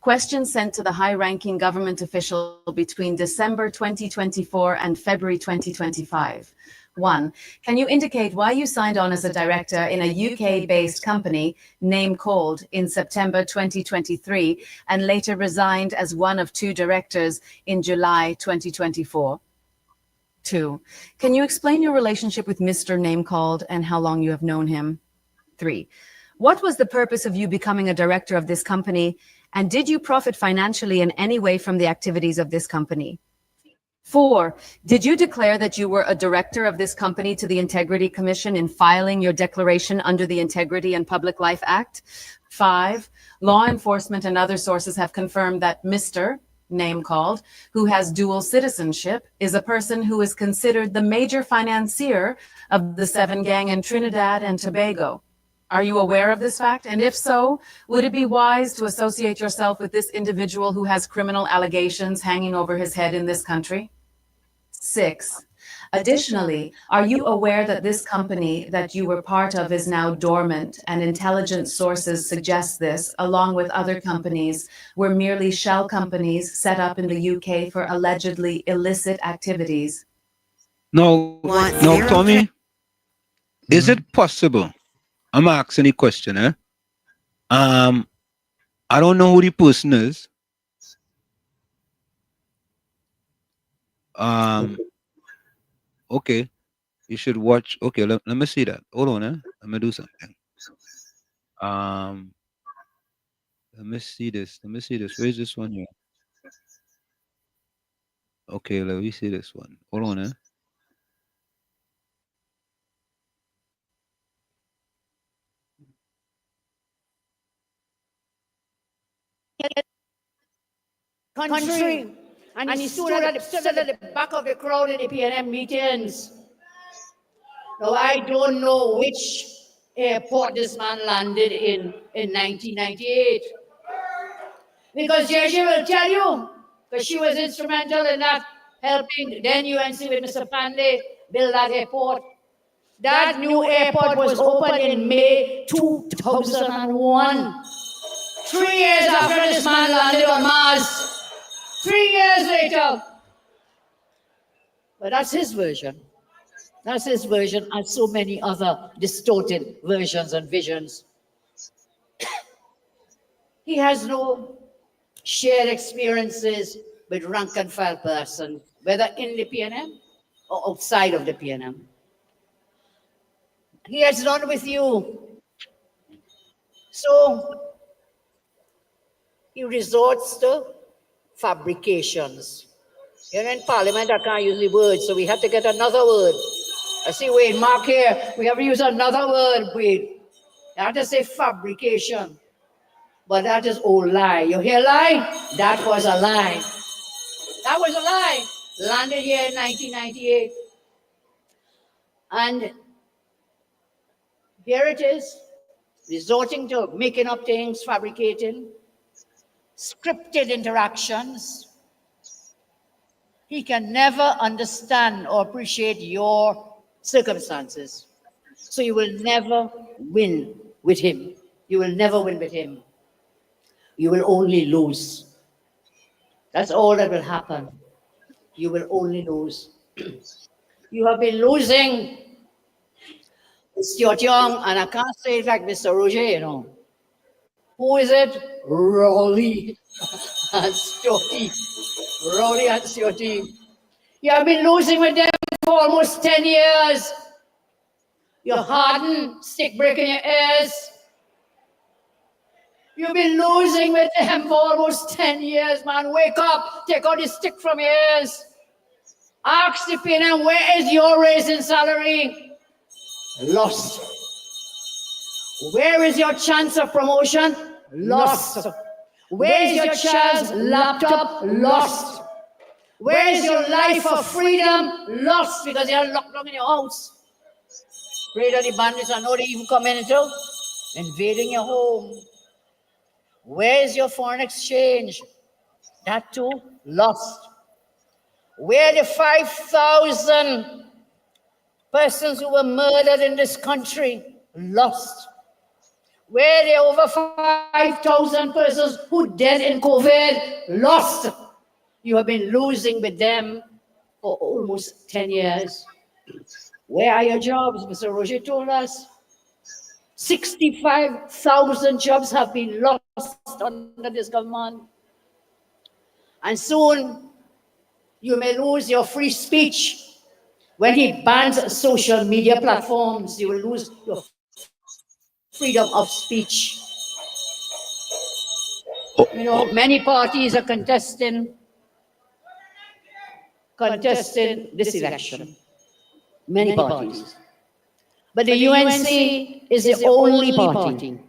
Questions sent to the high-ranking government official between December 2024 and February 2025. 1. Can you indicate why you signed on as a director in a UK-based company, name called, in September 2023 and later resigned as one of 2 directors in July 2024? 2. Can you explain your relationship with Mr. Name Called and how long you have known him? 3. What was the purpose of you becoming a director of this company, and did you profit financially in any way from the activities of this company? 4. Did you declare that you were a director of this company to the Integrity Commission in filing your declaration under the Integrity and Public Life Act? 5. Law enforcement and other sources have confirmed that Mr. Name Called, who has dual citizenship, is a person who is considered the major financier of the Seven Gang in Trinidad and Tobago. Are you aware of this fact? And if so, would it be wise to associate yourself with this individual who has criminal allegations hanging over his head in this country? 6. Additionally, are you aware that this company that you were part of is now dormant, and intelligence sources suggest this, along with other companies, were merely shell companies set up in the UK for allegedly illicit activities? No, Tommy, is it possible? I'm asking a question, eh? I don't know who the person is. Okay. You should watch. Okay, let me see that. Hold on, let me do something. Let me see this. Let me see this. Where's this one here? Okay, let me see this one. Hold on, country. And he stood at the back of the crowd in the PNM meetings. Now, I don't know which airport this man landed in 1998. Because Jersey will tell you, because she was instrumental in that, helping then UNC with Mr. Pandey build that airport. That new airport was opened in May 2001. 3 years after this man landed on Mars. 3 years later. But that's his version. That's his version, and so many other distorted versions and visions. He has no shared experiences with rank and file persons, whether in the PNM or outside of the PNM. He has none with you. So he resorts to fabrications. You know, in Parliament, I can't use the word, so we have to get another word. I see, wait, Mark here, we have to use another word, wait. I have to say fabrication. But that is old lie. You hear lie? That was a lie. That was a lie. Landed here in 1998. And here it is, resorting to making up things, fabricating, scripted interactions. He can never understand or appreciate your circumstances. So you will never win with him. You will never win with him. You will only lose. That's all that will happen. You will only lose. You have been losing. Stuart Young, and I can't say it like Mr. Roger, you know. Who is it? Rowley and Stuarty. Rowley and Stuarty. You have been losing with them for almost 10 years. You're hardened, stick break in your ears. You've been losing with them for almost 10 years, man. Wake up, take out the stick from your ears. Ask the PNM, where is your raise in salary? Lost. Where is your chance of promotion? Lost. Where is your child's laptop? Lost. Where is your life of freedom? Lost, because you're locked down in your house. Afraid of the bandits, I know they even coming into invading your home. Where is your foreign exchange? That too, lost. Where are the 5,000 persons who were murdered in this country? Lost. Where are the over 5,000 persons who dead in COVID? Lost. You have been losing with them for almost 10 years. Where are your jobs? Mr. Roger told us 65,000 jobs have been lost under this government. And soon you may lose your free speech. When he bans social media platforms, you will lose your freedom of speech. You know, many parties are contesting this election. Many parties. But the UNC is the only party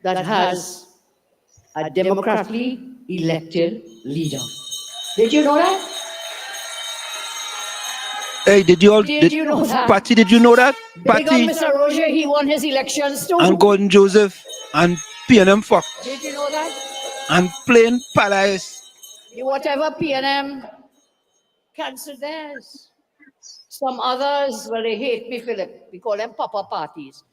that has a democratically elected leader. Did you know that? Hey, did you know that? Patty, did you know that? Big Patty on Mr. Roger, he won his elections too. and Gordon Joseph and PNM Fox Did you know that? and Plain Palace Whatever P&M cancel theirs. Some others, well, they hate me, Philip. We call them pop-up parties.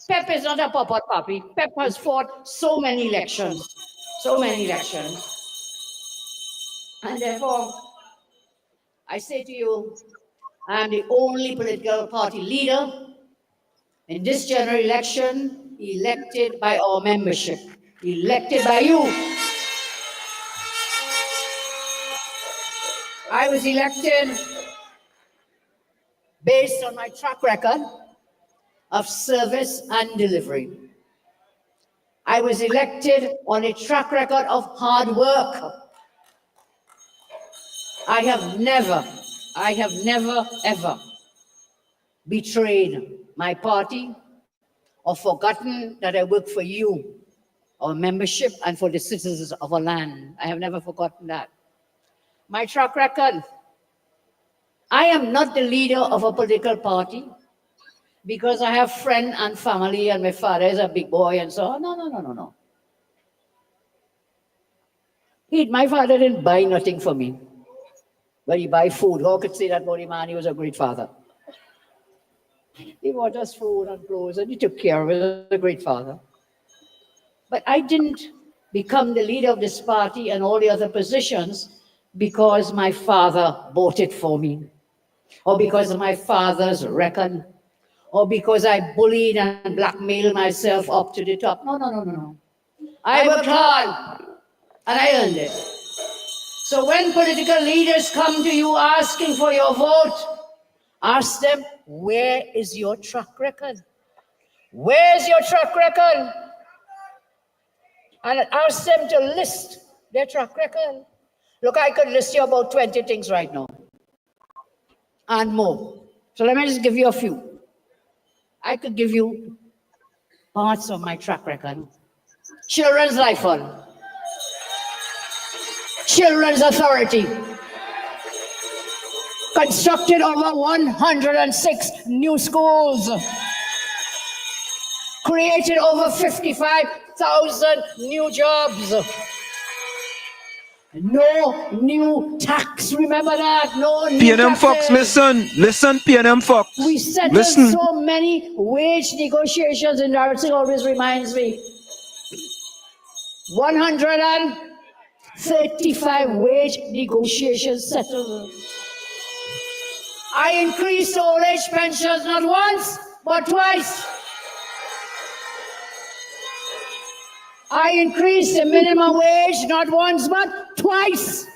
PEP is not a pop-up party. PEP has fought so many elections. So many elections. And therefore, I say to you, I am the only political party leader in this general election elected by our membership, elected by you. I was elected based on my track record of service and delivery. I was elected on a track record of hard work. I have never, ever betrayed my party or forgotten that I work for you, our membership, and for the citizens of our land. I have never forgotten that. My track record, I am not the leader of a political party because I have friends and family and my father is a big boy and so on. No. My father didn't buy nothing for me. But he buy food. Who could say that about him, man? He was a great father. He bought us food and clothes and he took care of it. He was a great father. But I didn't become the leader of this party and all the other positions because my father bought it for me, or because of my father's record, or because I bullied and blackmailed myself up to the top. No. I worked hard and I earned it. So when political leaders come to you asking for your vote, ask them, where is your track record? Where's your track record? And ask them to list their track record. Look, I could list you about 20 things right now and more. So let me just give you a few. I could give you parts of my track record. Children's Life Fund. Children's Authority. Constructed over 106 new schools. Created over 55,000 new jobs. No new tax, remember that? No new P&M Fox, taxes. listen, P&M Fox. We settled Listen. so many wage negotiations, and Darcy always reminds me. 135 wage negotiations settled. I increased old age pensions not once, but twice. I increased the minimum wage not once, but twice.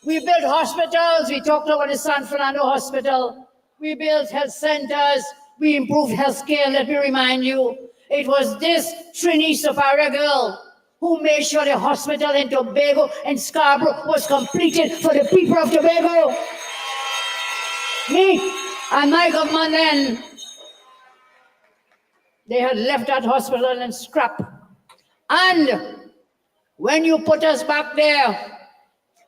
We built hospitals. We talked about the San Fernando Hospital. We built health centers. We improved healthcare. Let me remind you, it was this Trini Superior girl who made sure the hospital in Tobago and Scarborough was completed for the people of Tobago. Me and my government then, they had left that hospital in scrap. And when you put us back there,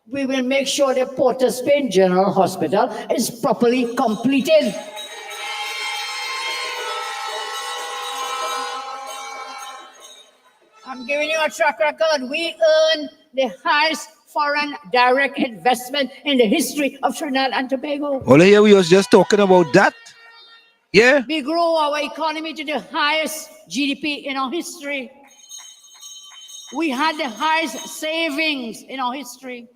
we will make sure the Porter Spain General Hospital is properly completed. I'm giving you a track record. We earned the highest foreign direct investment in the history of Trinidad and Tobago. Well, here we was just talking about that. Yeah. We grew our economy to the highest GDP in our history. We had the highest savings in our history.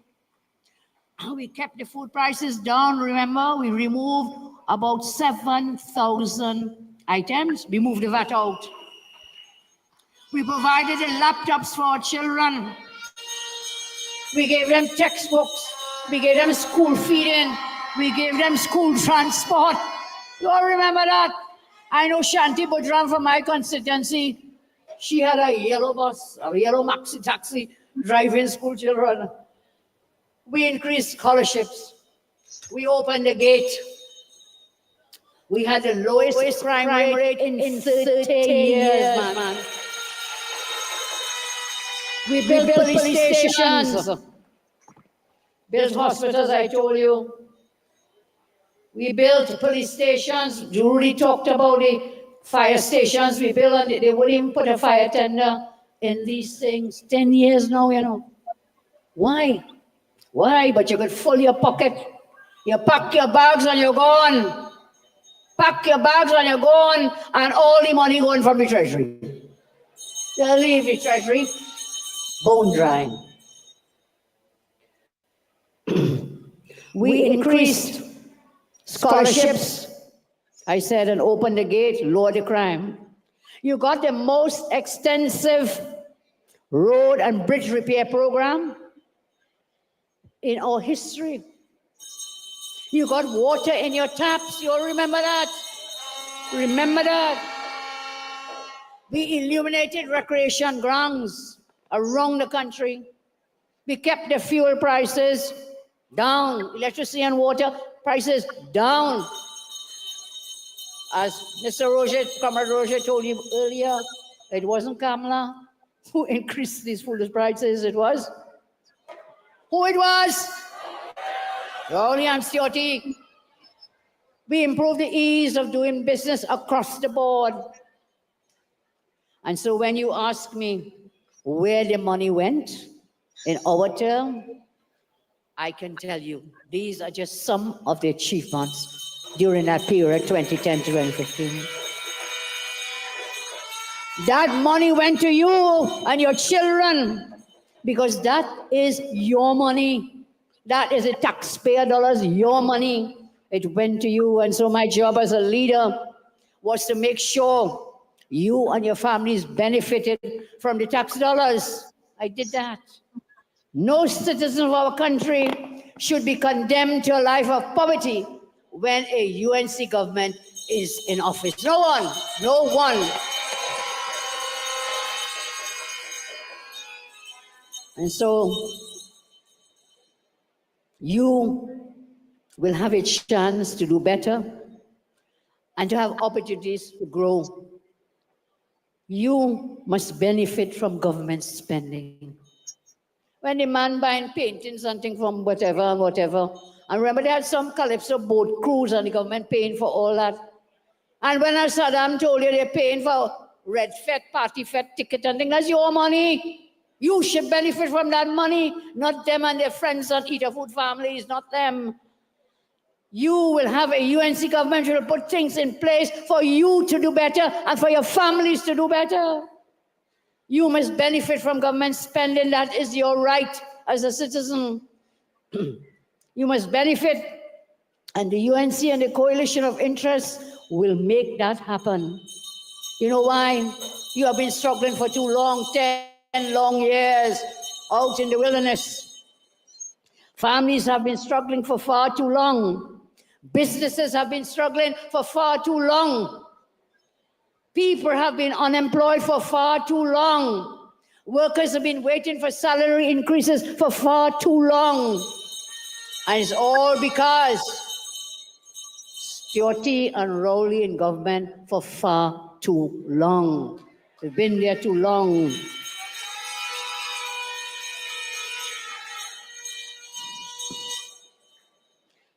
We kept the food prices down. Remember, we removed about 7,000 items. We moved the VAT out. We provided the laptops for our children. We gave them textbooks. We gave them school feeding. We gave them school transport. You all remember that? I know Shanti Budran from my constituency. She had a yellow bus, a yellow maxi taxi, driving school children. We increased scholarships. We opened the gate. We had the lowest crime rate in 30 years, man. We built police stations. Built hospitals, I told you. We built police stations. Julie talked about the fire stations we built, and they wouldn't even put a fire tender in these things. 10 years now, you know. Why? Why? But you could fill your pocket. You pack your bags and you're gone. Pack your bags and you're gone, and all the money going from the treasury. They'll leave the treasury bone drying. We increased scholarships, I said, and opened the gate, lower the crime. You got the most extensive road and bridge repair program in our history. You got water in your taps. You all remember that? Remember that? We illuminated recreation grounds around the country. We kept the fuel prices down, electricity and water prices down. As Mr. Roger, Comrade Roger told you earlier, it wasn't Kamala who increased these foolish prices, it was. Who it was? Only Anstioti. We improved the ease of doing business across the board. And so when you ask me where the money went in our term, I can tell you, these are just some of the achievements during that period, 2010 to 2015. That money went to you and your children because that is your money. That is the taxpayer dollars, your money. It went to you. And so my job as a leader was to make sure you and your families benefited from the tax dollars. I did that. No citizen of our country should be condemned to a life of poverty when a UNC government is in office. No one, no one. And so you will have a chance to do better and to have opportunities to grow. You must benefit from government spending. When the man buying painting something from whatever and whatever, and remember they had some Calypso boat cruise and the government paying for all that. And when Saddam told you they're paying for Red Fed, Party Fed ticket and things, that's your money. You should benefit from that money, not them and their friends and eat food families, not them. You will have a UNC government who will put things in place for you to do better and for your families to do better. You must benefit from government spending. That is your right as a citizen. You must benefit, and the UNC and the coalition of interests will make that happen. You know why? You have been struggling for too long, 10 long years out in the wilderness. Families have been struggling for far too long. Businesses have been struggling for far too long. People have been unemployed for far too long. Workers have been waiting for salary increases for far too long. And it's all because Stuarty and Rowley in government for far too long. We've been there too long.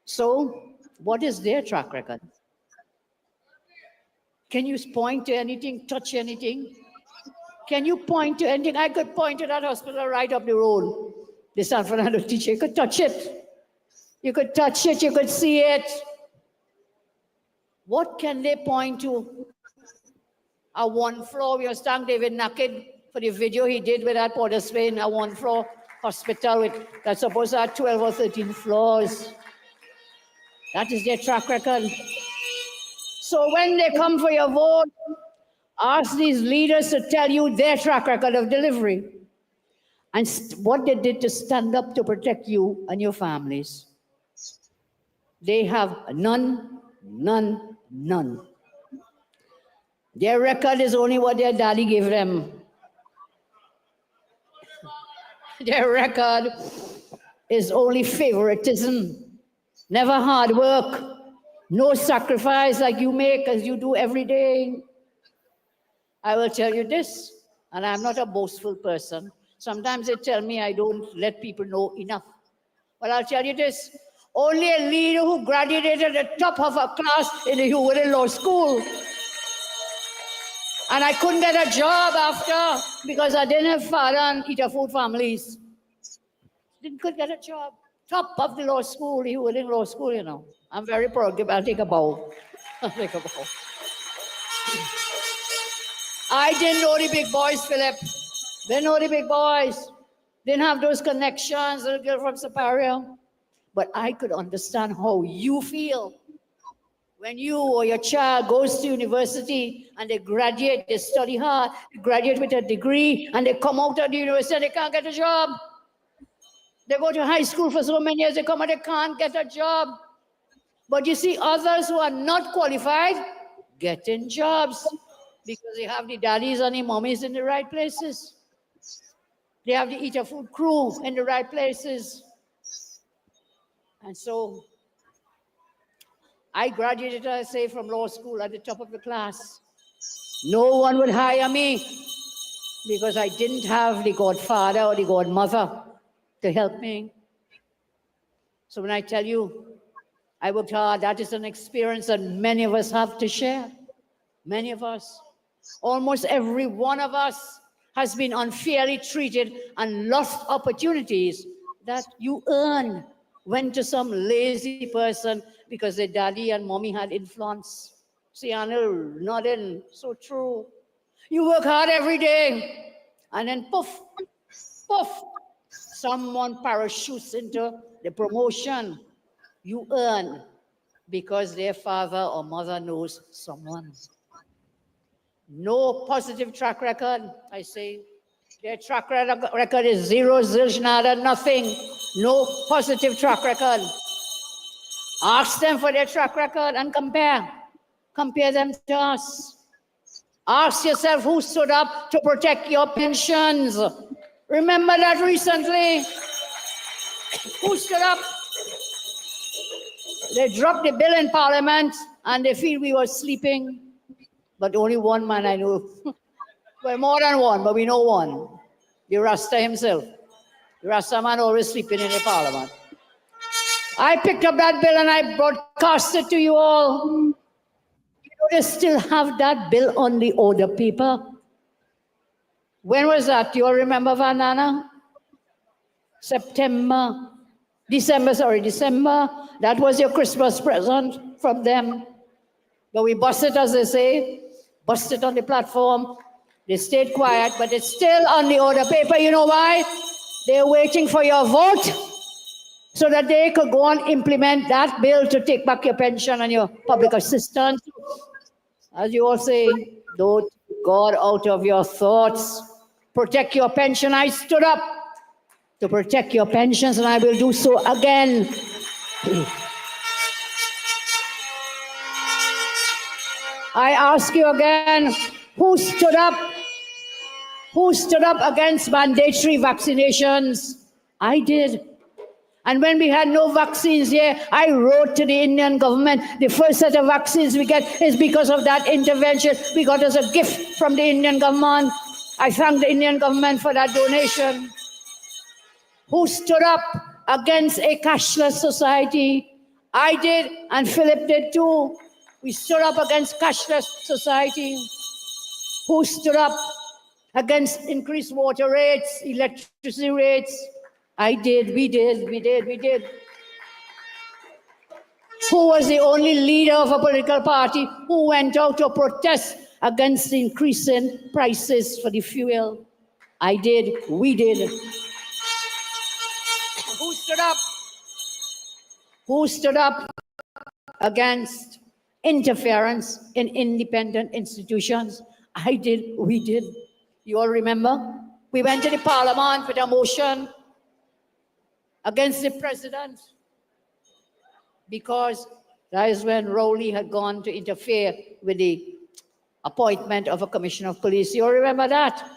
So, what is their track record? Can you point to anything, touch anything? Can you point to anything? I could point to that hospital right up the road. The San Fernando teacher, you could touch it. You could touch it, you could see it. What can they point to? A one floor, we were standing David Naked for the video he did with that Port of Spain, a one floor hospital that's supposed to have 12 or 13 floors. That is their track record. So when they come for your vote, ask these leaders to tell you their track record of delivery and what they did to stand up to protect you and your families. They have none, none, none. Their record is only what their daddy gave them. Their record is only favoritism, never hard work, no sacrifice like you make as you do every day. I will tell you this, and I'm not a boastful person. Sometimes they tell me I don't let people know enough. But I'll tell you this, only a leader who graduated at the top of a class in the Hewlett Law School And I couldn't get a job after because I didn't have father and eater food families. Couldn't get a job. Top of the law school, he was in law school, you know. I'm very proud. I'll take a bow. I'll take a bow. I didn't know the big boys, Philip. Didn't know the big boys. Didn't have those connections, little girl from Superior. But I could understand how you feel when you or your child goes to university and they graduate, they study hard, they graduate with a degree, and they come out of the university and they can't get a job. They go to high school for so many years, they come out, they can't get a job. But you see others who are not qualified getting jobs because they have the daddies and the mommies in the right places. They have the eater food crew in the right places. And so I graduated, I say, from law school at the top of the class. No one would hire me because I didn't have the godfather or the godmother to help me. So when I tell you I worked hard, that is an experience that many of us have to share. Many of us. Almost every one of us has been unfairly treated and lost opportunities that you earned. Went to some lazy person because their daddy and mommy had influence. See, Anil, nodding, so true. You work hard every day, and then poof, poof, someone parachutes into the promotion you earn because their father or mother knows someone. No positive track record, I say. Their track record is zero, zilch, nada, nothing. No positive track record. Ask them for their track record and compare. Compare them to us. Ask yourself who stood up to protect your pensions. Remember that recently? Who stood up? They dropped the bill in Parliament and they feel we were sleeping. But only one man I know. Well, more than one, but we know one. The Rasta himself. The Rasta man always sleeping in the Parliament. I picked up that bill and I broadcast it to you all. You know, they still have that bill on the order paper. When was that? Do you all remember, Vanana? December. That was your Christmas present from them. But we bust it, as they say, bust it on the platform. They stayed quiet, but it's still on the order paper. You know why? They're waiting for your vote so that they could go and implement that bill to take back your pension and your public assistance. As you all say, don't God out of your thoughts. Protect your pension. I stood up to protect your pensions, and I will do so again. I ask you again, who stood up? Who stood up against mandatory vaccinations? I did. And when we had no vaccines here, I wrote to the Indian government, the first set of vaccines we get is because of that intervention. We got as a gift from the Indian government. I thank the Indian government for that donation. Who stood up against a cashless society? I did, and Philip did too. We stood up against cashless society. Who stood up against increased water rates, electricity rates? I did, we did. Who was the only leader of a political party who went out to protest against the increasing prices for the fuel? I did, we did. Who stood up? Who stood up against interference in independent institutions? I did, we did. You all remember? We went to the Parliament with a motion against the president because that is when Rowley had gone to interfere with the appointment of a commissioner of police. You all remember that?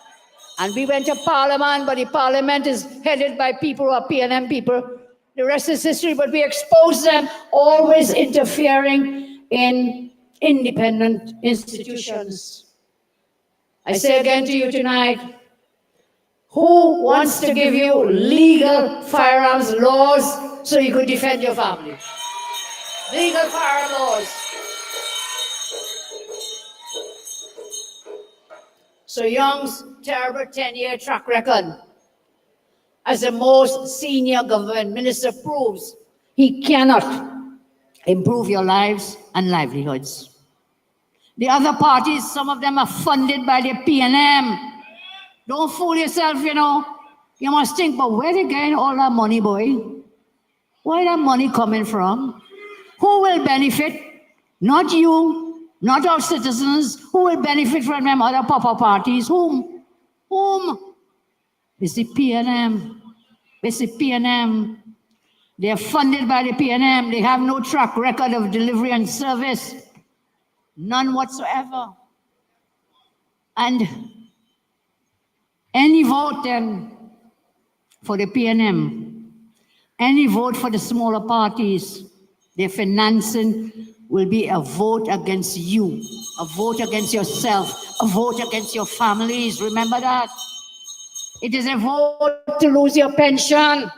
And we went to Parliament, but the Parliament is headed by people who are PNM people. The rest is history, but we exposed them, always interfering in independent institutions. I say again to you tonight, who wants to give you legal firearms laws so you could defend your family? Legal firearm laws. So Young's terrible 10-year track record as the most senior government minister proves he cannot improve your lives and livelihoods. The other parties, some of them are funded by the PNM. Don't fool yourself, you know. You must think, but where they getting all that money, boy? Where that money coming from? Who will benefit? Not you, not our citizens. Who will benefit from them other papa parties? Whom? Whom? It's the PNM. It's the PNM. They are funded by the PNM. They have no track record of delivery and service. None whatsoever. And any vote then for the PNM, any vote for the smaller parties, their financing will be a vote against you, a vote against yourself, a vote against your families. Remember that. It is a vote to lose your pension.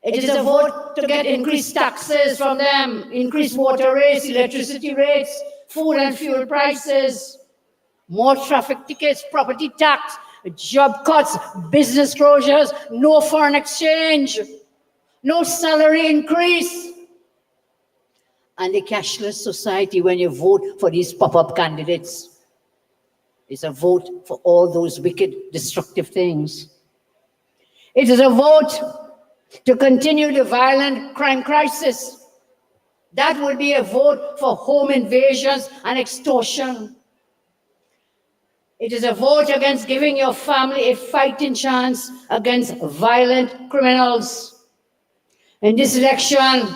It is a vote to get increased taxes from them, increased water rates, electricity rates, food and fuel prices, more traffic tickets, property tax, job cuts, business closures, no foreign exchange, no salary increase. And a cashless society when you vote for these pop-up candidates. It's a vote for all those wicked, destructive things. It is a vote to continue the violent crime crisis. That would be a vote for home invasions and extortion. It is a vote against giving your family a fighting chance against violent criminals. In this election,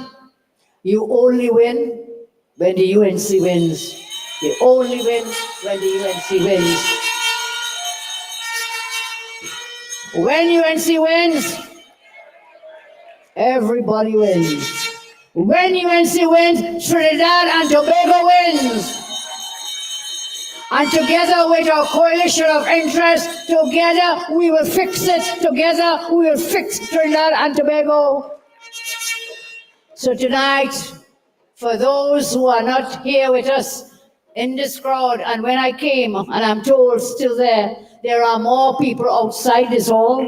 you only win when the UNC wins. You only win when the UNC wins. When UNC wins, everybody wins. When UNC wins, Trinidad and Tobago wins. And together with our coalition of interests, together we will fix it. Together we will fix Trinidad and Tobago. So tonight, for those who are not here with us in this crowd, and when I came, and I'm told still there are more people outside this hall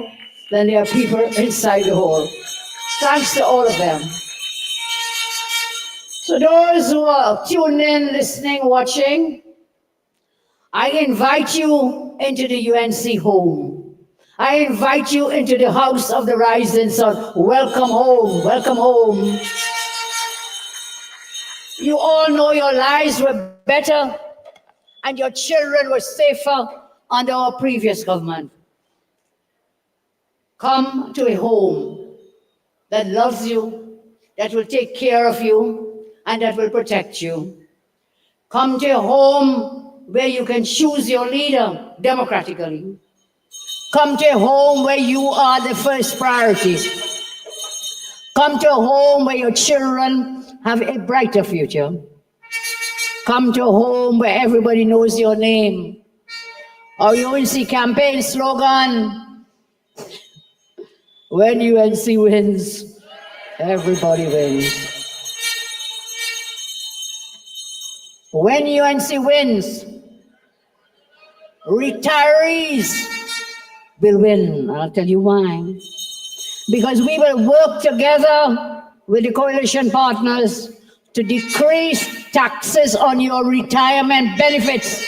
than there are people inside the hall. Thanks to all of them. So those who are tuned in, listening, watching, I invite you into the UNC home. I invite you into the house of the rising sun. Welcome home, welcome home. You all know your lives were better and your children were safer under our previous government. Come to a home that loves you, that will take care of you, and that will protect you. Come to a home where you can choose your leader democratically. Come to a home where you are the first priority. Come to a home where your children have a brighter future. Come to a home where everybody knows your name. Our UNC campaign slogan, when UNC wins, everybody wins. When UNC wins, retirees will win. I'll tell you why. Because we will work together with the coalition partners to decrease taxes on your retirement benefits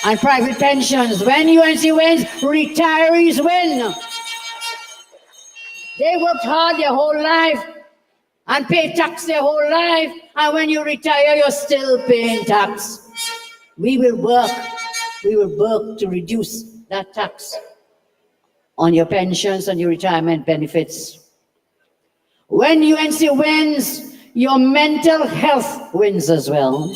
and private pensions. When UNC wins, retirees win. They worked hard their whole life and pay tax their whole life, and when you retire, you're still paying tax. We will work to reduce that tax on your pensions and your retirement benefits. When UNC wins, your mental health wins as well.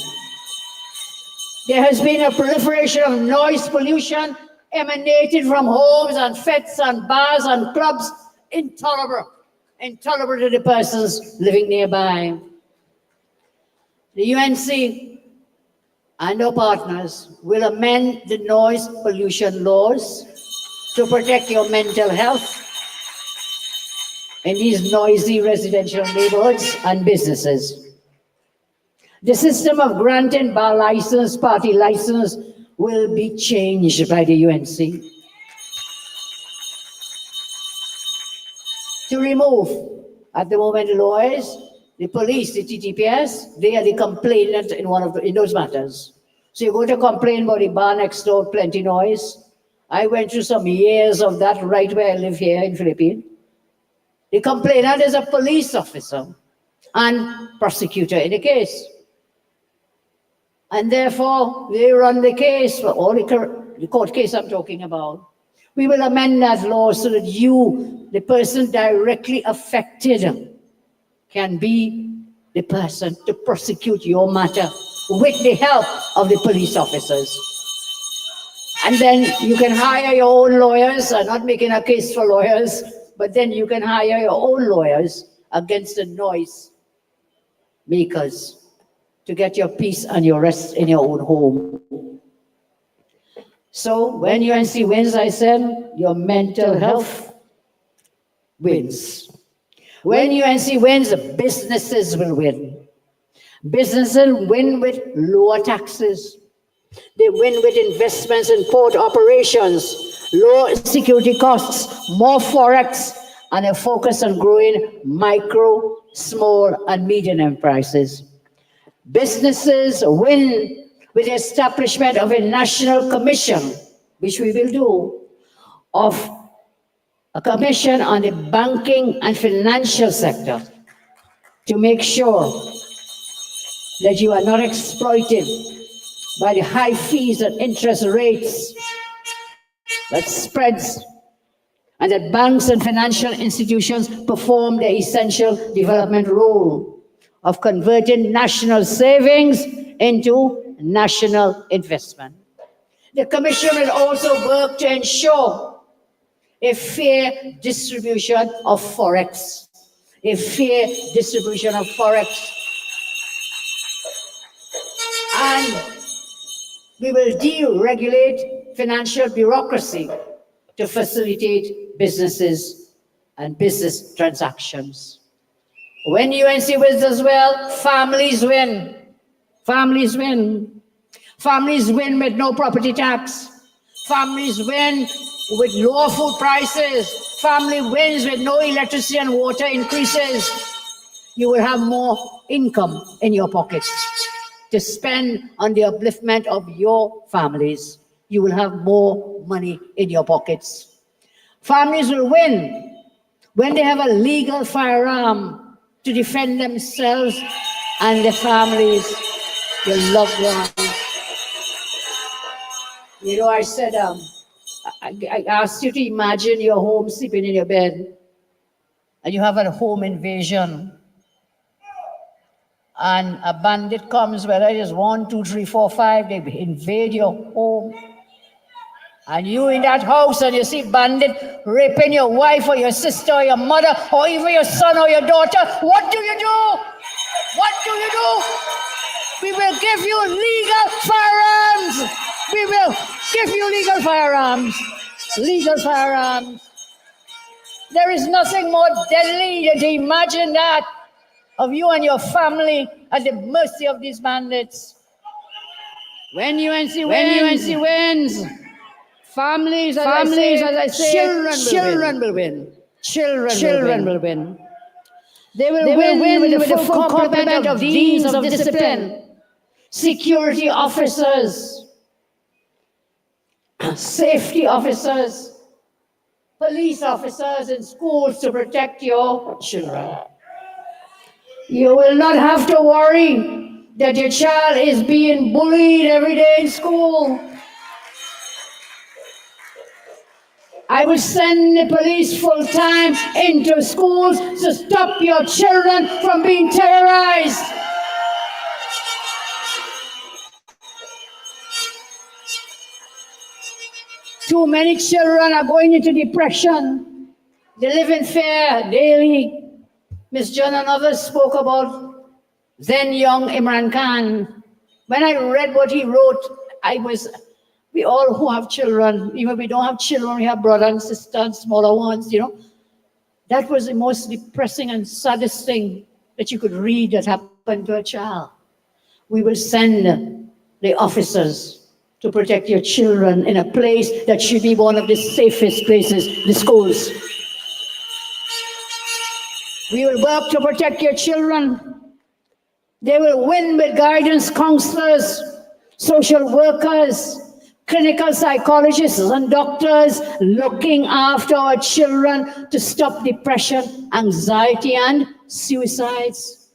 There has been a proliferation of noise pollution emanated from homes and fetes and bars and clubs, intolerable to the persons living nearby. The UNC and our partners will amend the noise pollution laws to protect your mental health in these noisy residential neighborhoods and businesses. The system of granting bar license, party license, will be changed by the UNC. To remove, at the moment, the lawyers, the police, the TTPS, they are the complainant in those matters. So you go to complain about the bar next door, plenty noise. I went through some years of that right where I live here in Philippines. The complainant is a police officer and prosecutor in the case. And therefore, they run the case for all the court case I'm talking about. We will amend that law so that you, the person directly affected, can be the person to prosecute your matter with the help of the police officers. And then you can hire your own lawyers. I'm not making a case for lawyers, but then you can hire your own lawyers against the noise makers to get your peace and your rest in your own home. So when UNC wins, I said, your mental health wins. When UNC wins, businesses will win. Businesses win with lower taxes. They win with investments in port operations, low security costs, more forex, and a focus on growing micro, small, and medium enterprises. Businesses win with the establishment of a national commission, which we will do, of a commission on the banking and financial sector to make sure that you are not exploited by the high fees and interest rates that spreads, and that banks and financial institutions perform their essential development role of converting national savings into national investment. The Commission will also work to ensure a fair distribution of forex. A fair distribution of forex. And we will deregulate financial bureaucracy to facilitate businesses and business transactions. When UNC wins as well, families win. Families win. Families win with no property tax. Families win with lower food prices. Family wins with no electricity and water increases. You will have more income in your pockets to spend on the upliftment of your families. You will have more money in your pockets. Families will win when they have a legal firearm to defend themselves and their families, their loved ones. You know, I said, I asked you to imagine your home, sleeping in your bed, and you have a home invasion. And a bandit comes, whether it is 1, 2, 3, 4, 5, they invade your home. And you in that house, and you see bandit raping your wife or your sister or your mother or even your son or your daughter. What do you do? What do you do? We will give you legal firearms. We will give you legal firearms. Legal firearms. There is nothing more deadly than to imagine that of you and your family at the mercy of these bandits. When UNC wins, families, as I say, children will win. Children will win. They will win with the full complement of deans of discipline, security officers, safety officers, police officers in schools to protect your children. You will not have to worry that your child is being bullied every day in school. I will send the police full-time into schools to stop your children from being terrorized. Too many children are going into depression. They live in fear daily. Ms. John and others spoke about then young Imran Khan. When I read what he wrote, we all who have children, even if we don't have children, we have brothers and sisters, smaller ones, you know. That was the most depressing and saddest thing that you could read that happened to a child. We will send the officers to protect your children in a place that should be one of the safest places, the schools. We will work to protect your children. They will win with guidance counselors, social workers, clinical psychologists and doctors looking after our children to stop depression, anxiety, and suicides.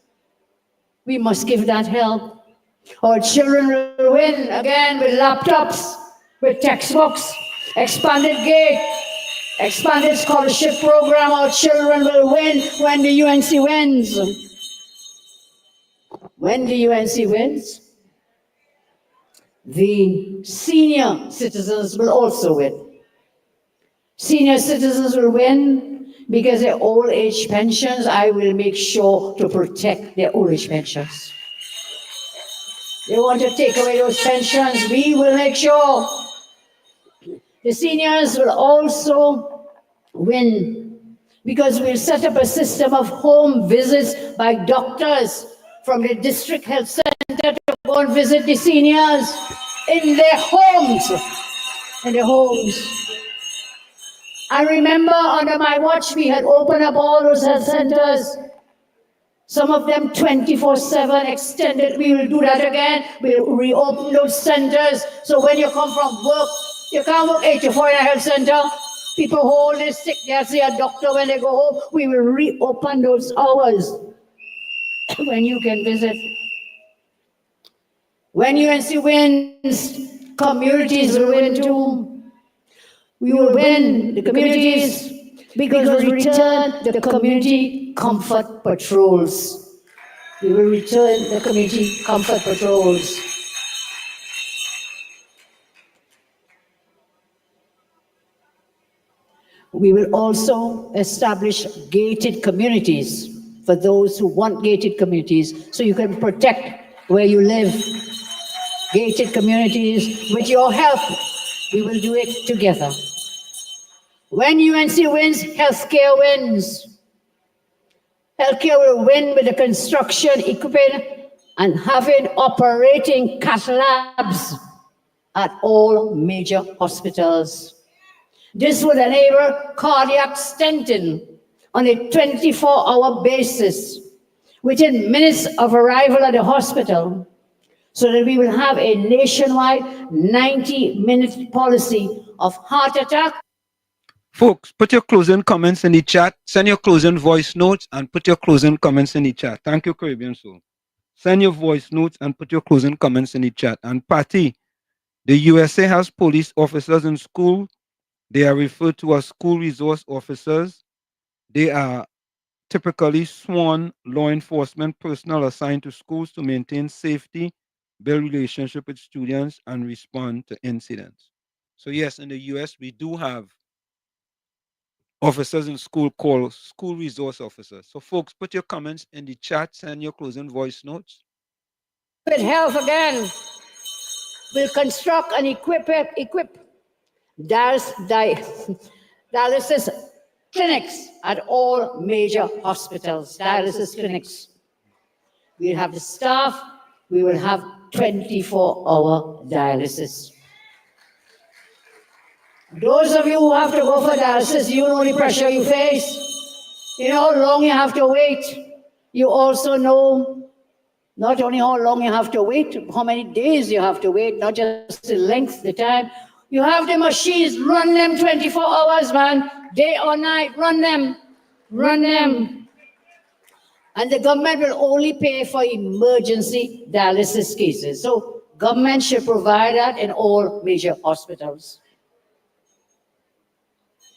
We must give that help. Our children will win again with laptops, with textbooks, expanded gate, expanded scholarship program. Our children will win when the UNC wins. When the UNC wins, the senior citizens will also win. Senior citizens will win because their old age pensions, I will make sure to protect their old age pensions. They want to take away those pensions, we will make sure. The seniors will also win because we'll set up a system of home visits by doctors from the district health center to go and visit the seniors in their homes. In their homes. I remember under my watch, we had opened up all those health centers. Some of them 24/7 extended. We will do that again. We'll reopen those centers. So when you come from work, you can't work 8 to 4 in a health center. People hold their sick, they'll see a doctor when they go home. We will reopen those hours when you can visit. When UNC wins, communities will win too. We will win the communities because we return the community comfort patrols. We will return the community comfort patrols. We will also establish gated communities for those who want gated communities so you can protect where you live. Gated communities with your help. We will do it together. When UNC wins, healthcare wins. Healthcare will win with the construction, equipping, and having operating cath labs at all major hospitals. This would enable cardiac stenting on a 24-hour basis within minutes of arrival at the hospital, so that we will have a nationwide 90-minute policy of heart attack. Folks, put your closing comments in the chat. Send your closing voice notes and put your closing comments in the chat. Thank you, Caribbean Soul. Send your voice notes and put your closing comments in the chat. And Patty, the USA has police officers in school. They are referred to as school resource officers. They are typically sworn law enforcement personnel assigned to schools to maintain safety, build relationship with students, and respond to incidents. So yes, in the US, we do have officers in school called school resource officers. So folks, put your comments in the chat, send your closing voice notes. With health again, we'll construct and equip dialysis clinics at all major hospitals, dialysis clinics. We'll have the staff, we will have 24-hour dialysis. Those of you who have to go for dialysis, you know the pressure you face. You know how long you have to wait. You also know not only how long you have to wait, how many days you have to wait, not just the length, the time. You have the machines, run them 24 hours, man, day or night, run them. And the government will only pay for emergency dialysis cases. So government should provide that in all major hospitals.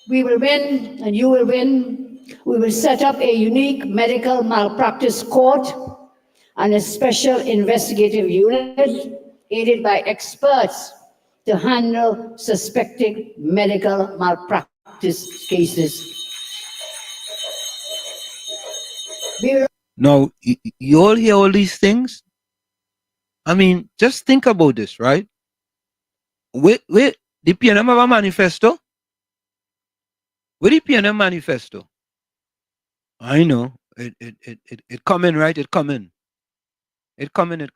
We will win, and you will win. We will set up a unique medical malpractice court and a special investigative unit aided by experts to handle suspected medical malpractice cases. Now, you all hear all these things? I mean, just think about this, right? Wait, the PNM have a manifesto? Where the PNM manifesto? I know, it coming, right? It coming. It coming. It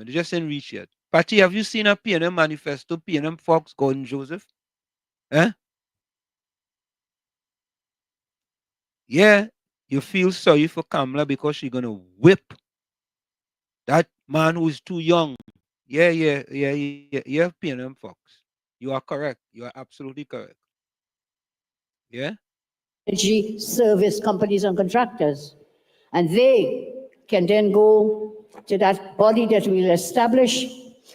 just ain't reach yet. Patty, have you seen a PNM manifesto, PNM Fox, Gordon Joseph? Eh? Yeah, you feel sorry for Kamala because she's gonna whip that man who's too young. Yeah, PNM Fox. You are correct. You are absolutely correct. Yeah? Energy service companies and contractors. And they can then go to that body that we will establish.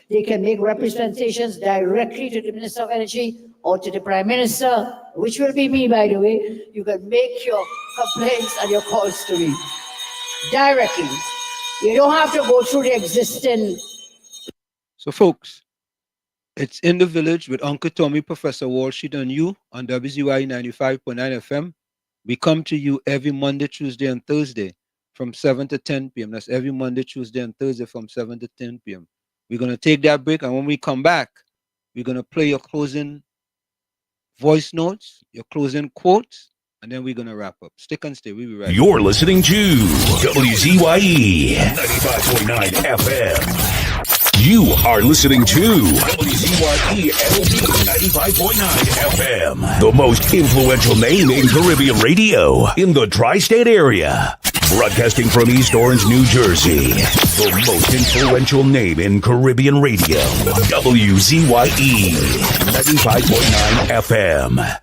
They can make representations directly to the Minister of Energy or to the Prime Minister, which will be me, by the way. You can make your complaints and your calls to me directly. You don't have to go through the existing. So, folks, it's In the Village with Uncle Tommy, Professor Walsheet, and you on WZYE 95.9 FM. We come to you every Monday, Tuesday, and Thursday from 7 to 10 p.m. That's every Monday, Tuesday, and Thursday from 7 to 10 p.m. We're going to take that break, and when we come back, we're going to play your closing voice notes, your closing quotes, and then we're going to wrap up. Stick and stay. We'll be right back. You're listening to WZYE 95.9 FM. You are listening to WZYE 95.9 FM, the most influential name in Caribbean radio in the tri-state area. Broadcasting from East Orange, New Jersey, the most influential name in Caribbean radio, WZYE 95.9 FM.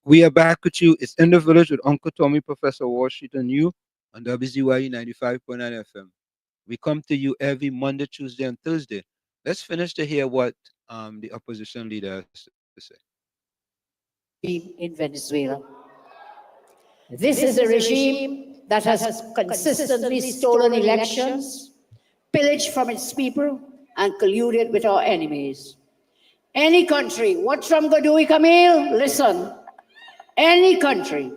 We are back with you. It's In the Village with Uncle Tommy, Professor Walsheet, and you on WZYE 95.9 FM. We come to you every Monday, Tuesday, and Thursday. Let's finish to hear what the opposition leader has to say. In Venezuela. This is a regime that has consistently stolen elections, pillaged from its people, and colluded with our enemies. Any country, what Trump gonna do, Camille? Listen, any country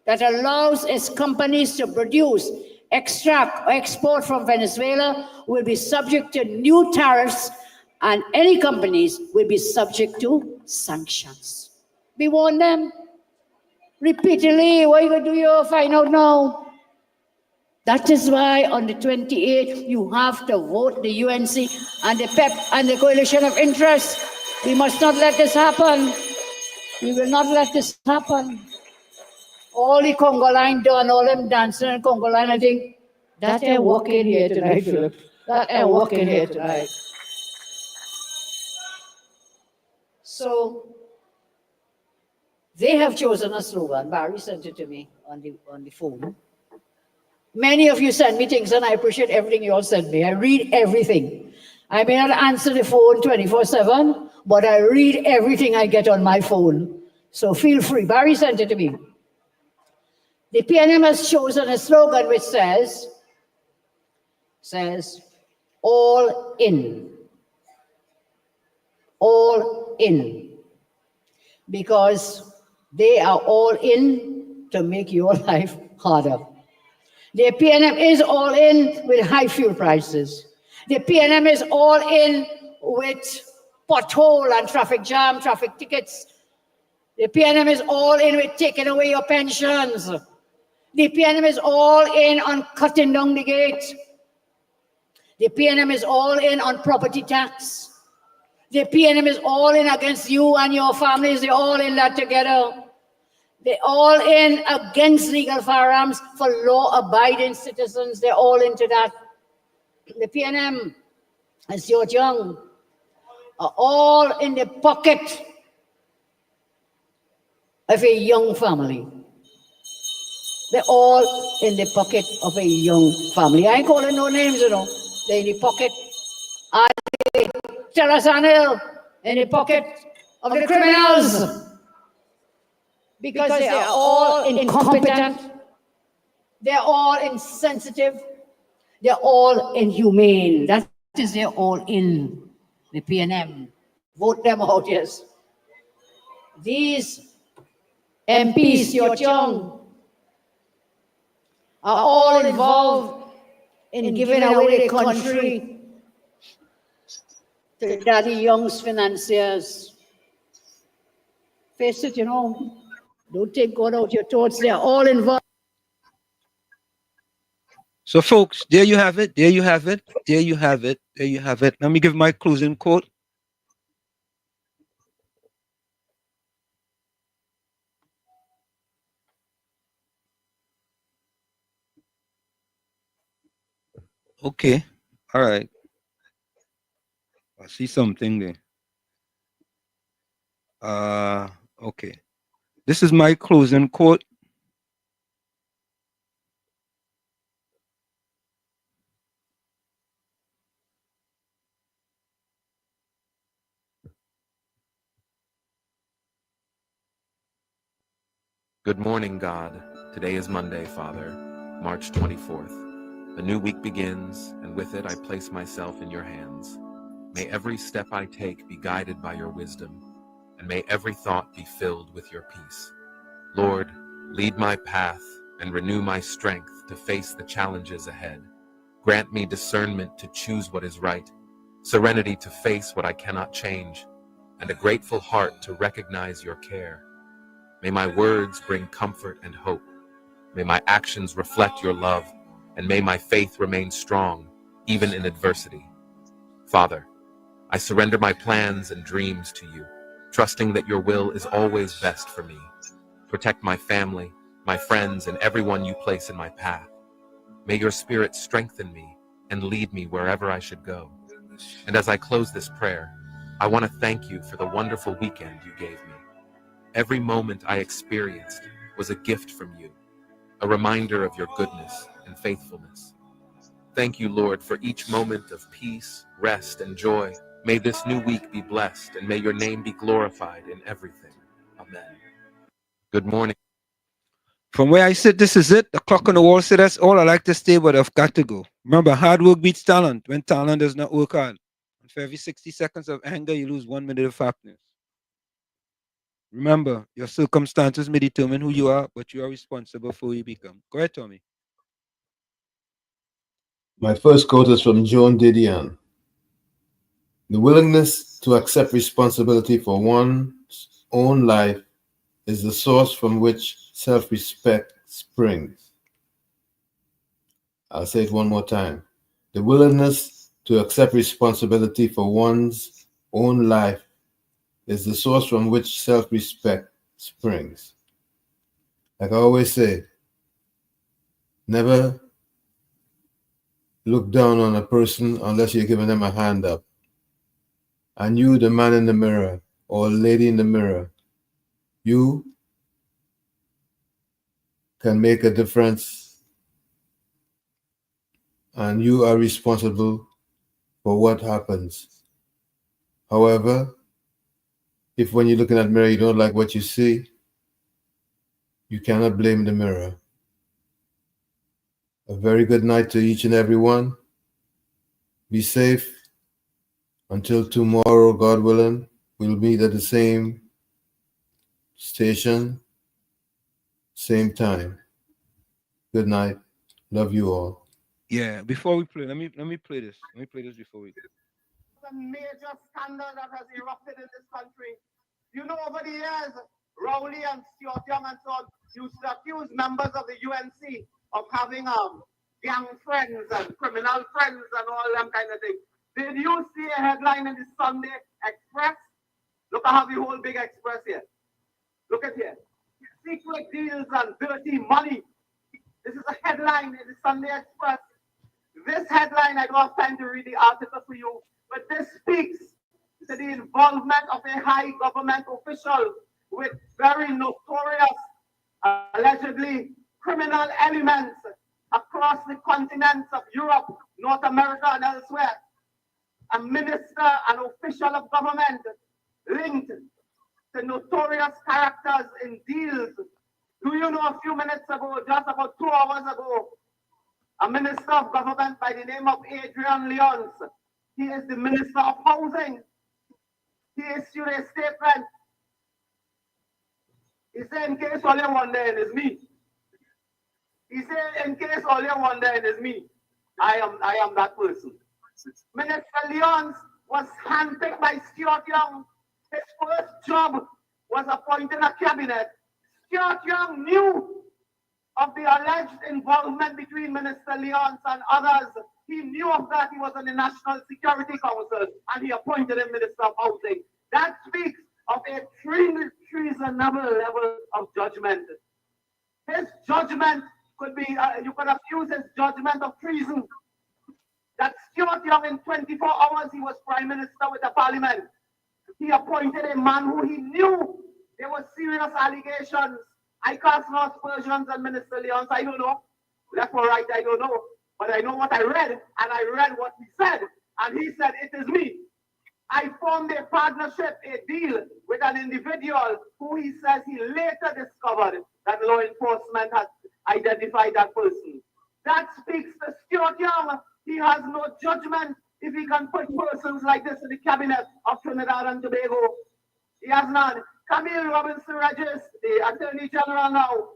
that allows its companies to produce, extract, or export from Venezuela will be subject to new tariffs, and any companies will be subject to sanctions. We warn them repeatedly. What are you going to do? You find out now. That is why on the 28th, you have to vote the UNC and the PEP and the Coalition of Interest. We must not let this happen. We will not let this happen. All the Congo line done, all them dancing in Congo line, I think, that ain't walking here tonight, Philip. That ain't walking here tonight. So, they have chosen a slogan. Barry sent it to me on the phone. Many of you send me things, and I appreciate everything you all send me. I read everything. I may not answer the phone 24/7, but I read everything I get on my phone. So feel free. Barry sent it to me. The PNM has chosen a slogan which says, all in. All in. Because they are all in to make your life harder. The PNM is all in with high fuel prices. The PNM is all in with pothole and traffic jam, traffic tickets. The PNM is all in with taking away your pensions. The PNM is all in on cutting down the gate. The PNM is all in on property tax. The PNM is all in against you and your families. They're all in that together. They're all in against legal firearms for law-abiding citizens. They're all into that. The PNM, as George Young, are all in the pocket of a young family. They're all in the pocket of a young family. I ain't calling no names, you know. They're in the pocket. Tarasanil, in the pocket of the criminals. Because they are all incompetent. They're all insensitive. They're all inhumane. That is, they're all in the PNM. Vote them out, yes. These MPs, Young, are all involved in giving away the country to Daddy Young's financiers. Face it, you know. Don't take God out your thoughts. They're all involved. So, folks, there you have it. There you have it. There you have it. There you have it. Let me give my closing quote. Okay. All right. I see something there. Okay. This is my closing quote. Good morning, God. Today is Monday, Father, March 24th. A new week begins, and with it I place myself in your hands. May every step I take be guided by your wisdom, and may every thought be filled with your peace. Lord, lead my path and renew my strength to face the challenges ahead. Grant me discernment to choose what is right, serenity to face what I cannot change, and a grateful heart to recognize your care. May my words bring comfort and hope. May my actions reflect your love, and may my faith remain strong, even in adversity. Father, I surrender my plans and dreams to you, trusting that your will is always best for me. Protect my family, my friends, and everyone you place in my path. May your spirit strengthen me and lead me wherever I should go. And as I close this prayer, I want to thank you for the wonderful weekend you gave me. Every moment I experienced was a gift from you, a reminder of your goodness and faithfulness. Thank you, Lord, for each moment of peace, rest, and joy. May this new week be blessed, and may your name be glorified in everything. Amen. Good morning. From where I sit, this is it. The clock on the wall said that's all I like to stay, but I've got to go. Remember, hard work beats talent when talent does not work hard. And for every 60 seconds of anger, you lose 1 minute of happiness. Remember, your circumstances may determine who you are, but you are responsible for who you become. Go ahead, Tommy. My first quote is from Joan Didion. The willingness to accept responsibility for one's own life is the source from which self-respect springs. I'll say it one more time. The willingness to accept responsibility for one's own life is the source from which self-respect springs. Like I always say, never look down on a person unless you're giving them a hand up. And you, the man in the mirror or lady in the mirror, you can make a difference, and you are responsible for what happens. However, if when you're looking at the mirror you don't like what you see, you cannot blame the mirror. A very good night to each and every one. Be safe. Until tomorrow, God willing, we'll meet at the same station, same time. Good night. Love you all. Yeah, before we play, let me play this. Let me play this before we go. A major scandal that has erupted in this country. You know, over the years, Rowley and Stuart Young and so on used to accuse members of the UNC of having gang friends and criminal friends and all them kind of things. Did you see a headline in the Sunday Express? Look at how the whole big Express here. Look at here. Secret deals and dirty money. This is a headline in the Sunday Express. This headline, I don't have time to read the article for you, but this speaks to the involvement of a high government official with very notorious, allegedly criminal elements across the continents of Europe, North America, and elsewhere. A minister, an official of government linked to notorious characters in deals. Do you know a few minutes ago, just about 2 hours ago, a minister of government by the name of Adrian Lyons, he is the minister of housing. He issued a statement. He said, in case all you're wondering is me. He said, in case all you're wondering is me, I am that person. Minister Lyons was handpicked by Stuart Young. His first job was appointing a cabinet. Stuart Young knew of the alleged involvement between Minister Leons and others. He knew of that. He was on the National Security Council and he appointed him Minister of Housing. That speaks of a treasonable level of judgment. His judgment could be, you could accuse his judgment of treason. That Stuart Young, in 24 hours, he was Prime Minister with the Parliament. He appointed a man who he knew there were serious allegations. I cast no aspersions on Minister Leons. I don't know. Left or right, I don't know. But I know what I read, and I read what he said. And he said, it is me. I formed a partnership, a deal with an individual who he says he later discovered that law enforcement had identified that person. That speaks to Stuart Young. He has no judgment if he can put persons like this in the cabinet of Trinidad and Tobago. He has none. Camille Robinson Regis, the Attorney General now.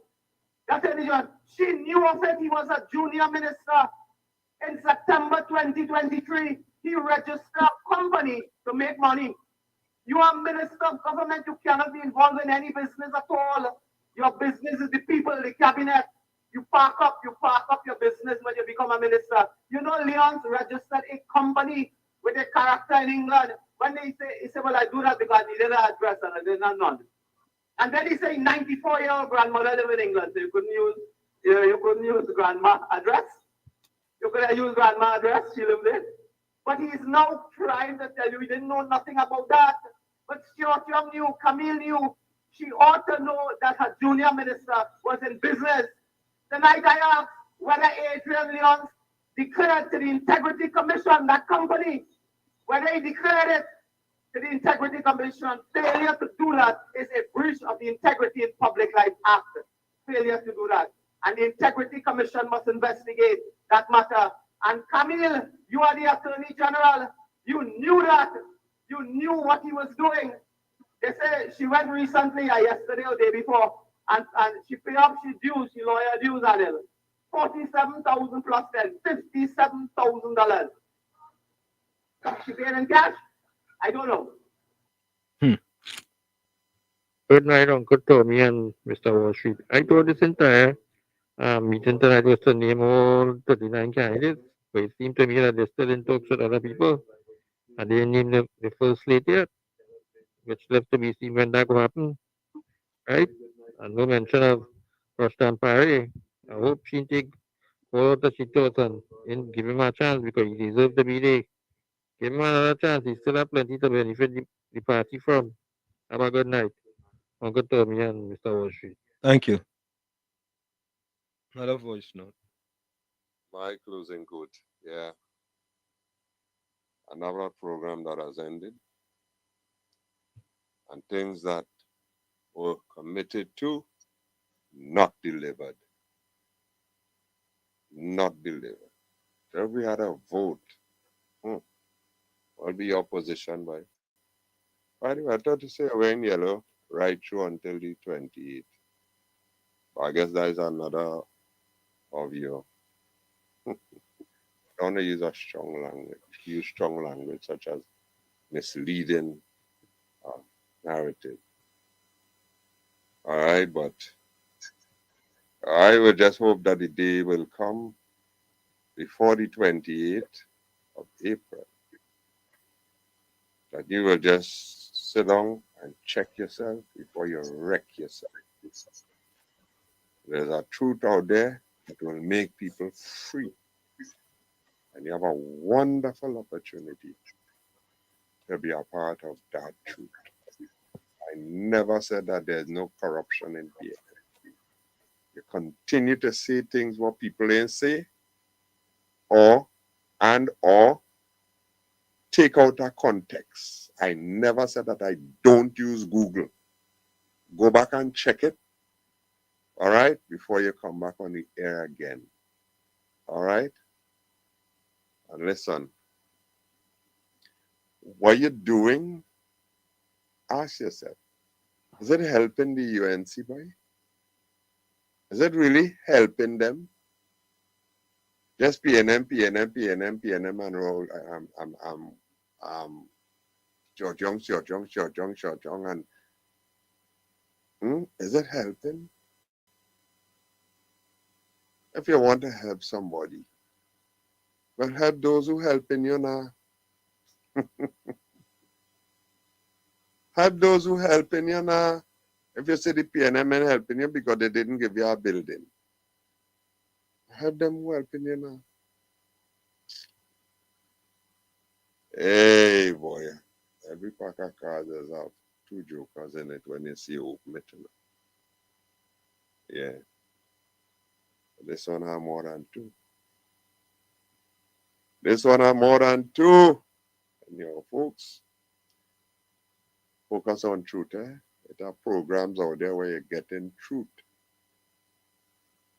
The Attorney General, she knew of it. He was a junior minister. In September 2023, he registered a company to make money. You are Minister of Government. You cannot be involved in any business at all. Your business is the people, the cabinet. You park up your business when you become a minister. You know, Leons registered a company with a character in England. When he said, well, I do that because he didn't have address and I did not none. And then he said, 94-year-old grandmother live in England, so you couldn't use grandma address. You could have used grandma address, she lived there. But he is now trying to tell you he didn't know nothing about that. But Stuart Young knew, Camille knew. She ought to know that her junior minister was in business. Tonight I asked whether Adrian Leons declared to the Integrity Commission, that company, whether he declared it to the Integrity Commission. Failure to do that is a breach of the Integrity in Public Life Act. Failure to do that. And the Integrity Commission must investigate that matter. And Camille, you are the Attorney General. You knew that. You knew what he was doing. They say she went recently, yesterday or day before, and she paid up she dues, she lawyer dues on it. $47,000 plus then, $57,000. She paid in cash? I don't know. Good night, Uncle Tommy and Mr. Wall Street. I told this entire meeting tonight was to name all 39 candidates, but it seemed to me that they're still in talks with other people, and they didn't name the first slate yet, which left to be seen when that will happen, right? And no mention of Rostam Pare. I hope she take all that she thought and give him a chance because he deserves to be there. Give him another chance. He still have plenty to benefit the party from. Have a good night. Uncle Tommy and Mr. Wall Street. Thank you. Another voice note. My closing quote. Yeah. Another program that has ended. And things that were committed to, not delivered. Not delivered. If we had a vote, what be your position by? By the way, I thought to say we're in yellow right through until the 28th. But I guess that is another of your. Don't want to use a strong language. Use strong language such as misleading narrative. All right, but I would just hope that the day will come before the 28th of April that you will just sit down and check yourself before you wreck yourself. There's a truth out there that will make people free. And you have a wonderful opportunity to be a part of that truth. I never said that there's no corruption in here. You continue to say things what people ain't say, or take out a context. I never said that I don't use Google. Go back and check it, all right, before you come back on the air again. All right? And listen, what you're doing, ask yourself, is it helping the UNC boy? Is it really helping them? Just PNM, and roll. George Young, and is it helping? If you want to help somebody, well, help those who helping you now. Help those who helping you now. If you see the PNM and helping you because they didn't give you a building, help them who helping you now. Hey, boy. Every pack of cards has have two jokers in it when you see open it. Yeah. This one have more than two. This one have more than two. And your folks, focus on truth, eh? There are programs out there where you're getting truth.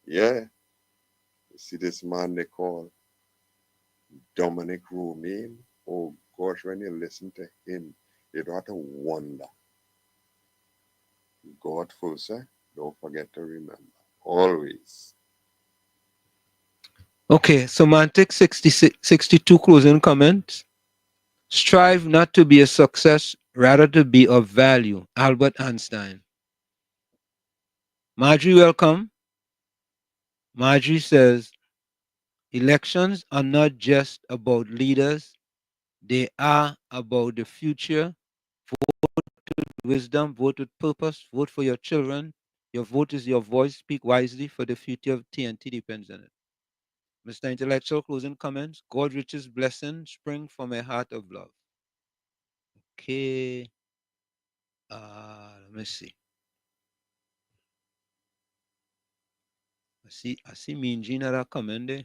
Yeah. You see this man they call Dominic Romaine. Oh gosh, when you listen to him, you don't have to wonder. God first, eh? Don't forget to remember. Always. Okay, Semantic 62 closing comments. Strive not to be a success, rather to be of value. Albert Einstein. Marjorie, welcome. Marjorie says, elections are not just about leaders, they are about the future. Vote with wisdom, vote with purpose, vote for your children. Your vote is your voice. Speak wisely, for the future of TNT depends on it. Mr. Intellectual, closing comments. God richest blessing spring from a heart of love. Okay. Let me see. I see Mean Gene had a comment there.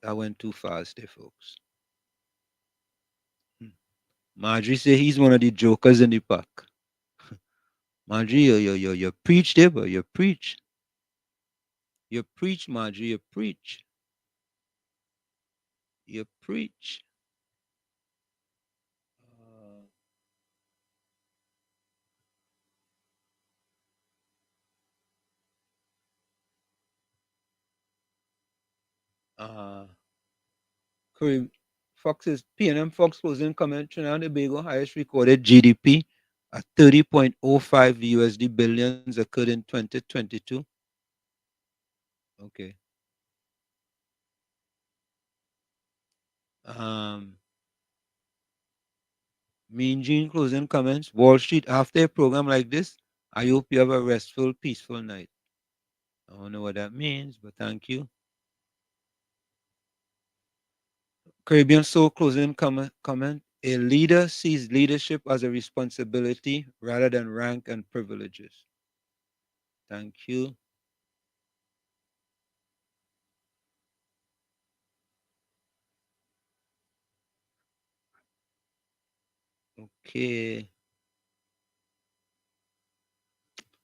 I went too fast there, folks. Marjorie say he's one of the jokers in the pack. Marjorie, you preach there, but you preach. You preach, Marjorie, you preach. You preach. Kareem Fox's PNM Fox closing comment, Trinidad and Tobago highest recorded GDP at 30.05 USD billions occurred in 2022. Okay. Mean Gene closing comments. Wall Street, after a program like this, I hope you have a restful, peaceful night. I don't know what that means, but thank you. Caribbean Soul closing comment. A leader sees leadership as a responsibility rather than rank and privileges. Thank you. Okay.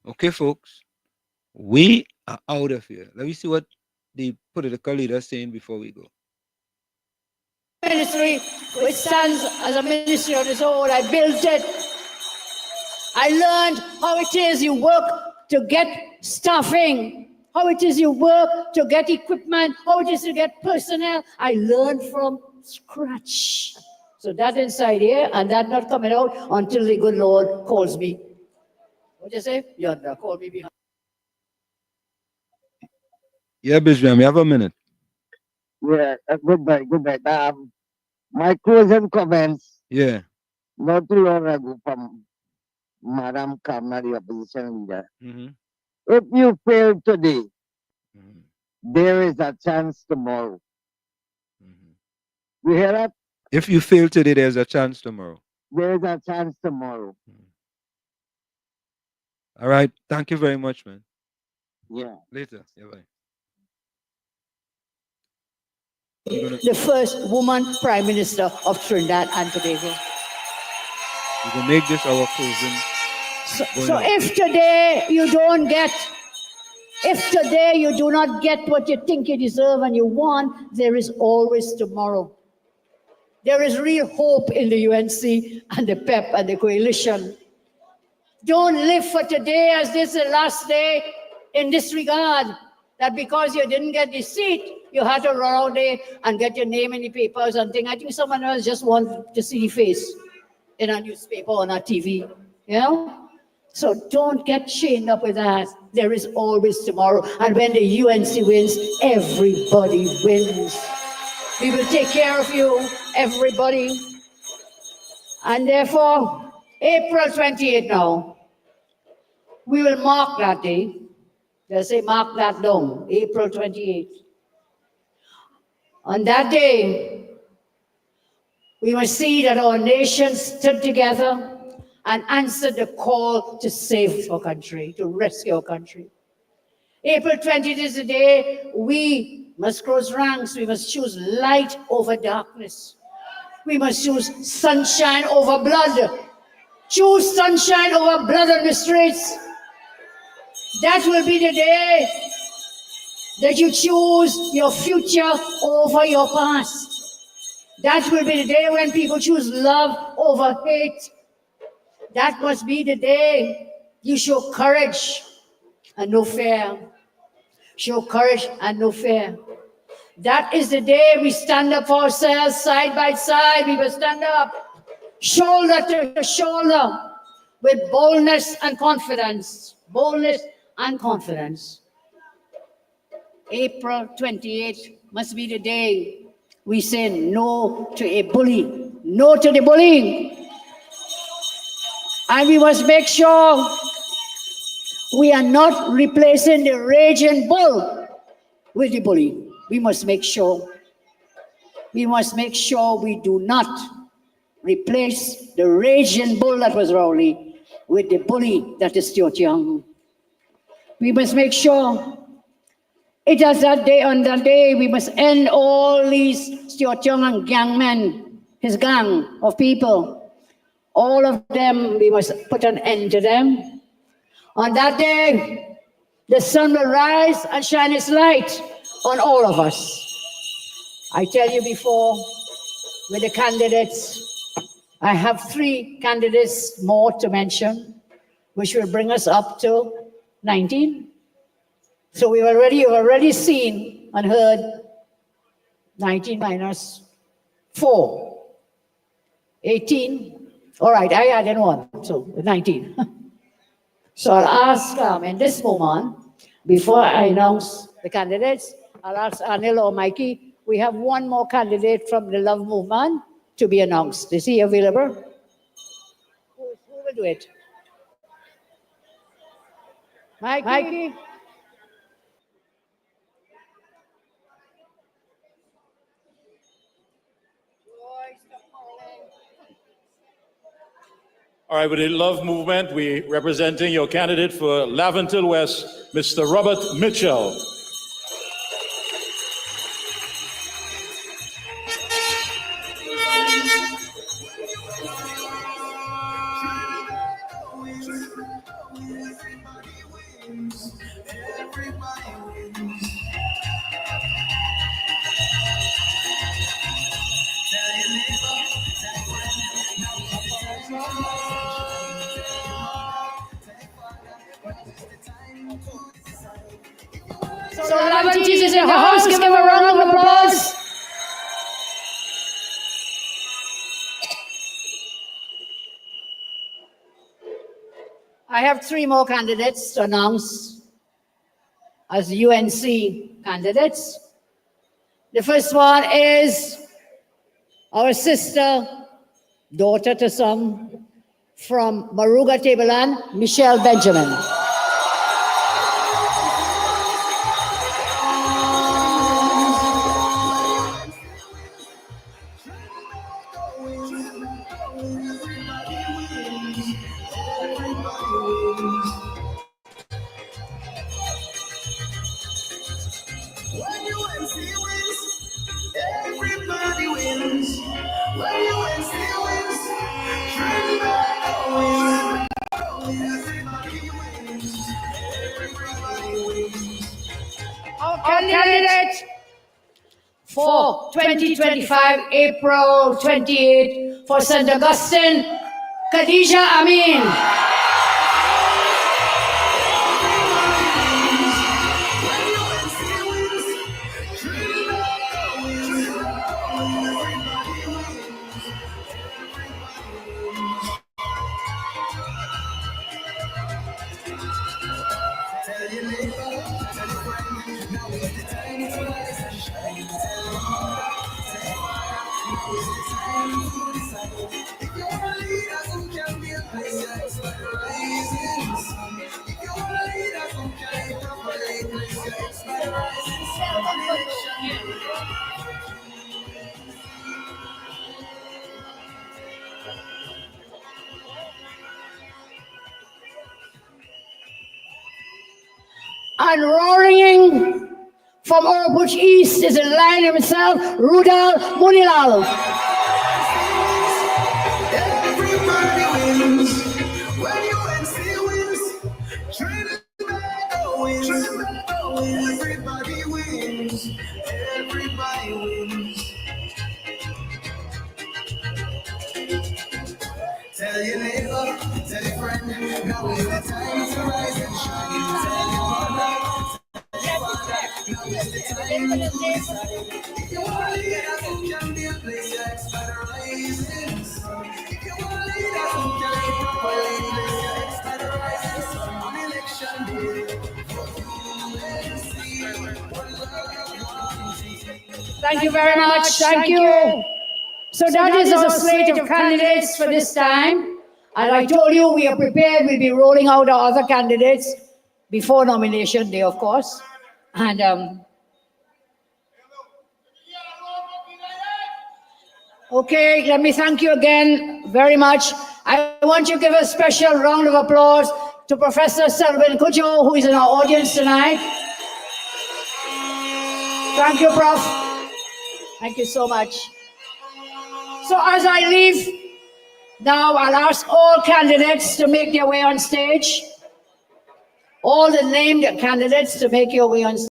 Okay, folks. We are out of here. Let me see what the political leader is saying before we go. Ministry, which stands as a ministry on its own. I built it. I learned how it is you work to get staffing, how it is you work to get equipment, how it is to get personnel. I learned from scratch. So that inside here, and that not coming out until the good Lord calls me. What you say? Yonder, call me behind. Yeah, Bishop, you have a minute. Yeah, goodbye. My closing comments. Yeah. Not too long ago from Madam Kamna, the opposition leader. If you fail today, there is a chance tomorrow. You hear that? If you fail today, there's a chance tomorrow. There is a chance tomorrow. All right. Thank you very much, man. Yeah. Later. Yeah, bye. The first woman prime minister of Trinidad and Tobago. We're going to make this our closing. So if today you don't get, if today you do not get what you think you deserve and you want, there is always tomorrow. There is real hope in the UNC and the PEP and the coalition. Don't live for today as this is the last day in this regard, that because you didn't get the seat, you had to run out there and get your name in the papers and things. I think someone else just wanted to see the face in a newspaper or on a TV, you know? So don't get chained up with that. There is always tomorrow. And when the UNC wins, everybody wins. We will take care of you, everybody. And therefore, April 28th now, we will mark that day. They say mark that down, April 28th. On that day, we must see that our nation stood together and answered the call to save our country, to rescue our country. April 20th is the day we must cross ranks. We must choose light over darkness. We must choose sunshine over blood. Choose sunshine over blood on the streets. That will be the day that you choose your future over your past. That will be the day when people choose love over hate. That must be the day you show courage and no fear. Show courage and no fear. That is the day we stand up for ourselves side by side. We will stand up shoulder to shoulder with boldness and confidence. Boldness and confidence. April 28th must be the day we say no to a bully. No to the bullying. And we must make sure we are not replacing the raging bull with the bully. We must make sure. We must make sure we do not replace the raging bull that was Rowley with the bully that is Stuart Young. We must make sure it is that day, on that day, we must end all these Stuart Young and gang men, his gang of people. All of them, we must put an end to them. On that day, the sun will rise and shine its light on all of us. I tell you before, with the candidates, I have 3 candidates more to mention, which will bring us up to 19. So you've already seen and heard 19 minus 4, 18. All right, I added 1, so 19. So I'll ask in this moment, before I announce the candidates, I'll ask Anil or Mikey, we have 1 more candidate from the Love Movement to be announced. Is he available? Who will do it? Mikey? All right, with the Love Movement, we representing your candidate for Laventille West, Mr. Robert Mitchell. So Laventille is in the house. Give him a round of applause. I have 3 more candidates to announce as UNC candidates. The first one is our sister, daughter to some, from Maruga Tableland, Michelle Benjamin. Candidate for 2025, April 28th, for St. Augustine, Khadija Amin. And roaring from Orbridge East is the lion himself, Rudal Munilal. Everybody wins when UNC wins. Trinidad wins. Everybody wins. Everybody wins. Tell your neighbor, tell your friend, now is the time to rise and shine. Tell your mother, now is the time to decide. If you want to lead us, who can be a place to expect a rising sun? If you want to lead us, who can be properly place to expect a rising sun? On election day, Thank you very much. Thank you. So that is our slate of candidates for this time. As I told you, we are prepared. We'll be rolling out our other candidates before nomination day, of course. And okay, let me thank you again very much. I want you to give a special round of applause to Professor Selvin Kujo, who is in our audience tonight. Thank you, Prof. Thank you so much. So as I leave, now I'll ask all candidates to make their way on stage. All the named candidates to make your way on stage.